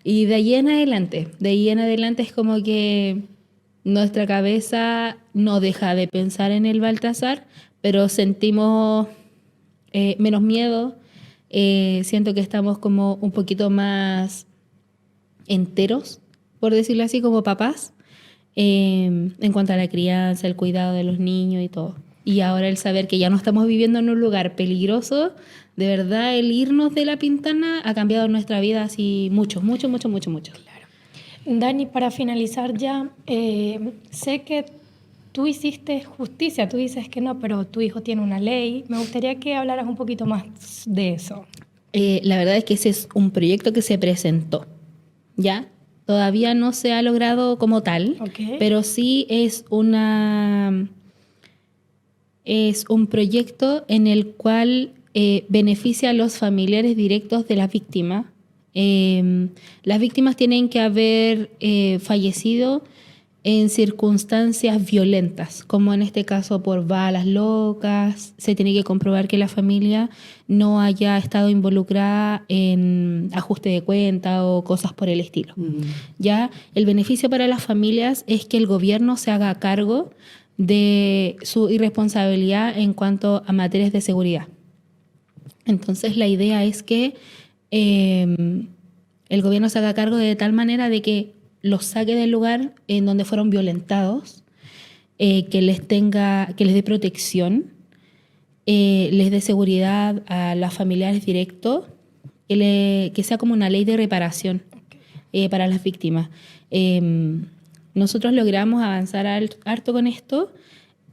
Y de ahí en adelante es como que nuestra cabeza no deja de pensar en el Baltasar, pero sentimos menos miedo. Siento que estamos como un poquito más enteros, por decirlo así, como papás, en cuanto a la crianza, el cuidado de los niños y todo. Y ahora el saber que ya no estamos viviendo en un lugar peligroso, de verdad el irnos de La Pintana ha cambiado nuestra vida así mucho. Claro. Dani, para finalizar ya, sé que tú hiciste justicia, tú dices que no, pero tu hijo tiene una ley. Me gustaría que hablaras un poquito más de eso. La verdad es que ese es un proyecto que se presentó, ¿ya? Todavía no se ha logrado como tal, Okay. pero sí es un proyecto en el cual beneficia a los familiares directos de las víctimas. Las víctimas tienen que haber fallecido en circunstancias violentas, como en este caso por balas locas. Se tiene que comprobar que la familia no haya estado involucrada en ajuste de cuenta o cosas por el estilo. Ya el beneficio para las familias es que el gobierno se haga cargo de su irresponsabilidad en cuanto a materias de seguridad. Entonces la idea es que el gobierno se haga cargo de tal manera de que los saque del lugar en donde fueron violentados, que les dé protección, les dé seguridad a los familiares directos, que sea como una ley de reparación para las víctimas. Nosotros logramos avanzar harto con esto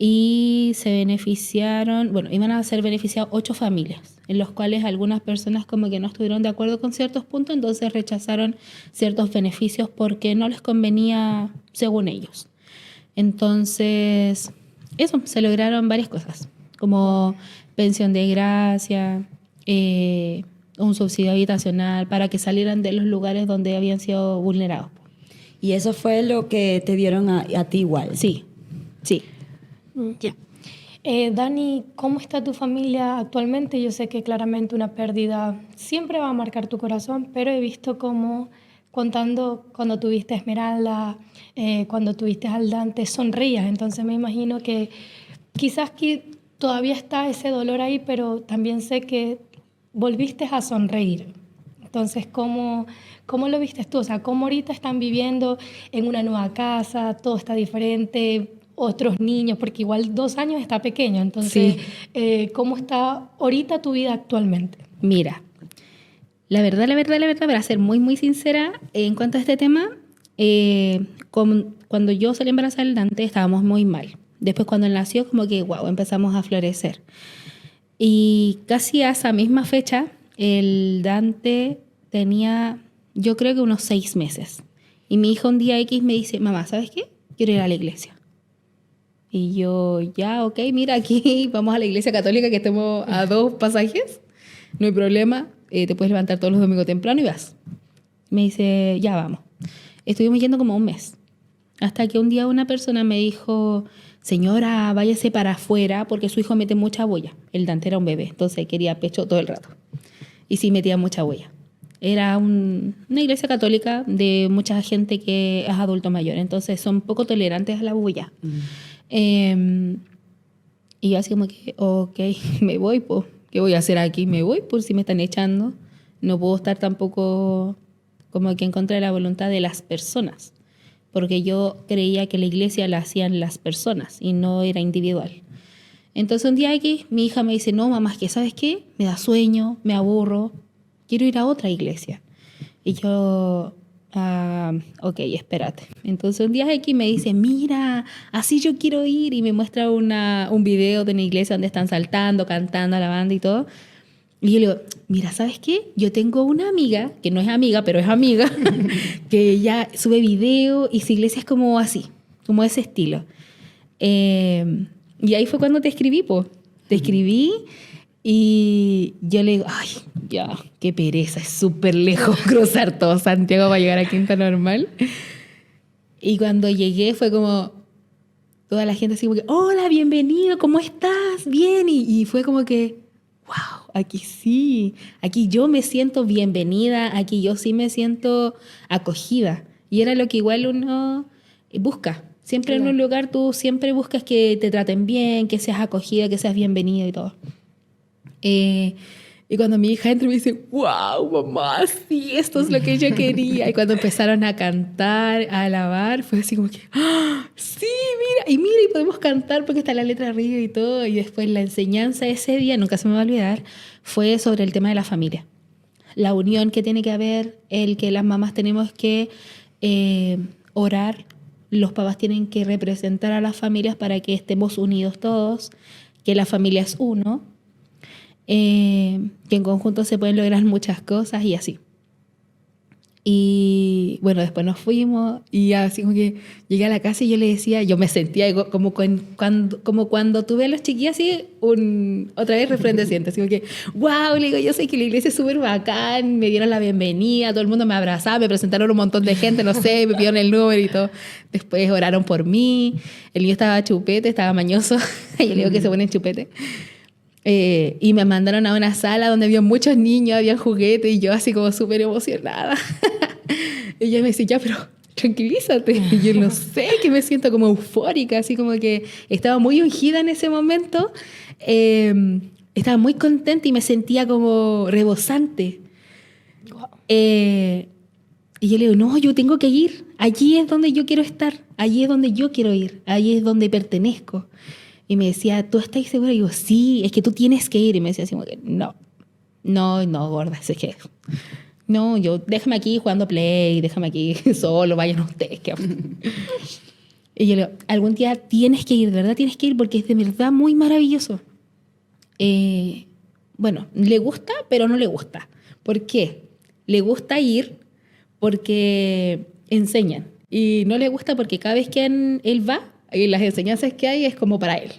y se beneficiaron, iban a ser beneficiados 8 familias, en los cuales algunas personas como que no estuvieron de acuerdo con ciertos puntos, entonces rechazaron ciertos beneficios porque no les convenía según ellos. Entonces, eso, se lograron varias cosas, como pensión de gracia, un subsidio habitacional para que salieran de los lugares donde habían sido vulnerados. Y eso fue lo que te dieron a ti igual. Sí. Ya. Dani, ¿cómo está tu familia actualmente? Yo sé que claramente una pérdida siempre va a marcar tu corazón, pero he visto cómo contando cuando tuviste a Esmeralda, cuando tuviste al Dante, sonrías. Entonces me imagino que quizás que todavía está ese dolor ahí, pero también sé que volviste a sonreír. Entonces, ¿cómo lo viste tú? O sea, ¿cómo ahorita están viviendo en una nueva casa? Todo está diferente, otros niños, porque igual 2 años está pequeño. Entonces, Sí. ¿Cómo está ahorita tu vida actualmente? Mira, la verdad, para ser muy, muy sincera, en cuanto a este tema, cuando yo salí embarazada del Dante estábamos muy mal. Después cuando él nació, como que, wow, empezamos a florecer. Y casi a esa misma fecha, el Dante tenía, yo creo que unos 6 meses. Y mi hija un día X me dice, mamá, ¿sabes qué? Quiero ir a la iglesia. Y yo, ya, ok, mira, aquí vamos a la iglesia católica que estemos a 2 pasajes. No hay problema, te puedes levantar todos los domingos temprano y vas. Me dice, ya vamos. Estuvimos yendo como 1 mes. Hasta que un día una persona me dijo, señora, váyase para afuera porque su hijo mete mucha bulla. El Dante era un bebé, entonces quería pecho todo el rato. Y sí metía mucha bulla. Era una iglesia católica de mucha gente que es adulto mayor, entonces son poco tolerantes a la bulla. Y yo así como que, ok, me voy, pues. ¿Qué voy a hacer aquí? Me voy, por si me están echando. No puedo estar tampoco como que en contra de la voluntad de las personas, porque yo creía que la iglesia la hacían las personas y no era individual. Entonces un día aquí mi hija me dice, no mamá, es que ¿sabes qué? Me da sueño, me aburro, quiero ir a otra iglesia. Y yo, ok, espérate. Entonces un día aquí me dice, mira, así yo quiero ir, y me muestra un video de una iglesia donde están saltando, cantando, alabando y todo. Y yo le digo, mira, ¿sabes qué? Yo tengo una amiga, que no es amiga, pero es amiga, que ella sube video y su iglesia es como así, como ese estilo. Y ahí fue cuando te escribí, po. Te escribí y yo le digo, ay, ya, qué pereza, es súper lejos cruzar todo Santiago para llegar a Quinta Normal. Y cuando llegué fue como, toda la gente así como que, hola, bienvenido, ¿cómo estás? Bien. Y fue como que, wow, aquí sí, aquí yo me siento bienvenida, aquí yo sí me siento acogida. Y era lo que igual uno busca. Siempre en un lugar tú siempre buscas que te traten bien, que seas acogida, que seas bienvenida y todo. Y cuando mi hija entra y me dice, wow, mamá, sí, esto es lo que yo quería. Y cuando empezaron a cantar, a alabar, fue así como que, ¡ah, sí, mira, y podemos cantar porque está la letra arriba y todo! Y después la enseñanza ese día, nunca se me va a olvidar, fue sobre el tema de la familia. La unión que tiene que haber, el que las mamás tenemos que orar, los papás tienen que representar a las familias para que estemos unidos todos, que la familia es uno, que en conjunto se pueden lograr muchas cosas y así. Y bueno, después nos fuimos y así como que llegué a la casa y yo le decía, yo me sentía como cuando tuve a los chiquillos así, otra vez resplandeciente, así como que, wow, le digo, yo sé que la iglesia es súper bacán, me dieron la bienvenida, todo el mundo me abrazaba, me presentaron un montón de gente, no sé, me pidieron el número y todo. Después oraron por mí, el niño estaba chupete, estaba mañoso, yo le digo que se pone en chupete. Y me mandaron a una sala donde había muchos niños, había juguetes y yo así como súper emocionada. Y ella me decía, ya, pero tranquilízate. Y yo no sé, que me siento como eufórica, así como que estaba muy ungida en ese momento. Estaba muy contenta y me sentía como rebosante. Y yo le digo, no, yo tengo que ir. Allí es donde yo quiero estar. Allí es donde yo quiero ir. Allí es donde pertenezco. Y me decía, ¿tú estás segura? Y digo, sí, es que tú tienes que ir. Y me decía así como que, no, gorda, es que, no, déjame aquí jugando Play, déjame aquí solo, vayan ustedes. Y yo le digo, algún día tienes que ir, de verdad tienes que ir, porque es de verdad muy maravilloso. Bueno, le gusta, pero no le gusta. ¿Por qué? Le gusta ir porque enseñan. Y no le gusta porque cada vez que él va, y las enseñanzas que hay es como para él.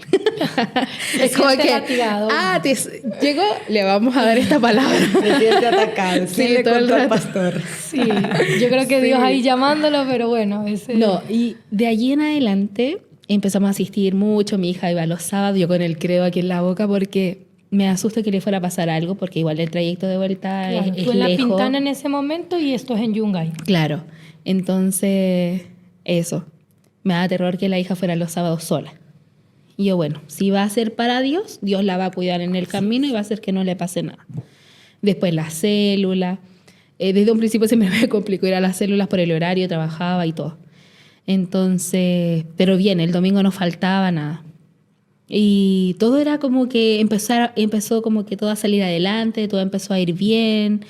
Es como que, llegó, le vamos a dar esta palabra. Se siente atacado. Sí, le todo el rato. Al pastor. Sí, yo creo que Dios ahí llamándolo, pero bueno. No, y de allí en adelante empezamos a asistir mucho. Mi hija iba los sábados, yo con el credo aquí en la boca, porque me asusta que le fuera a pasar algo, porque igual el trayecto de vuelta claro, es tú en La lejos. Pintana en ese momento y esto es en Yungay. Claro, entonces eso. Me da terror que la hija fuera los sábados sola. Y yo, bueno, si va a ser para Dios, Dios la va a cuidar en el camino y va a hacer que no le pase nada. Después la célula. Desde un principio siempre me complicó ir a las células por el horario, trabajaba y todo. Entonces, pero bien, el domingo no faltaba nada. Y todo era como que empezó como que todo a salir adelante, todo empezó a ir bien.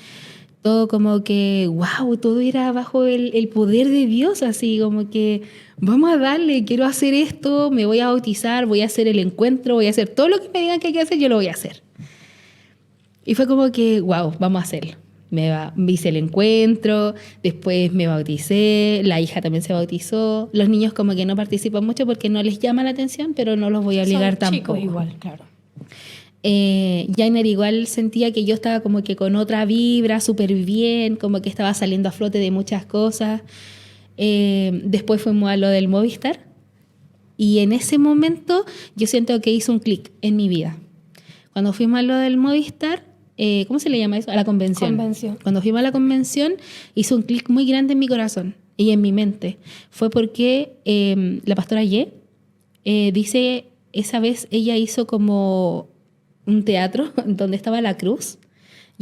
Todo como que, wow, todo era bajo el poder de Dios, así como que vamos a darle, quiero hacer esto, me voy a bautizar, voy a hacer el encuentro, voy a hacer todo lo que me digan que hay que hacer, yo lo voy a hacer. Y fue como que, wow, vamos a hacerlo. Hice el encuentro, después me bauticé, la hija también se bautizó. Los niños como que no participan mucho porque no les llama la atención, pero no los voy a obligar tampoco. Chicos igual, claro. Jainer igual sentía que yo estaba como que con otra vibra, súper bien, como que estaba saliendo a flote de muchas cosas. Después fuimos a lo del Movistar y en ese momento yo siento que hizo un clic en mi vida. Cuando fuimos a lo del Movistar, ¿cómo se le llama eso? A la convención. Cuando fuimos a la convención hizo un clic muy grande en mi corazón y en mi mente. Fue porque la pastora Ye dice, esa vez ella hizo como un teatro donde estaba la cruz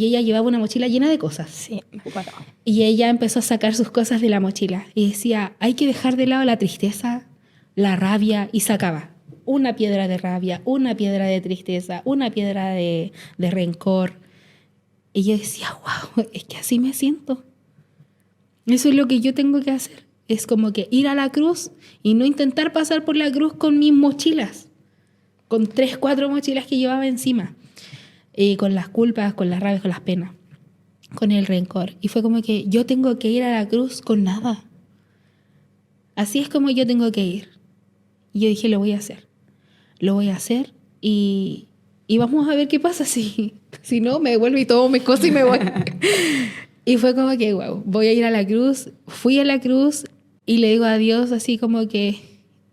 y ella llevaba una mochila llena de cosas. Sí, me acuerdo. Y ella empezó a sacar sus cosas de la mochila y decía, hay que dejar de lado la tristeza, la rabia, y sacaba una piedra de rabia, una piedra de tristeza, una piedra de rencor. Y yo decía, wow, es que así me siento. Eso es lo que yo tengo que hacer. Es como que ir a la cruz y no intentar pasar por la cruz con mis mochilas, con 3, 4 mochilas que llevaba encima, con las culpas, con las rabias, con las penas, con el rencor. Y fue como que yo tengo que ir a la cruz con nada. Así es como yo tengo que ir. Y yo dije, lo voy a hacer. Lo voy a hacer y vamos a ver qué pasa si no, me devuelvo y tomo mis cosas y me voy. Y fue como que, wow, voy a ir a la cruz. Fui a la cruz y le digo a Dios así como que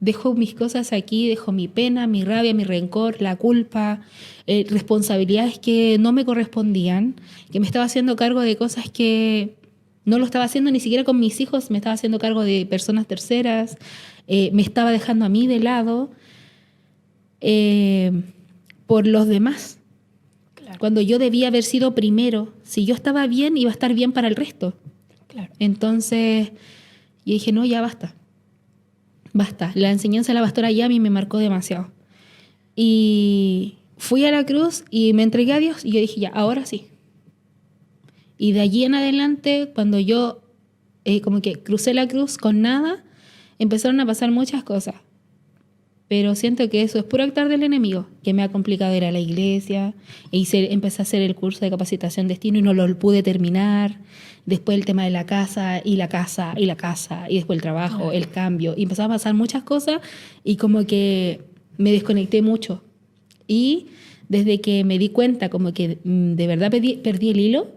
dejo mis cosas aquí, dejo mi pena, mi rabia, mi rencor, la culpa, responsabilidades que no me correspondían, que me estaba haciendo cargo de cosas que no lo estaba haciendo ni siquiera con mis hijos, me estaba haciendo cargo de personas terceras, me estaba dejando a mí de lado por los demás. Claro. Cuando yo debía haber sido primero, si yo estaba bien, iba a estar bien para el resto. Claro. Entonces, yo dije, no, ya basta. Basta. La enseñanza de la pastora Yami me marcó demasiado. Y fui a la cruz y me entregué a Dios y yo dije, ya, ahora sí. Y de allí en adelante, cuando yo como que crucé la cruz con nada, empezaron a pasar muchas cosas. Pero siento que eso es puro actuar del enemigo, que me ha complicado ir a la iglesia. Empecé a hacer el curso de capacitación destino y no lo pude terminar. Después el tema de la casa, y la casa, y la casa, y después el trabajo, el cambio. Y empezaron a pasar muchas cosas y como que me desconecté mucho. Y desde que me di cuenta como que de verdad perdí el hilo,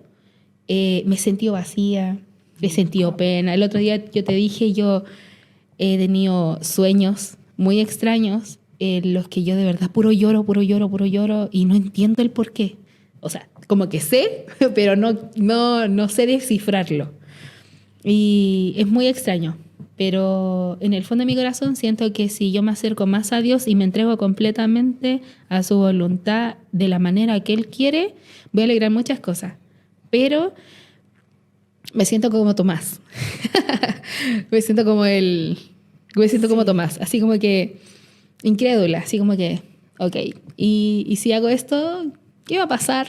me he sentido vacía, he sentido pena. El otro día yo te dije, yo he tenido sueños muy extraños en los que yo de verdad puro lloro y no entiendo el por qué. O sea, como que sé, pero no sé descifrarlo. Y es muy extraño, pero en el fondo de mi corazón siento que si yo me acerco más a Dios y me entrego completamente a su voluntad de la manera que Él quiere, voy a alegrar muchas cosas. Pero me siento como Tomás. me siento como Tomás, así como que incrédula, así como que, ok, y si hago esto, ¿qué va a pasar?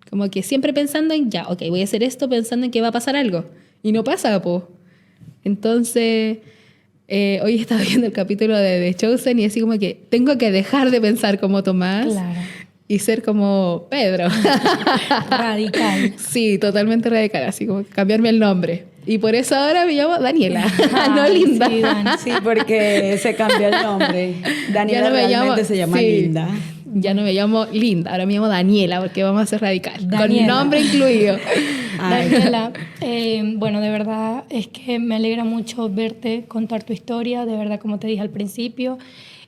Como que siempre pensando en, ya, ok, voy a hacer esto pensando en que va a pasar algo. Y no pasa, po. Entonces, hoy estaba viendo el capítulo de The Chosen y así como que tengo que dejar de pensar como Tomás. Claro. Y ser como Pedro. Radical. Sí, totalmente radical, así como cambiarme el nombre. Y por eso ahora me llamo Daniela, no Ay, Linda. sí, Dani. Sí, porque se cambió el nombre. Daniela realmente se llama sí, Linda. Ya no me llamo Linda, ahora me llamo Daniela porque vamos a ser radical. Daniela. Con nombre incluido. Ay. Daniela, bueno, de verdad es que me alegra mucho verte contar tu historia. De verdad, como te dije al principio,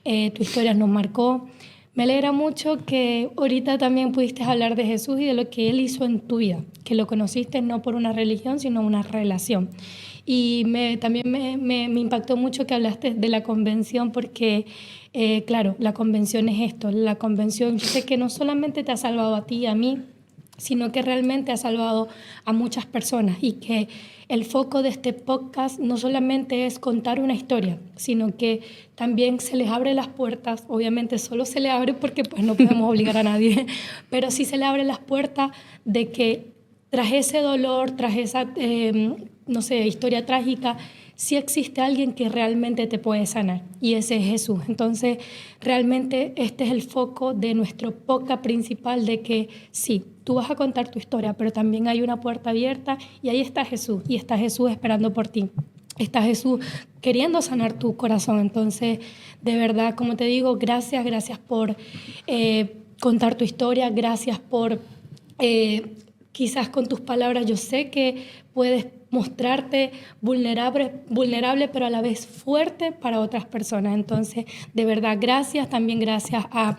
tu historia nos marcó. Me alegra mucho que ahorita también pudiste hablar de Jesús y de lo que Él hizo en tu vida, que lo conociste no por una religión, sino una relación. Y también me impactó mucho que hablaste de la convención porque, claro, la convención es esto. La convención, yo sé que no solamente te ha salvado a ti y a mí, sino que realmente ha salvado a muchas personas y que el foco de este podcast no solamente es contar una historia, sino que también se les abre las puertas, obviamente solo se le abre porque pues no podemos obligar a nadie, pero sí se le abre las puertas de que tras ese dolor, tras esa, no sé, historia trágica, sí existe alguien que realmente te puede sanar y ese es Jesús. Entonces, realmente este es el foco de nuestro podcast principal de que sí, tú vas a contar tu historia, pero también hay una puerta abierta y ahí está Jesús y está Jesús esperando por ti. Está Jesús queriendo sanar tu corazón. Entonces, de verdad, como te digo, gracias por contar tu historia, gracias por quizás con tus palabras, yo sé que puedes mostrarte vulnerable, pero a la vez fuerte para otras personas. Entonces, de verdad, gracias. También gracias a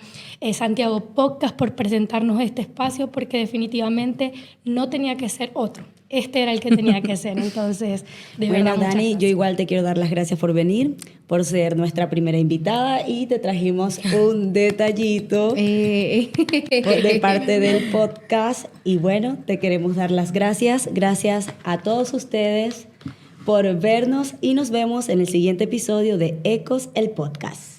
Santiago Podcast por presentarnos este espacio, porque definitivamente no tenía que ser otro. este era el que tenía que ser. Entonces, de Bueno, verdad, muchas Dani, yo gracias. igual te quiero dar las gracias por venir, por ser nuestra primera invitada y te trajimos un detallito de parte del podcast. Y bueno, te queremos dar las gracias. Gracias a todos ustedes por vernos y nos vemos en el siguiente episodio de Ecos, el podcast.